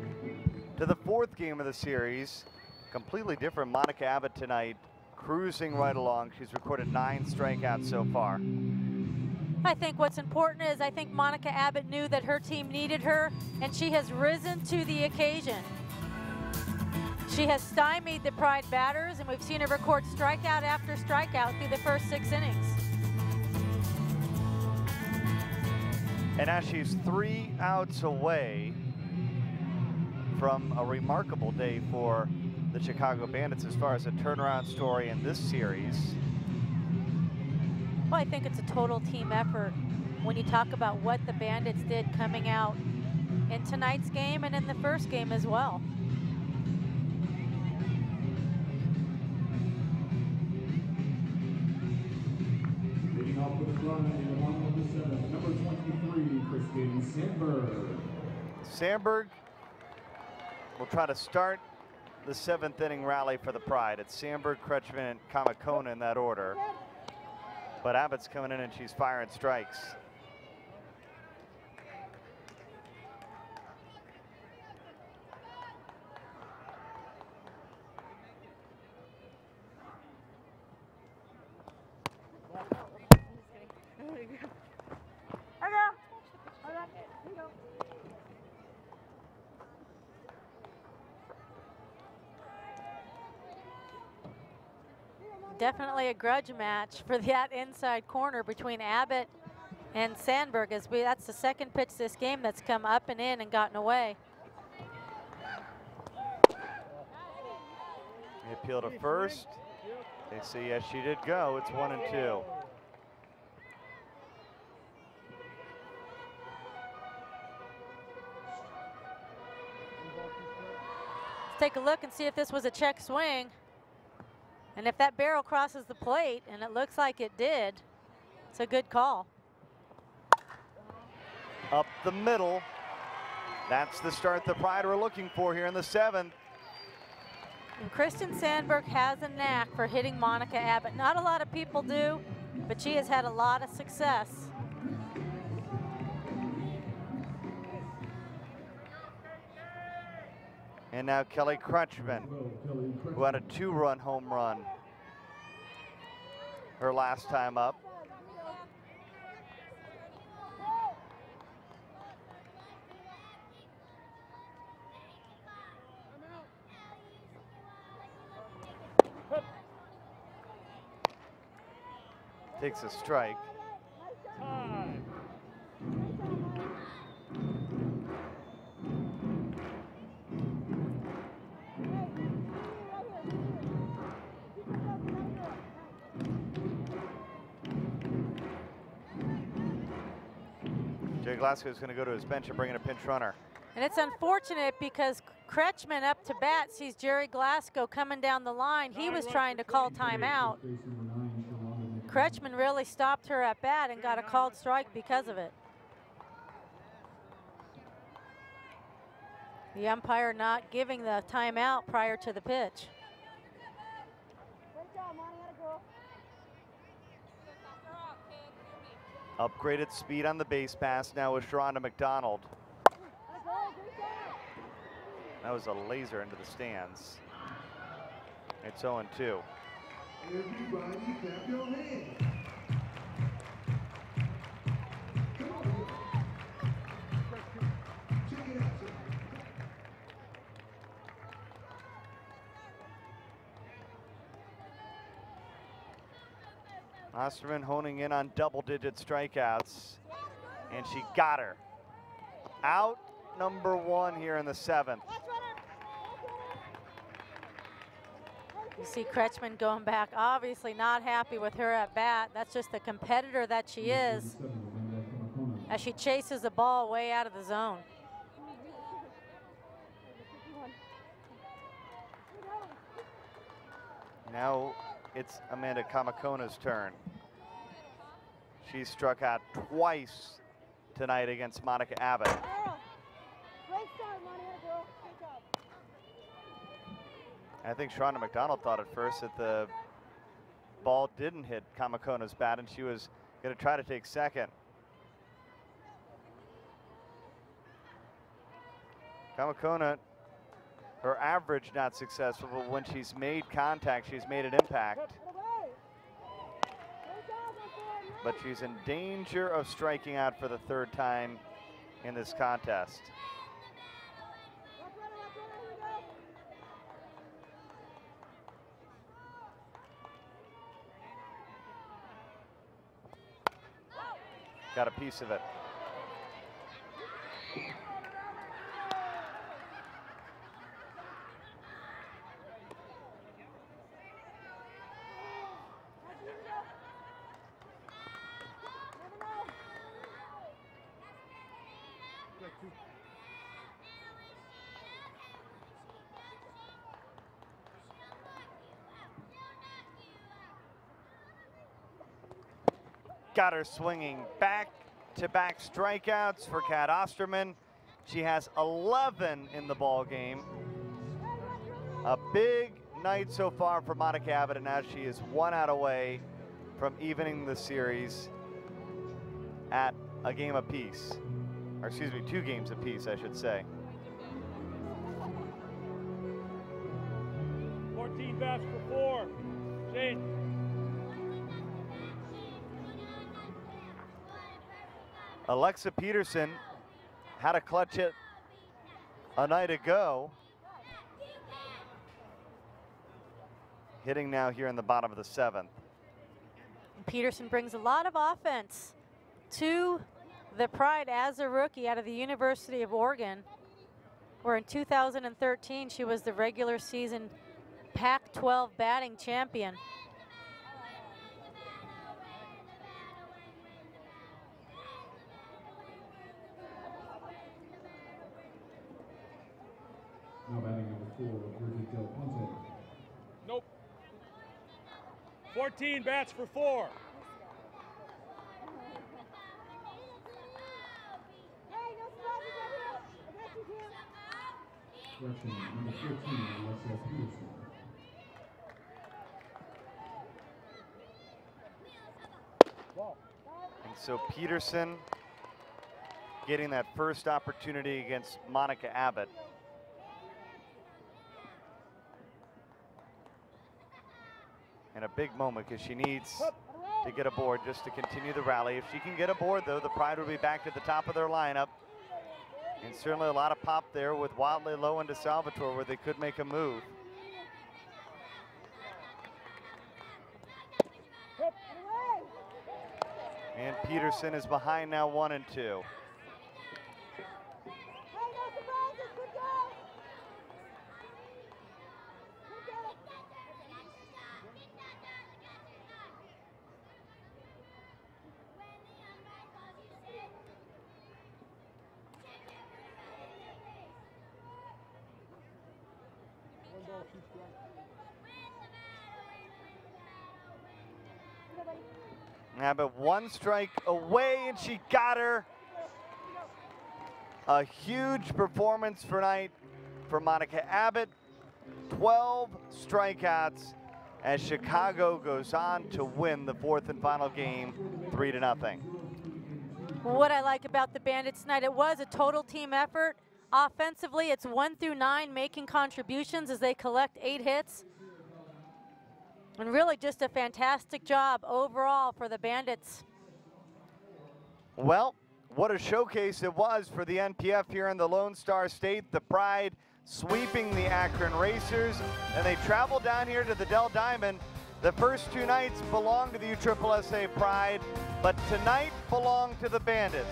to the fourth game of the series. Completely different. Monica Abbott tonight cruising right along. She's recorded 9 strikeouts so far. I think what's important is I think Monica Abbott knew that her team needed her, and she has risen to the occasion. She has stymied the Pride batters, and we've seen her record strikeout after strikeout through the first 6 innings. And now she's 3 outs away from a remarkable day for the Chicago Bandits as far as a turnaround story in this series. Well, I think it's a total team effort when you talk about what the Bandits did coming out in tonight's game and in the first game as well. Leading off with a run in the bottom of the 7th, number 23, Kristen Sandberg. Sandberg will try to start the 7th inning rally for the Pride. It's Sandberg, Kretschmann, and Kamakona in that order. But Abbott's coming in and she's firing strikes. Definitely a grudge match for that inside corner between Abbott and Sandberg, as that's the second pitch this game that's come up and in and gotten away. They appeal to first. They say yes, she did go. It's 1-2. Let's take a look and see if this was a check swing. And if that barrel crosses the plate, and it looks like it did, it's a good call. Up the middle. That's the start the Pride were looking for here in the 7th. And Kristen Sandberg has a knack for hitting Monica Abbott. Not a lot of people do, but she has had a lot of success. And now Kelly Crutchman, who had a 2-run home run her last time up. Takes a strike. Jay Glasgow is going to go to his bench and bring in a pinch runner. And it's unfortunate because Kretschmann up to bat sees Jerry Glasgow coming down the line. He was trying to call timeout. Kretschmann really stopped her at bat and got a called strike because of it. The umpire not giving the timeout prior to the pitch. Upgraded speed on the base pass now with Sharonda McDonald. That was a laser into the stands. It's 0-2. Everybody clap your hands. Come on. Check it out. Osterman honing in on double-digit strikeouts, and she got her. Out number 1 here in the 7th. You see Kretschmann going back, obviously not happy with her at bat. That's just the competitor that she is as she chases the ball way out of the zone. Now it's Amanda Kamakona's turn. She's struck out twice tonight against Monica Abbott. I think Sharonda McDonald thought at first that the ball didn't hit Kamakona's bat and she was going to try to take second. Kamakona, her average not successful, but when she's made contact, she's made an impact. But she's in danger of striking out for the 3rd time in this contest. Got a piece of it. Got her swinging. Back-to-back strikeouts for Kat Osterman. She has 11 in the ball game. A big night so far for Monica Abbott, and now she is 1 out away from evening the series at a game apiece. Or excuse me, 2 games apiece, I should say. 14 bats for 4. Shane. Alexa Peterson had a clutch hit a night ago. Hitting now here in the bottom of the 7th. Peterson brings a lot of offense to the Pride as a rookie out of the University of Oregon, where in 2013 she was the regular season Pac-12 batting champion. Now batting number 4, Bridget Del Ponte. Nope. 14 bats for 4. Correction, number 14, Alexa Peterson. And so Peterson getting that first opportunity against Monica Abbott. And a big moment because she needs to get aboard just to continue the rally. If she can get aboard, though, the Pride will be back at the top of their lineup. And certainly a lot of pop there with Wildly Low into Salvatore where they could make a move. And Peterson is behind now 1 and 2. Abbott 1 strike away, and she got her. A huge performance tonight for Monica Abbott. 12 strikeouts as Chicago goes on to win the 4th and final game 3-0. What I like about the Bandits tonight, it was a total team effort. Offensively, it's 1 through 9 making contributions as they collect 8 hits. And really just a fantastic job overall for the Bandits. Well, what a showcase it was for the NPF here in the Lone Star State. The Pride sweeping the Akron Racers, and they travel down here to the Dell Diamond. The first 2 nights belong to the USSSA Pride, but tonight belong to the Bandits.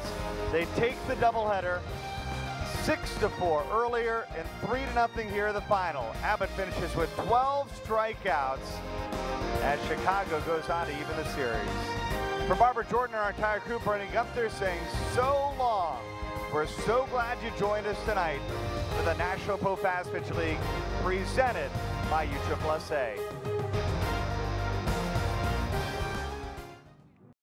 They take the doubleheader 6-4 earlier and 3-0 here in the final. Abbott finishes with 12 strikeouts as Chicago goes on to even the series. For Barbara Jordan and our entire crew, Brendan Gunther saying so long. We're so glad you joined us tonight for the National Pro Fast Pitch League presented by USSSA.